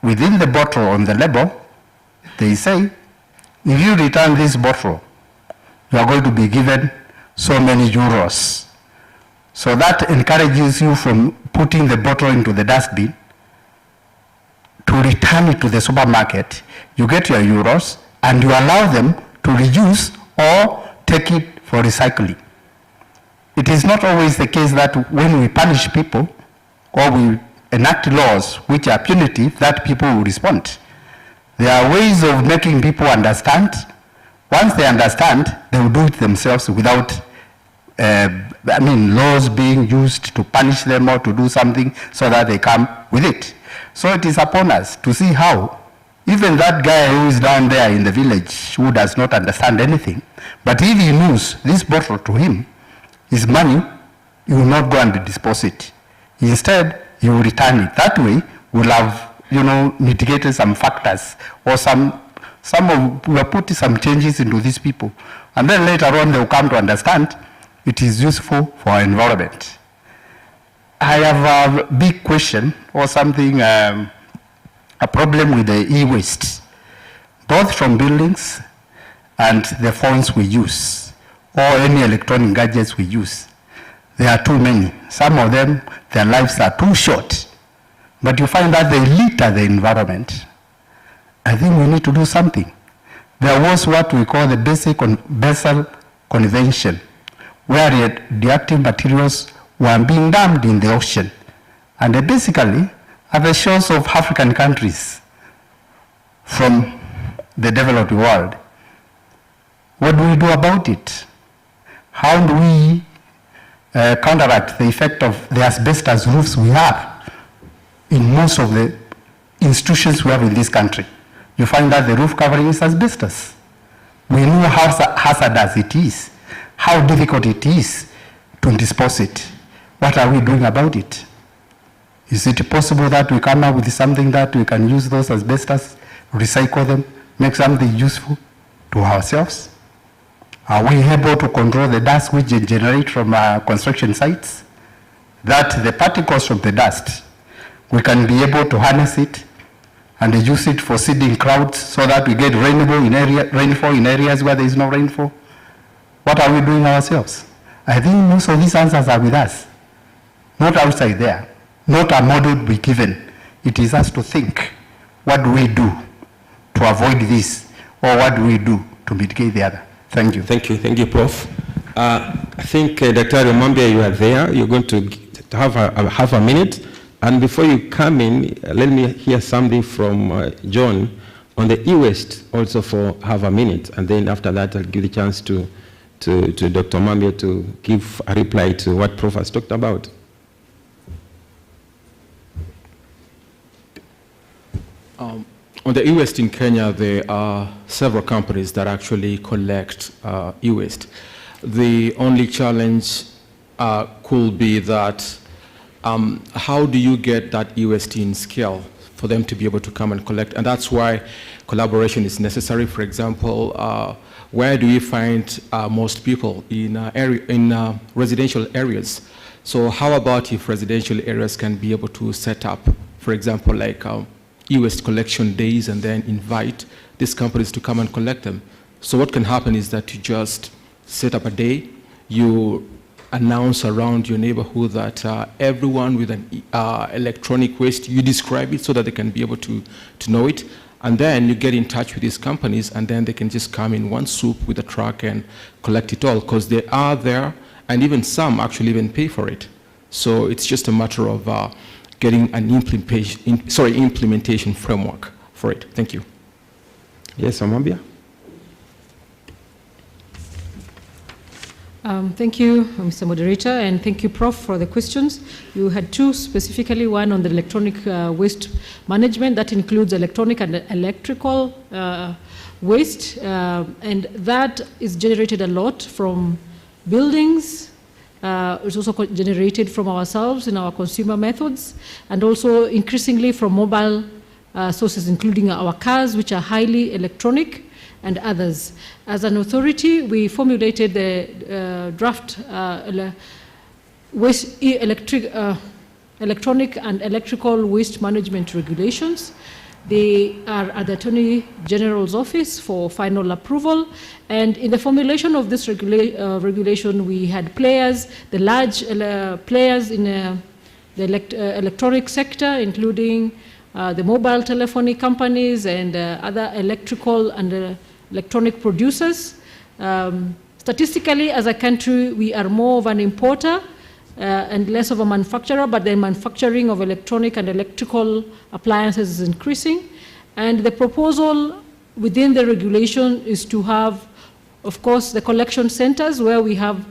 within the bottle on the label, they say, if you return this bottle, you are going to be given so many euros. So that encourages you from putting the bottle into the dustbin to return it to the supermarket. You get your euros and you allow them to reuse or take it for recycling. It is not always the case that when we punish people or we enact laws which are punitive, that people will respond. There are ways of making people understand. Once they understand, they will do it themselves without laws being used to punish them or to do something so that they come with it. So it is upon us to see how even that guy who is down there in the village who does not understand anything, but if he knows this bottle to him is money, he will not go and dispose it. Instead, he will return it. That way, we'll have, mitigated some factors or we have put some changes into these people. And then later on, they will come to understand it is useful for our environment. I have a big question or something, a problem with the e-waste, both from buildings and the phones we use, or any electronic gadgets we use. There are too many. Some of them, their lives are too short. But you find that they litter the environment. I think we need to do something. There was what we call the Basel Convention, where radioactive materials were being dumped in the ocean. And they basically are the shores of African countries from the developed world. What do we do about it? How do we counteract the effect of the asbestos roofs we have in most of the institutions we have in this country? You find that the roof covering is asbestos. We know how hazardous it is, how difficult it is to dispose it. What are we doing about it? Is it possible that we come up with something that we can use those asbestos, recycle them, make something useful to ourselves? Are we able to control the dust which they generate from construction sites? That the particles from the dust, we can be able to harness it and use it for seeding clouds so that we get rainfall in areas where there is no rainfall. What are we doing ourselves? I think most of these answers are with us, not outside there, not a model to be given. It is us to think, what do we do to avoid this, or what do we do to mitigate the other? Thank you. Thank you, Prof. I think, Dr. Romambia, you are there. You're going to have a minute. And before you come in, let me hear something from John on the e-waste also for half a minute. And then after that, I'll give the chance to Dr. Mambia to give a reply to what Prof has talked about. On the e-waste in Kenya, there are several companies that actually collect e-waste. The only challenge could be that how do you get that e-waste in scale for them to be able to come and collect? And that's why collaboration is necessary. For example, where do we find most people in residential areas? So how about if residential areas can be able to set up, for example, like e-waste collection days and then invite these companies to come and collect them? So what can happen is that you just set up a day, you announce around your neighborhood that everyone with an electronic waste, you describe it so that they can be able to know it. And then you get in touch with these companies and then they can just come in one swoop with a truck and collect it all because they are there, and even some actually even pay for it. So it's just a matter of getting an implementation framework for it. Thank you. Yes, Amambia. Thank you, Mr. Moderator, and thank you, Prof, for the questions. You had two specifically, one on the electronic waste management. That includes electronic and electrical waste, and that is generated a lot from buildings. It's also generated from ourselves in our consumer methods, and also increasingly from mobile sources, including our cars, which are highly electronic, and others. As an authority, we formulated the draft electronic and electrical waste management regulations. They are at the Attorney General's office for final approval. And in the formulation of this regulation, we had players, the large players in the electronic sector, including the mobile telephony companies and other electrical and electronic producers. Statistically, as a country, we are more of an importer and less of a manufacturer, but the manufacturing of electronic and electrical appliances is increasing. And the proposal within the regulation is to have, of course, the collection centers where we have,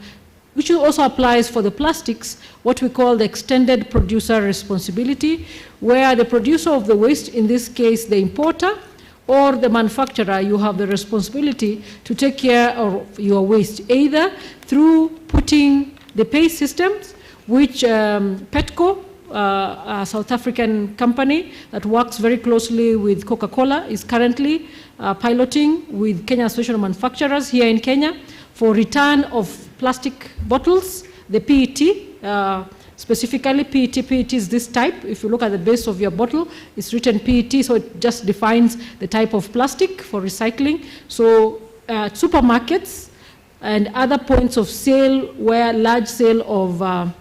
which also applies for the plastics, what we call the extended producer responsibility, where the producer of the waste, in this case the importer, or the manufacturer, you have the responsibility to take care of your waste, either through putting the pay systems, which Petco, a South African company that works very closely with Coca-Cola, is currently piloting with Kenya Association of Manufacturers here in Kenya for return of plastic bottles, the PET, specifically PET is this type. If you look at the base of your bottle, it's written PET, so it just defines the type of plastic for recycling. So supermarkets and other points of sale where large sale of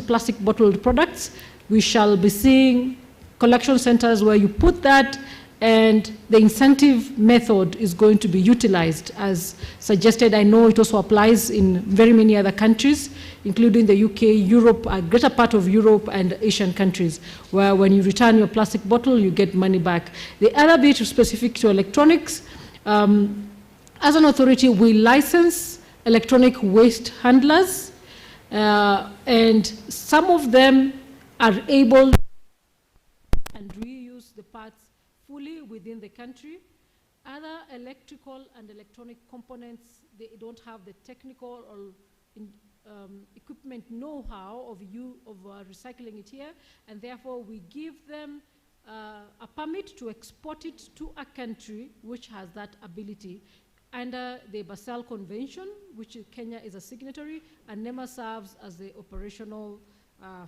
plastic bottled products, we shall be seeing collection centers where you put that, and the incentive method is going to be utilized as suggested. I know it also applies in very many other countries, including the UK, Europe, a greater part of Europe and Asian countries, where when you return your plastic bottle, you get money back. The other bit is specific to electronics. As an authority, we license electronic waste handlers, and some of them are able and reuse the parts fully within the country. Other electrical and electronic components, they don't have the technical or equipment know-how of recycling it here, and therefore we give them a permit to export it to a country which has that ability under the Basel Convention, which Kenya is a signatory, and NEMA serves as the operational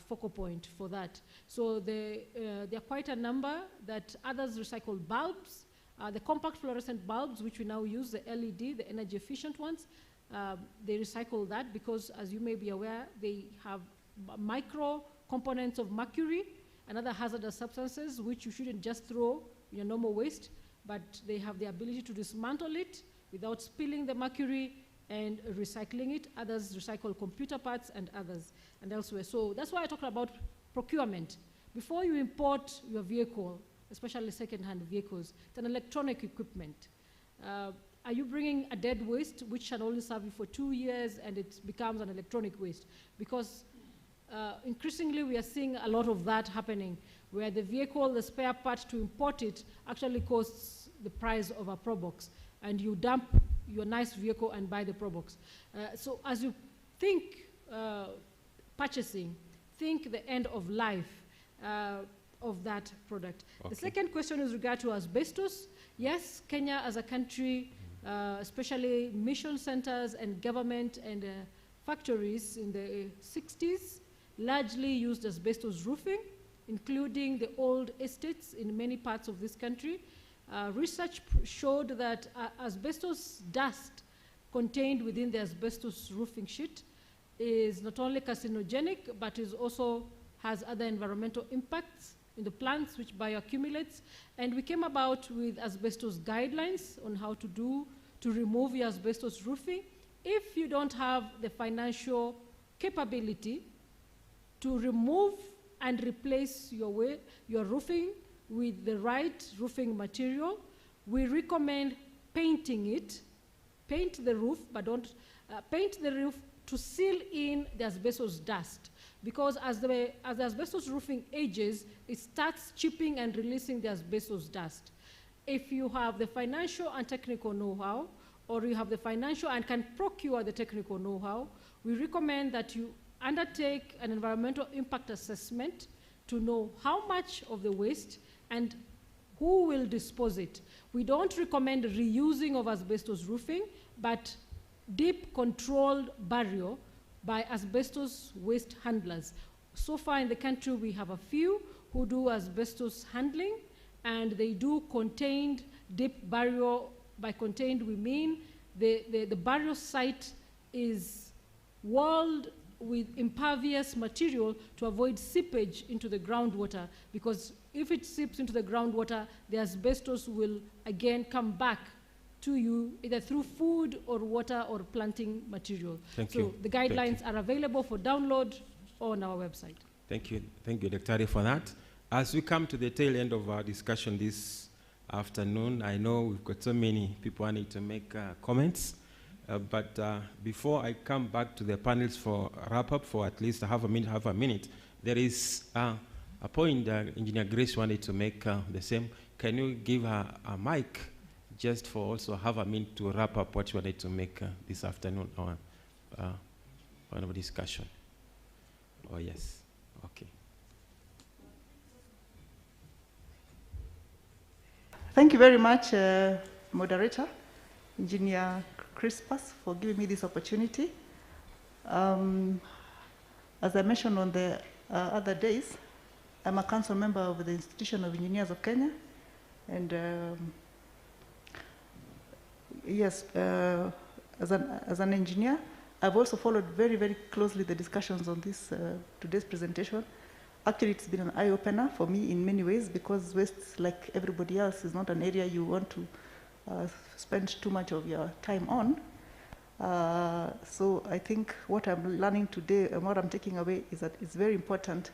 focal point for that. So there are quite a number that others recycle bulbs, the compact fluorescent bulbs, which we now use, the LED, the energy efficient ones, they recycle that because, as you may be aware, they have micro components of mercury and other hazardous substances which you shouldn't just throw in your normal waste, but they have the ability to dismantle it without spilling the mercury and recycling it. Others recycle computer parts and others and elsewhere. So that's why I talked about procurement. Before you import your vehicle, especially second-hand vehicles, it's an electronic equipment. Are you bringing a dead waste which shall only serve you for 2 years and it becomes an electronic waste? Because increasingly we are seeing a lot of that happening, where the vehicle, the spare part to import it actually costs the price of a Pro Box, and you dump your nice vehicle and buy the Pro Box. So as you think purchasing, think the end of life of that product. Okay. The second question is regard to asbestos. Yes, Kenya as a country, especially mission centers and government and factories in the 60s, largely used asbestos roofing, including the old estates in many parts of this country. Research showed that asbestos dust contained within the asbestos roofing sheet is not only carcinogenic, but is also has other environmental impacts in the plants, which bioaccumulates. And we came about with asbestos guidelines on how to remove your asbestos roofing. If you don't have the financial capability to remove and replace your roofing with the right roofing material, we recommend painting it. Paint the roof, but don't paint the roof to seal in the asbestos dust. Because as the asbestos roofing ages, it starts chipping and releasing the asbestos dust. If you have the financial and technical know-how, or you have the financial and can procure the technical know-how, we recommend that you undertake an environmental impact assessment to know how much of the waste and Who will dispose it? We don't recommend reusing of asbestos roofing, but deep controlled burial by asbestos waste handlers. So far in the country, we have a few who do asbestos handling, and they do contained deep burial. By contained, we mean the burial site is walled with impervious material to avoid seepage into the groundwater, because if it seeps into the groundwater, the asbestos will again come back to you either through food or water or planting material. Thank so you. The guidelines are available for download on our website. Thank you, Dr. for that. As we come to the tail end of our discussion this afternoon, I know we've got so many people wanting to make comments, but before I come back to the panels for wrap-up for at least half a minute, there is a point Engineer Grace wanted to make the same. Can you give her a mic just for also half a minute to wrap up what you wanted to make this afternoon or one of discussion? Oh, yes. Okay. Thank you very much, Moderator, Engineer Crispus, for giving me this opportunity. As I mentioned on the other days, I'm a council member of the Institution of Engineers of Kenya, and yes, as an engineer, I've also followed very, very closely the discussions on this today's presentation. Actually, it's been an eye-opener for me in many ways, because waste, like everybody else, is not an area you want to spend too much of your time on. So I think what I'm learning today and what I'm taking away is that it's very important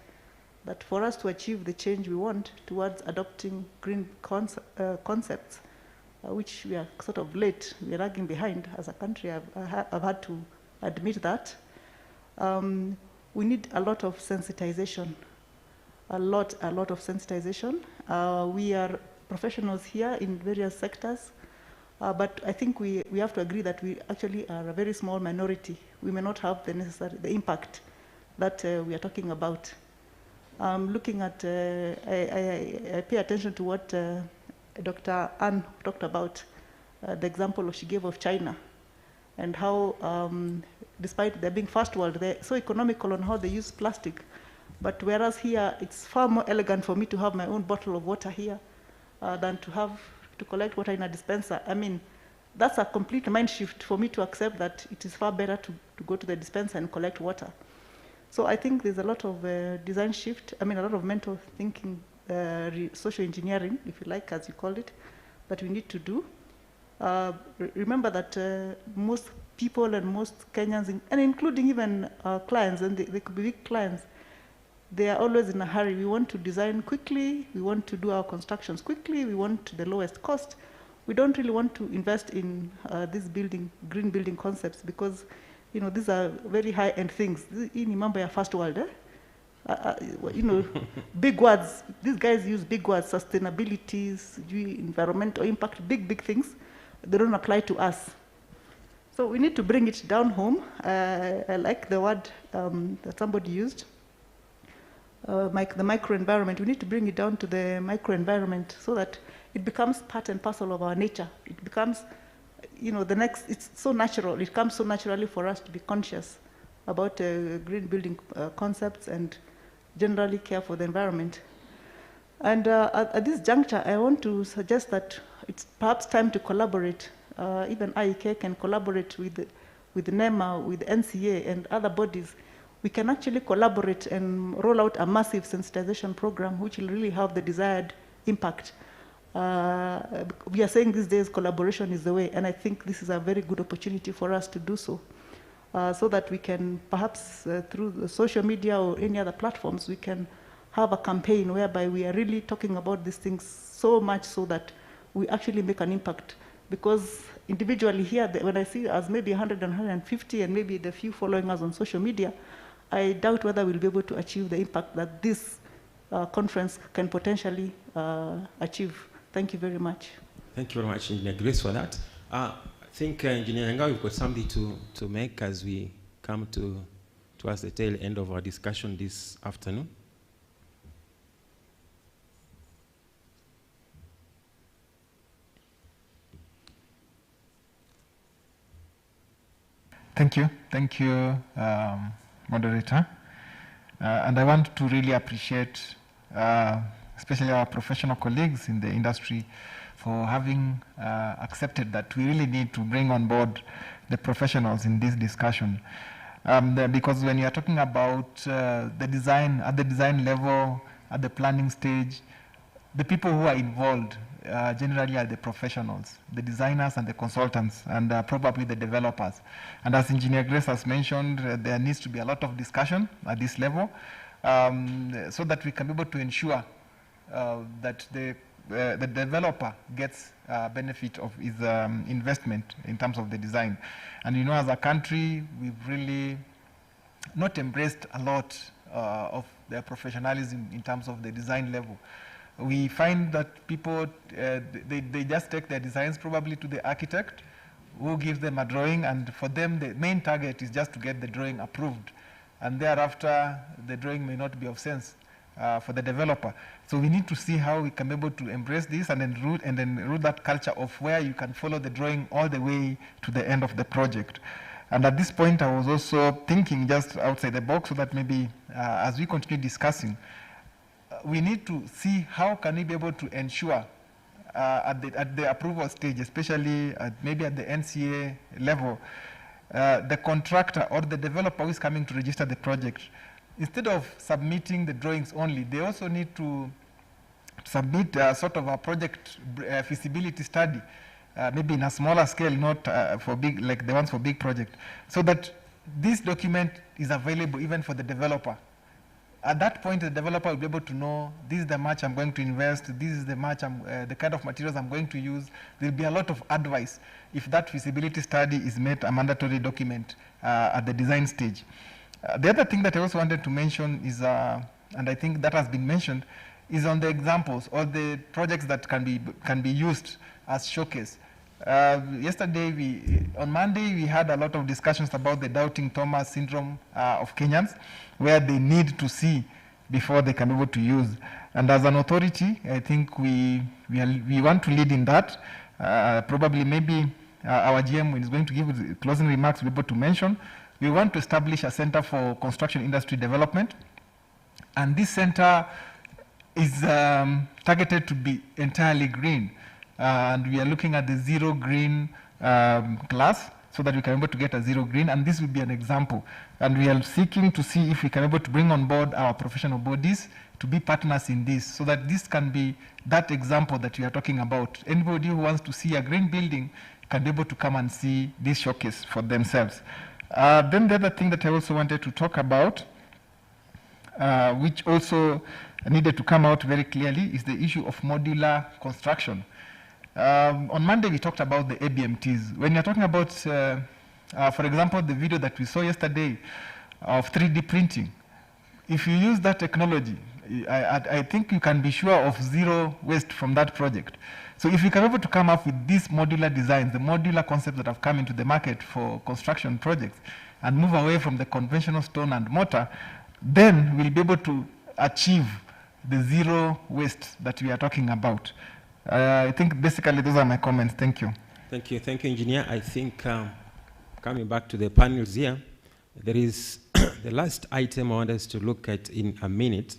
that for us to achieve the change we want towards adopting green concepts, which we are sort of late, we are lagging behind as a country. I've had to admit that. We need a lot of sensitization, a lot of sensitization. We are professionals here in various sectors, but I think we have to agree that we actually are a very small minority. We may not have the impact that we are talking about. Looking at, I pay attention to what Dr. Ann talked about, the example she gave of China, and how, despite there being first world, they're so economical on how they use plastic. But whereas here, it's far more elegant for me to have my own bottle of water here than to collect water in a dispenser. I mean, that's a complete mind shift for me to accept that it is far better to go to the dispenser and collect water. So I think there's a lot of design shift, a lot of mental thinking, social engineering, if you like, as you call it, that we need to do. Remember that most people and most Kenyans, and including even clients, and they could be big clients, they are always in a hurry. We want to design quickly, we want to do our constructions quickly, we want the lowest cost. We don't really want to invest in these green building concepts, because these are very high-end things. In mambo ya first world, big words. These guys use big words, sustainability, environmental impact, big things. They don't apply to us. So we need to bring it down home. I like the word that somebody used, the microenvironment. We need to bring it down to the microenvironment so that it becomes part and parcel of our nature. It becomes, it's so natural. It comes so naturally for us to be conscious about green building concepts and generally care for the environment. And at this juncture, I want to suggest that it's perhaps time to collaborate. Even IEK can collaborate with NEMA, with NCA, and other bodies. We can actually collaborate and roll out a massive sensitization program which will really have the desired impact. We are saying these days collaboration is the way, and I think this is a very good opportunity for us to do so. So that we can perhaps through the social media or any other platforms, we can have a campaign whereby we are really talking about these things so much so that we actually make an impact. Because individually here, when I see us maybe 100 and 150 and maybe the few following us on social media, I doubt whether we'll be able to achieve the impact that this conference can potentially achieve. Thank you very much. Thank you very much, Engineer Grace, for that. I think, Engineer Nga, we've got something to make as we come towards the tail end of our discussion this afternoon. Thank you, moderator. And I want to really appreciate, especially our professional colleagues in the industry, for having accepted that we really need to bring on board the professionals in this discussion. Because when you are talking about the design, at the design level, at the planning stage, the people who are involved generally are the professionals, the designers and the consultants, and probably the developers. And as Engineer Grace has mentioned, there needs to be a lot of discussion at this level so that we can be able to ensure that the developer gets benefit of his investment in terms of the design. And you know, as a country, we've really not embraced a lot of their professionalism in terms of the design level. We find that people, they just take their designs probably to the architect who gives them a drawing, and for them the main target is just to get the drawing approved. And thereafter, the drawing may not be of sense for the developer. So we need to see how we can be able to embrace this and then root that culture of where you can follow the drawing all the way to the end of the project. And at this point, I was also thinking just outside the box so that maybe as we continue discussing, we need to see how can we be able to ensure at the approval stage, especially maybe at the NCA level, the contractor or the developer who is coming to register the project, instead of submitting the drawings only, they also need to submit sort of a project feasibility study, maybe in a smaller scale, not for big, like the ones for big project, so that this document is available even for the developer. At that point, the developer will be able to know, this is the much I'm going to invest, this is the much the kind of materials I'm going to use. There will be a lot of advice if that feasibility study is made a mandatory document at the design stage. The other thing that I also wanted to mention is, and I think that has been mentioned, is on the examples or the projects that can be used as showcase. Yesterday, on Monday, we had a lot of discussions about the doubting Thomas syndrome of Kenyans, where they need to see before they can be able to use. And as an authority, I think we want to lead in that. Probably maybe our GM, when he's going to give closing remarks, will be able to mention. We want to establish a center for construction industry development. And this center is targeted to be entirely green. And we are looking at the zero green class so that we can be able to get a zero green. And this will be an example. And we are seeking to see if we can be able to bring on board our professional bodies to be partners in this, so that this can be that example that we are talking about. Anybody who wants to see a green building can be able to come and see this showcase for themselves. Then the other thing that I also wanted to talk about, which also needed to come out very clearly, is the issue of modular construction. On Monday, we talked about the ABMTs. When you're talking about, for example, the video that we saw yesterday of 3D printing, if you use that technology, I think you can be sure of zero waste from that project. So if you can be able to come up with these modular designs, the modular concepts that have come into the market for construction projects, and move away from the conventional stone and mortar, then we'll be able to achieve the zero waste that we are talking about. I think basically those are my comments. Thank you. Thank you, Engineer. I think coming back to the panels here, there is the last item I want us to look at in a minute,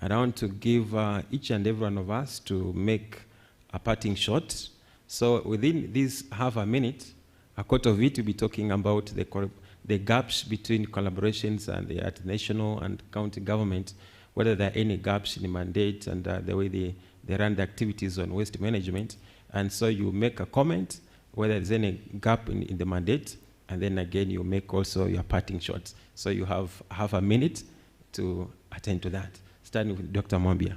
and I want to give each and every one of us to make a parting shot. So within this half a minute, a quarter of it will be talking about the gaps between collaborations and at national and county government, whether there are any gaps in the mandate and the way they run the activities on waste management. And so you make a comment whether there's any gap in the mandate, and then again you make also your parting shots. So you have half a minute to attend to that. Starting with Dr. Mwambia.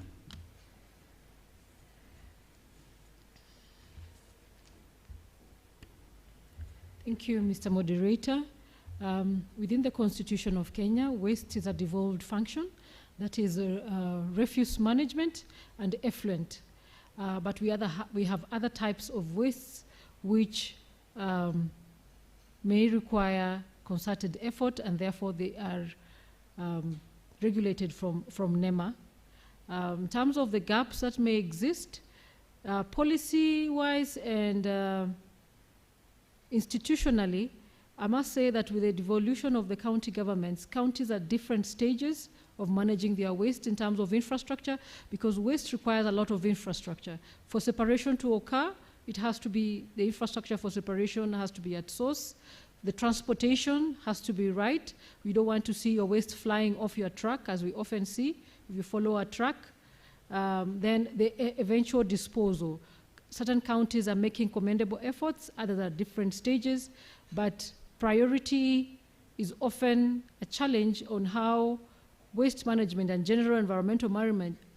Thank you, Mr. Moderator. Within the Constitution of Kenya, waste is a devolved function. That is refuse management and effluent. But we have other types of wastes which may require concerted effort, and therefore they are regulated from NEMA. In terms of the gaps that may exist, policy-wise and institutionally, I must say that with the devolution of the county governments, counties are at different stages of managing their waste in terms of infrastructure, because waste requires a lot of infrastructure. For separation to occur, it has to be, the infrastructure for separation has to be at source. The transportation has to be right. We don't want to see your waste flying off your truck, as we often see. If you follow a truck, then the eventual disposal. Certain counties are making commendable efforts, others are at different stages, but priority is often a challenge on how waste management and general environmental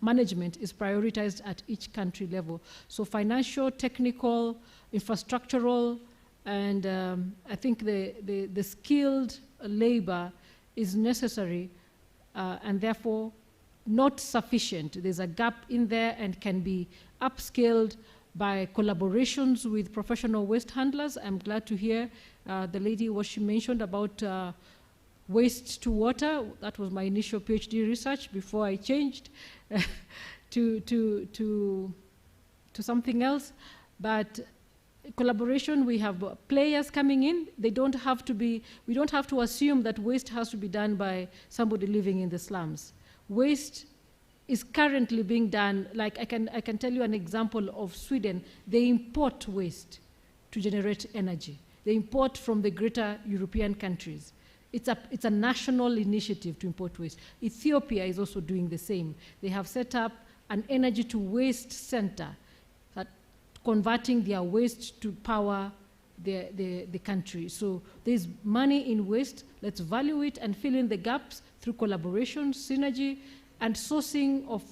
management is prioritized at each country level. So financial, technical, infrastructural, and I think the skilled labor is necessary and therefore not sufficient. There's a gap in there and can be upscaled by collaborations with professional waste handlers. I'm glad to hear the lady, what she mentioned about waste to water. That was my initial PhD research before I changed to something else. But collaboration, we have players coming in. They don't have to be, we don't have to assume that waste has to be done by somebody living in the slums. Waste is currently being done, like I can tell you an example of Sweden. They import waste to generate energy. They import from the greater European countries. It's a national initiative to import waste. Ethiopia is also doing the same. They have set up an energy to waste center, converting their waste to power the country. So there's money in waste. Let's value it and fill in the gaps through collaboration, synergy, and sourcing of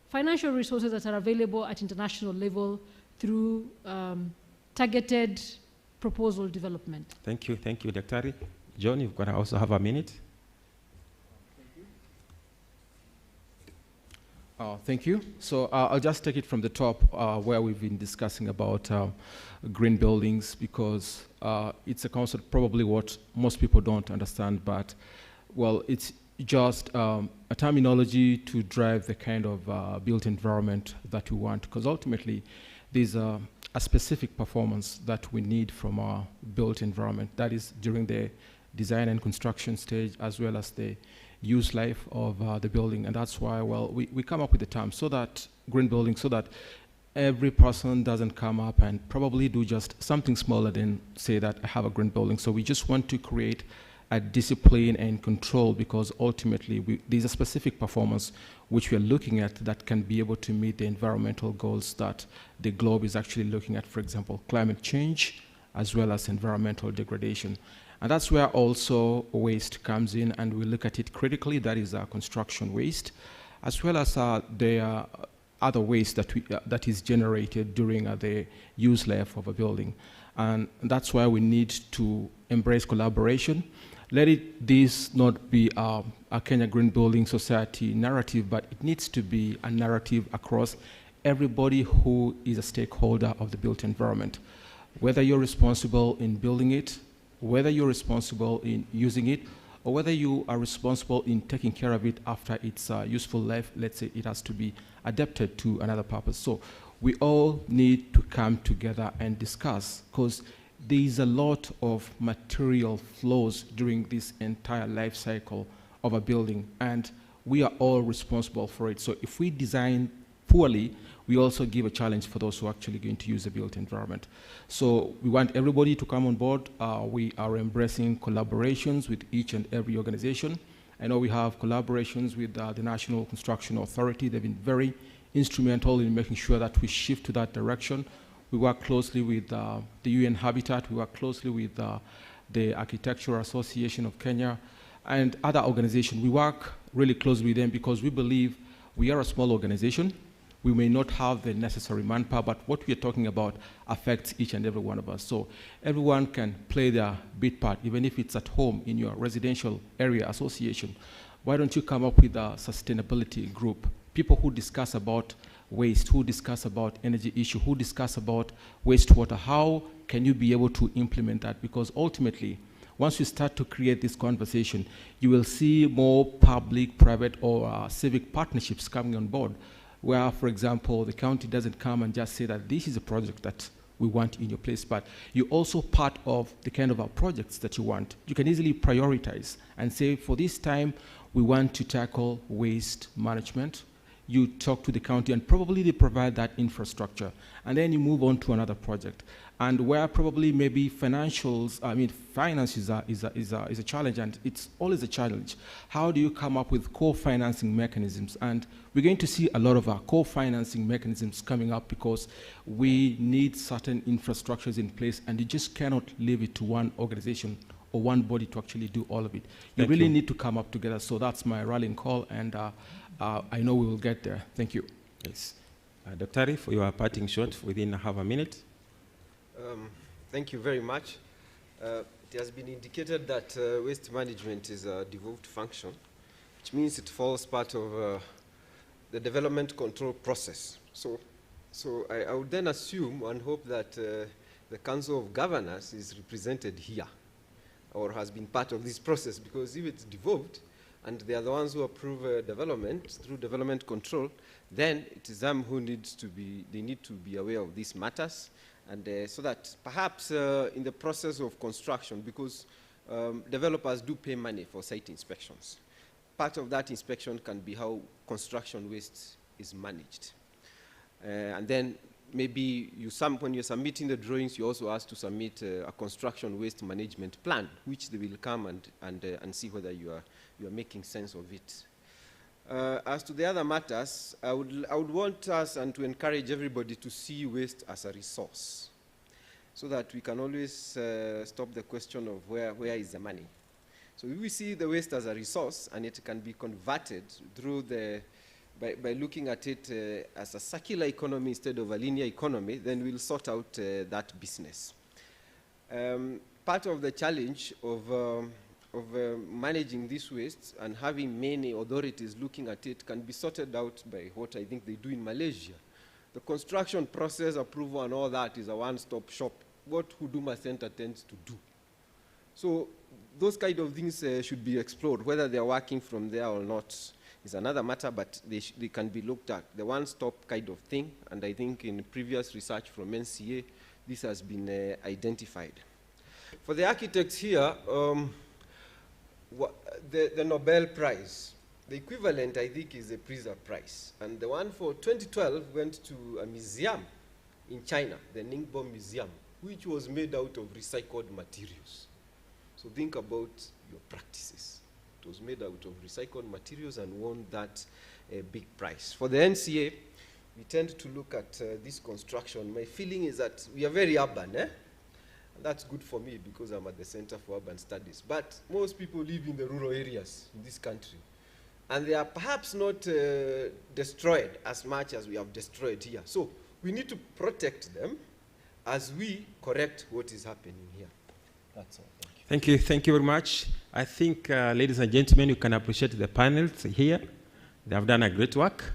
financial resources that are available at international level through targeted proposal development. Thank you, Daktari. John, you've got to also have a minute. Thank you. So I'll just take it from the top where we've been discussing about green buildings, because it's a concept probably what most people don't understand, but well, it's just a terminology to drive the kind of built environment that we want, because ultimately there's a specific performance that we need from our built environment, that is during the design and construction stage, as well as the use life of the building. And that's why, well, we come up with the term, so that green building, so that every person doesn't come up and probably do just something smaller than say that I have a green building. So we just want to create a discipline and control, because ultimately there's a specific performance which we are looking at that can be able to meet the environmental goals that the globe is actually looking at, for example, climate change, as well as environmental degradation. And that's where also waste comes in, and we look at it critically. That is construction waste, as well as the other waste that is generated during the use life of a building. And that's why we need to embrace collaboration. This not be a Kenya Green Building Society narrative, but it needs to be a narrative across everybody who is a stakeholder of the built environment. Whether you're responsible in building it, whether you're responsible in using it, or whether you are responsible in taking care of it after its useful life, let's say it has to be adapted to another purpose. So we all need to come together and discuss, because there is a lot of material flows during this entire life cycle of a building, and we are all responsible for it. So if we design poorly, we also give a challenge for those who are actually going to use the built environment. So we want everybody to come on board. We are embracing collaborations with each and every organization. I know we have collaborations with the National Construction Authority. They've been very instrumental in making sure that we shift to that direction. We work closely with the UN Habitat. We work closely with the Architectural Association of Kenya and other organizations. We work really closely with them because we believe we are a small organization. We may not have the necessary manpower, but what we are talking about affects each and every one of us. So everyone can play their bit part, even if it's at home in your residential area association. Why don't you come up with a sustainability group? People who discuss about waste, who discuss about energy issue, who discuss about wastewater. How can you be able to implement that? Because ultimately, once you start to create this conversation, you will see more public, private, or civic partnerships coming on board, where, for example, the county doesn't come and just say that this is a project that we want in your place, but you're also part of the kind of projects that you want. You can easily prioritize and say, for this time, we want to tackle waste management. You talk to the county and probably they provide that infrastructure. And then you move on to another project. And where probably maybe finance is a challenge, and it's always a challenge. How do you come up with co-financing mechanisms? And we're going to see a lot of our co-financing mechanisms coming up because we need certain infrastructures in place, and you just cannot leave it to one organization or one body to actually do all of it. You really need to come up together. So that's my rallying call, and I know we will get there. Thank you. Yes. Dr. Arif, for your parting shot within half a minute. Thank you very much. It has been indicated that waste management is a devolved function, which means it falls part of the development control process. So I would then assume and hope that the Council of Governors is represented here or has been part of this process, because if it's devolved and they are the ones who approve development through development control, then it is them who needs to be, they need to be aware of these matters. And so that perhaps in the process of construction, because developers do pay money for site inspections, part of that inspection can be how construction waste is managed. And then maybe when you're submitting the drawings, you also ask to submit a construction waste management plan, which they will come and see whether you are making sense of it. As to the other matters, I would want us and to encourage everybody to see waste as a resource, so that we can always stop the question of where is the money. So if we see the waste as a resource and it can be converted through by looking at it as a circular economy instead of a linear economy, then we'll sort out that business. Part of the challenge of managing this waste and having many authorities looking at it can be sorted out by what I think they do in Malaysia. The construction process, approval and all that is a one-stop shop, what Huduma Center tends to do. So those kind of things should be explored. Whether they're working from there or not is another matter, but they can be looked at. The one-stop kind of thing, and I think in previous research from NCA, this has been identified. For the architects here, the Nobel Prize, the equivalent, I think, is the Prizer Prize. And the one for 2012 went to a museum in China, the Ningbo Museum, which was made out of recycled materials. So think about your practices. It was made out of recycled materials and won that big prize. For the NCA, we tend to look at this construction. My feeling is that we are very urban, and that's good for me because I'm at the Center for Urban Studies. But most people live in the rural areas in this country. And they are perhaps not destroyed as much as we have destroyed here. So we need to protect them as we correct what is happening here. That's all. Thank you. Thank you very much. I think, ladies and gentlemen, you can appreciate the panels here. They have done a great work.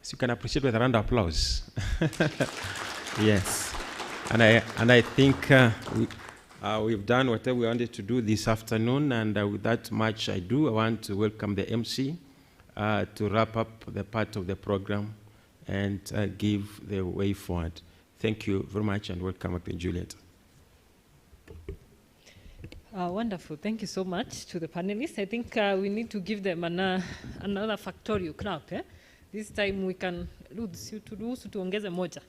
So you can appreciate with a round of applause. Yes. And I think we've done whatever we wanted to do this afternoon, and with that much I want to welcome the MC to wrap up the part of the program and give the way forward. Thank you very much, and welcome again, Juliet. Wonderful. Thank you so much to the panelists. I think we need to give them another factorial clap. This time we can tuongeze moja.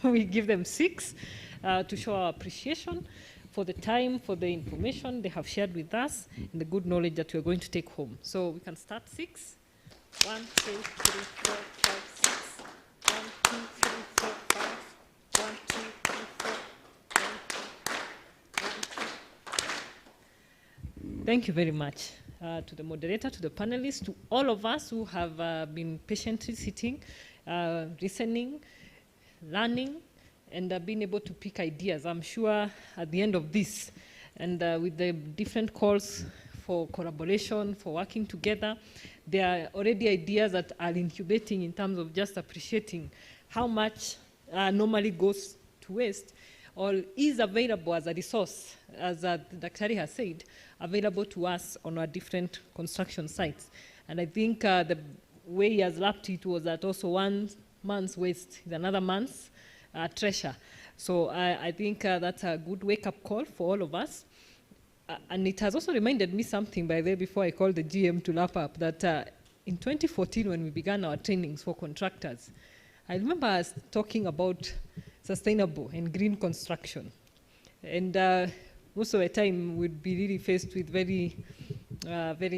We give them 6 to show our appreciation for the time, for the information they have shared with us, and the good knowledge that we are going to take home. So we can start 6. 1, 2, 3, 4, 5, 6. 1, 2, 3, 4, 5. 1, 2, 3, 4. 1, 2. Thank you very much to the moderator, to the panelists, to all of us who have been patiently sitting, listening, learning, and being able to pick ideas. I'm sure at the end of this, and with the different calls for collaboration, for working together, there are already ideas that are incubating in terms of just appreciating how much normally goes to waste or is available as a resource, as Dr. has said, available to us on our different construction sites. And I think the way he has wrapped it was that also 1 month's waste is another month's treasure. So I think that's a good wake-up call for all of us. And it has also reminded me something, by the way, before I call the GM to wrap up, that in 2014, when we began our trainings for contractors, I remember us talking about sustainable and green construction. And most of the time, we'd be really faced with very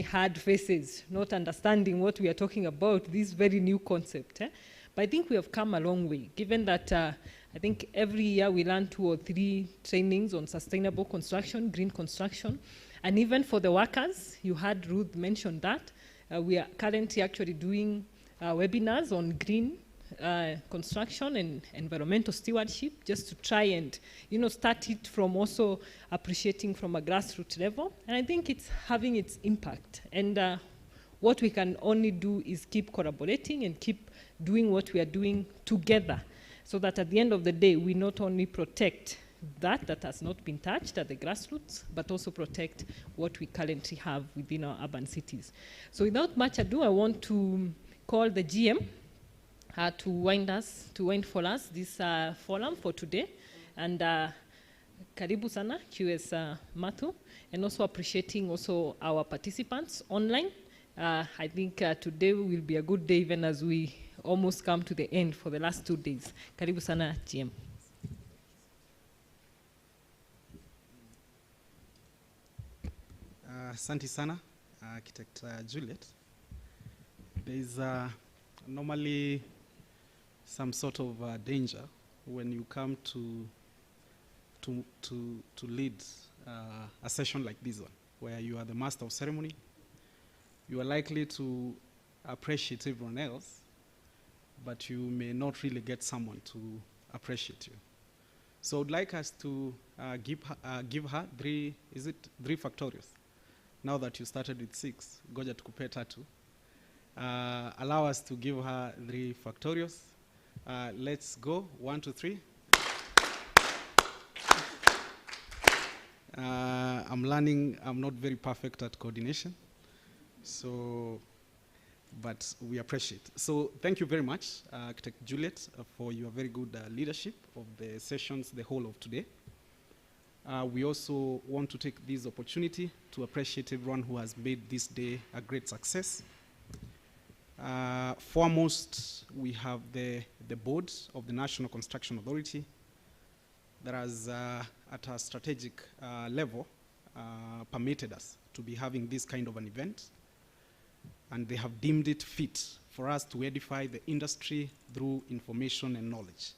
hard faces, not understanding what we are talking about, this very new concept. But I think we have come a long way, given that I think every year we learn 2 or 3 trainings on sustainable construction, green construction. And even for the workers, you heard Ruth mention that. We are currently actually doing webinars on green construction and environmental stewardship, just to try and start it from also appreciating from a grassroots level. And I think it's having its impact. And what we can only do is keep collaborating and keep doing what we are doing together, so that at the end of the day, we not only protect that has not been touched at the grassroots, but also protect what we currently have within our urban cities. So without much ado, I want to call the GM to wind for us this forum for today. And karibu sana, QS Mathu, and also appreciating also our participants online. I think today will be a good day, even as we almost come to the end for the last 2 days. Karibu sana, GM. Asante sana, Architect Juliet. There is normally some sort of danger when you come to lead a session like this one, where you are the master of ceremony. You are likely to appreciate everyone else, but you may not really get someone to appreciate you. So I'd like us to give her 3 factorials. Now that you started with 6, goja tukupe 3. Allow us to give her 3 factorials. Let's go, 1, 2, 3. I'm learning, I'm not very perfect at coordination. So, but we appreciate. So thank you very much, Architect Juliet, for your very good leadership of the sessions the whole of today. We also want to take this opportunity to appreciate everyone who has made this day a great success. Foremost, we have the board of the National Construction Authority that has, at a strategic level, permitted us to be having this kind of an event. And they have deemed it fit for us to edify the industry through information and knowledge.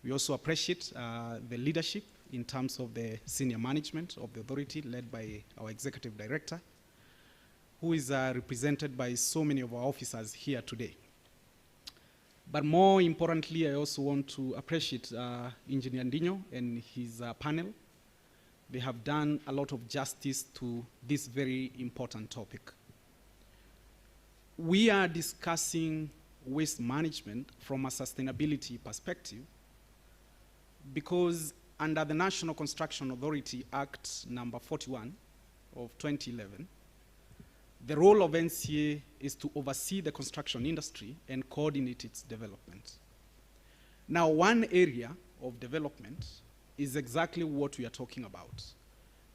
We also appreciate the leadership in terms of the senior management of the authority, led by our executive director, who is represented by so many of our officers here today. But more importantly, I also want to appreciate Engineer Ndinyo and his panel. They have done a lot of justice to this very important topic. We are discussing waste management from a sustainability perspective because under the National Construction Authority Act number 41 of 2011, the role of NCA is to oversee the construction industry and coordinate its development. Now, one area of development is exactly what we are talking about,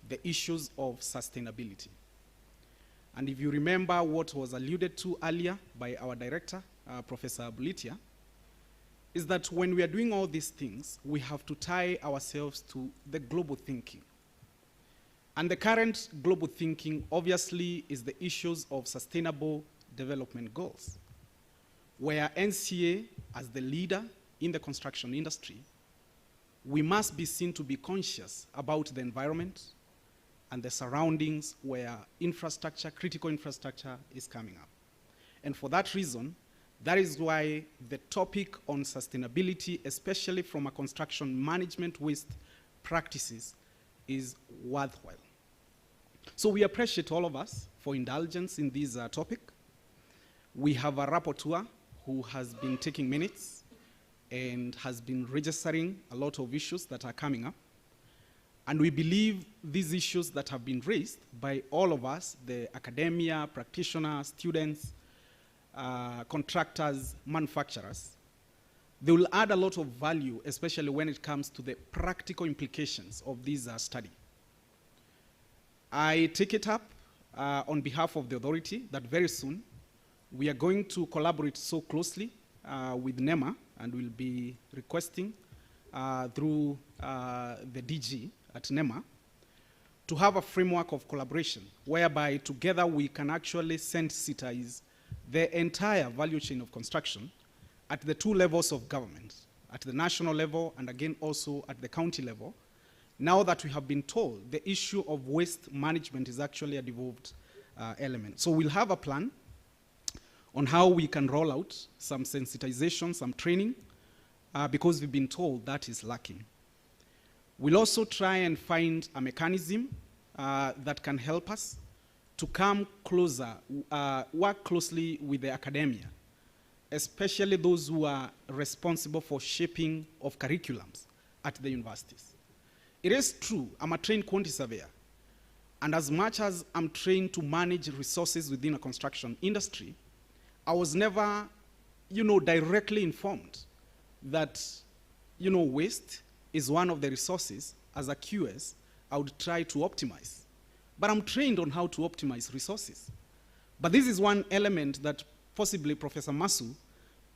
the issues of sustainability. And if you remember what was alluded to earlier by our director, Professor Bulitia, is that when we are doing all these things, we have to tie ourselves to the global thinking. And the current global thinking, obviously, is the issues of sustainable development goals, where NCA, as the leader in the construction industry, we must be seen to be conscious about the environment and the surroundings where infrastructure, critical infrastructure, is coming up. And for that reason, that is why the topic on sustainability, especially from a construction management waste practices, is worthwhile. So we appreciate all of us for indulgence in this topic. We have a rapporteur who has been taking minutes and has been registering a lot of issues that are coming up. And we believe these issues that have been raised by all of us, the academia, practitioners, students, contractors, manufacturers, they will add a lot of value, especially when it comes to the practical implications of this study. I take it up on behalf of the authority that very soon we are going to collaborate so closely with NEMA, and we'll be requesting through the DG at NEMA to have a framework of collaboration whereby together we can actually sensitize the entire value chain of construction at the two levels of government, at the national level and again also at the county level. Now that we have been told the issue of waste management is actually a devolved element. So we'll have a plan on how we can roll out some sensitization, some training, because we've been told that is lacking. We'll also try and find a mechanism that can help us to come closer, work closely with the academia, especially those who are responsible for shaping of curriculums at the universities. It is true, I'm a trained quantity surveyor, and as much as I'm trained to manage resources within a construction industry, I was never, directly informed that, waste is one of the resources as a QS I would try to optimize. But I'm trained on how to optimize resources. But this is one element that possibly Professor Masu,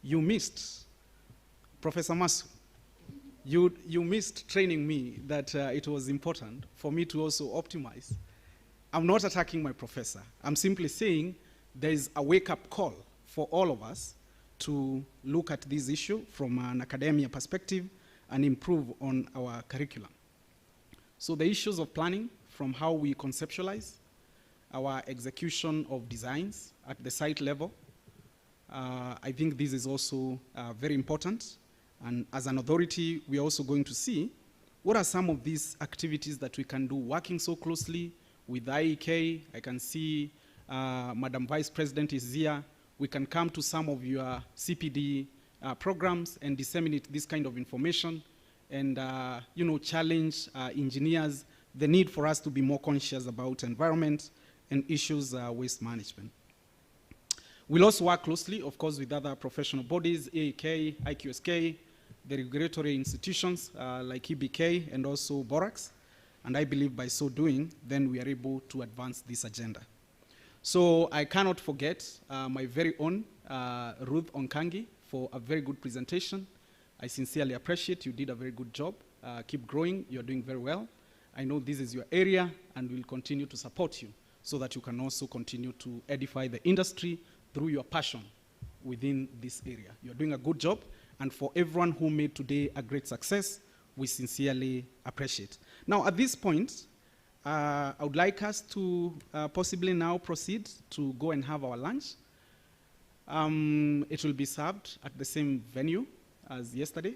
you missed. Professor Masu, you missed training me that it was important for me to also optimize. I'm not attacking my professor. I'm simply saying there is a wake-up call for all of us to look at this issue from an academia perspective and improve on our curriculum. So the issues of planning, from how we conceptualize, our execution of designs at the site level, I think this is also very important. And as an authority, we are also going to see what are some of these activities that we can do working so closely with IEK. I can see Madam Vice President is here. We can come to some of your CPD programs and disseminate this kind of information and challenge engineers the need for us to be more conscious about environment and issues waste management. We'll also work closely, of course, with other professional bodies, AEK, IQSK, the regulatory institutions like EBK and also Borax. And I believe by so doing, then we are able to advance this agenda. So I cannot forget my very own Ruth Onkangi for a very good presentation. I sincerely appreciate you did a very good job. Keep growing, you're doing very well. I know this is your area and we'll continue to support you so that you can also continue to edify the industry through your passion within this area. You're doing a good job, and for everyone who made today a great success, we sincerely appreciate. Now at this point, I would like us to possibly now proceed to go and have our lunch. It will be served at the same venue as yesterday.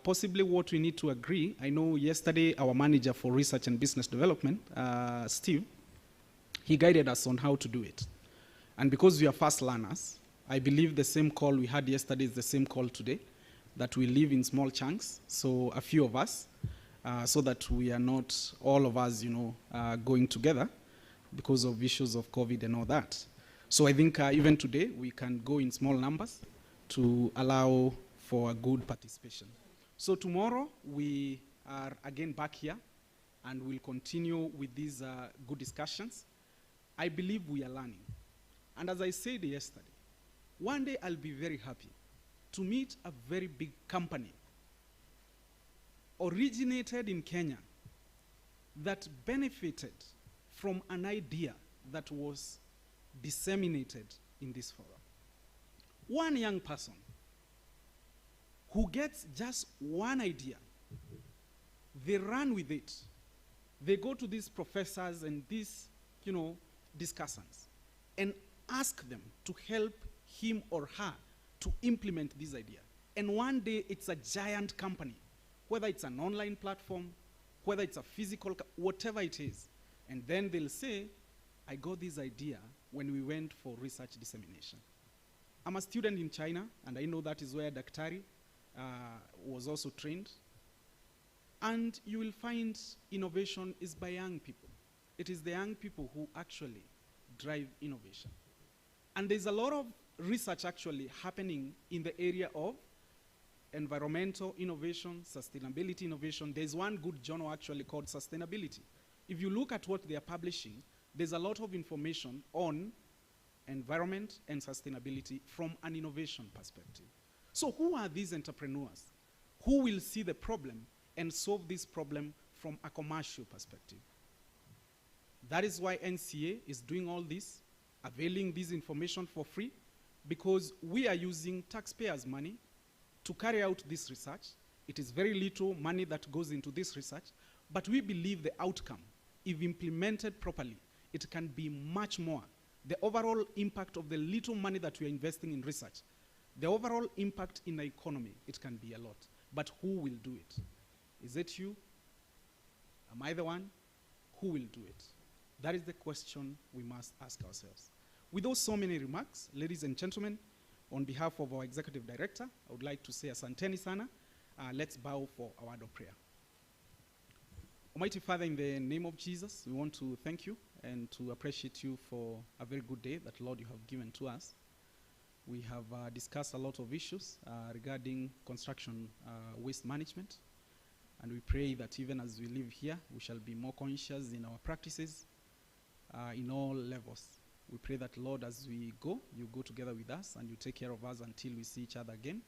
Possibly what we need to agree, I know yesterday our manager for research and business development, Steve, he guided us on how to do it. And because we are fast learners, I believe the same call we had yesterday is the same call today, that we live in small chunks, so a few of us, so that we are not all of us, going together because of issues of COVID and all that. So I think even today we can go in small numbers to allow for a good participation. So tomorrow we are again back here and we'll continue with these good discussions. I believe we are learning. And as I said yesterday, one day I'll be very happy to meet a very big company originated in Kenya that benefited from an idea that was disseminated in this forum. One young person who gets just one idea, they run with it. They go to these professors and these, discussants and ask them to help him or her to implement this idea. And one day it's a giant company, whether it's an online platform, whether it's a physical, whatever it is. And then they'll say, I got this idea when we went for research dissemination. I'm a student in China, and I know that is where Daktari was also trained. And you will find innovation is by young people. It is the young people who actually drive innovation. And there's a lot of research actually happening in the area of environmental innovation, sustainability innovation. There's one good journal actually called Sustainability. If you look at what they are publishing, there's a lot of information on environment and sustainability from an innovation perspective. So who are these entrepreneurs who will see the problem and solve this problem from a commercial perspective? That is why NCA is doing all this, availing this information for free, because we are using taxpayers' money to carry out this research. It is very little money that goes into this research, but we believe the outcome, if implemented properly, it can be much more. The overall impact of the little money that we are investing in research, the overall impact in the economy, it can be a lot. But who will do it? Is it you? Am I the one? Who will do it? That is the question we must ask ourselves. With those so many remarks, ladies and gentlemen, on behalf of our executive director, I would like to say asanteni sana. Let's bow for a word of prayer. Almighty Father, in the name of Jesus, we want to thank you and to appreciate you for a very good day that, Lord, you have given to us. We have discussed a lot of issues regarding construction waste management, and we pray that even as we live here, we shall be more conscious in our practices in all levels. We pray that, Lord, as we go, you go together with us and you take care of us until we see each other again.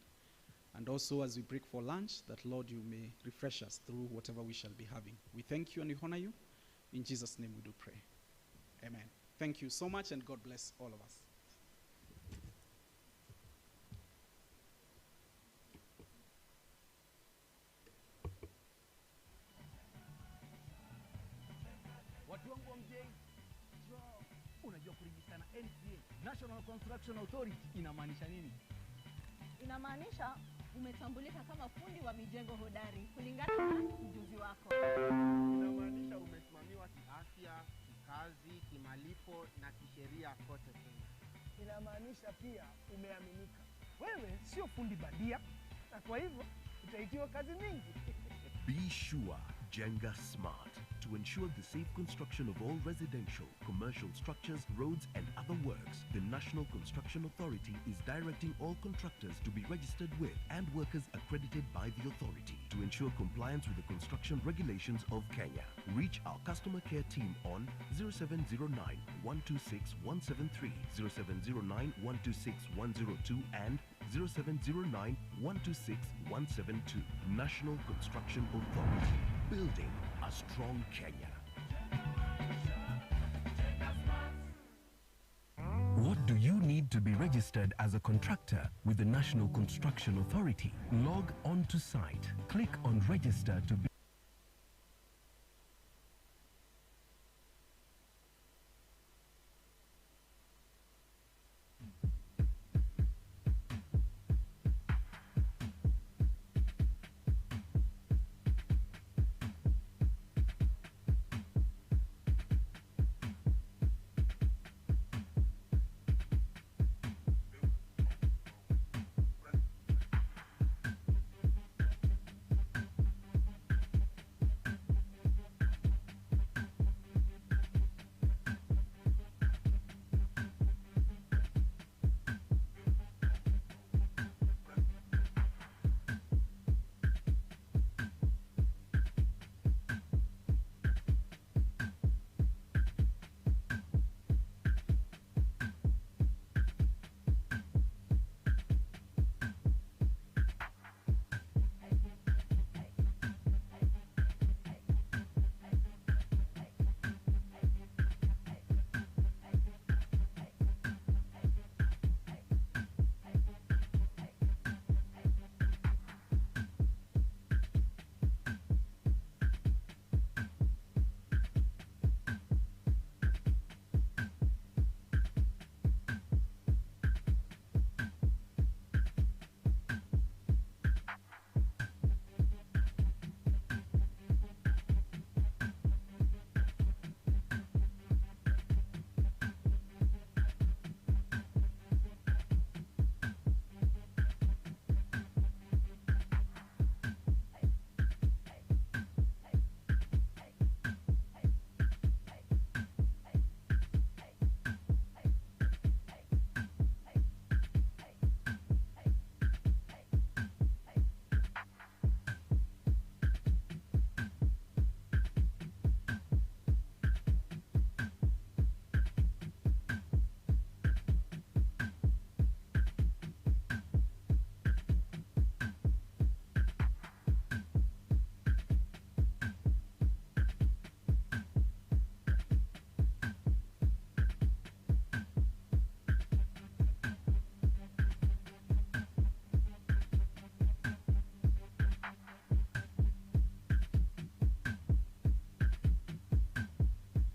And also as we break for lunch, that, Lord, you may refresh us through whatever we shall be having. We thank you and we honor you. In Jesus' name we do pray. Amen. Thank you so much, and God bless all of us. Watu wangu wa mjei, unajua kurejista na NCA, National Construction Authority, inamaanisha nini? Inamaanisha umetambulika kama fundi wa mijengo hodari kulingana na ujuzi wako. Inamaanisha umesimamiwa kiafya, kikazi, kimalipo na kisheria kote Kenya. Inamaanisha pia umeaminika. Wewe sio fundi bandia, na kwa hivyo utaitiwa kazi mingi. Be sure, Jenga Smart, to ensure the safe construction of all residential, commercial structures, roads and other works. The National Construction Authority is directing all contractors to be registered with and workers accredited by the authority to ensure compliance with the construction regulations of Kenya. Reach our customer care team on 0709 126 173, 0709 126 102 and 0709 126 172. National Construction Authority, building a strong Kenya. What do you need to be registered as a contractor with the National Construction Authority? Log on to site, click on register to be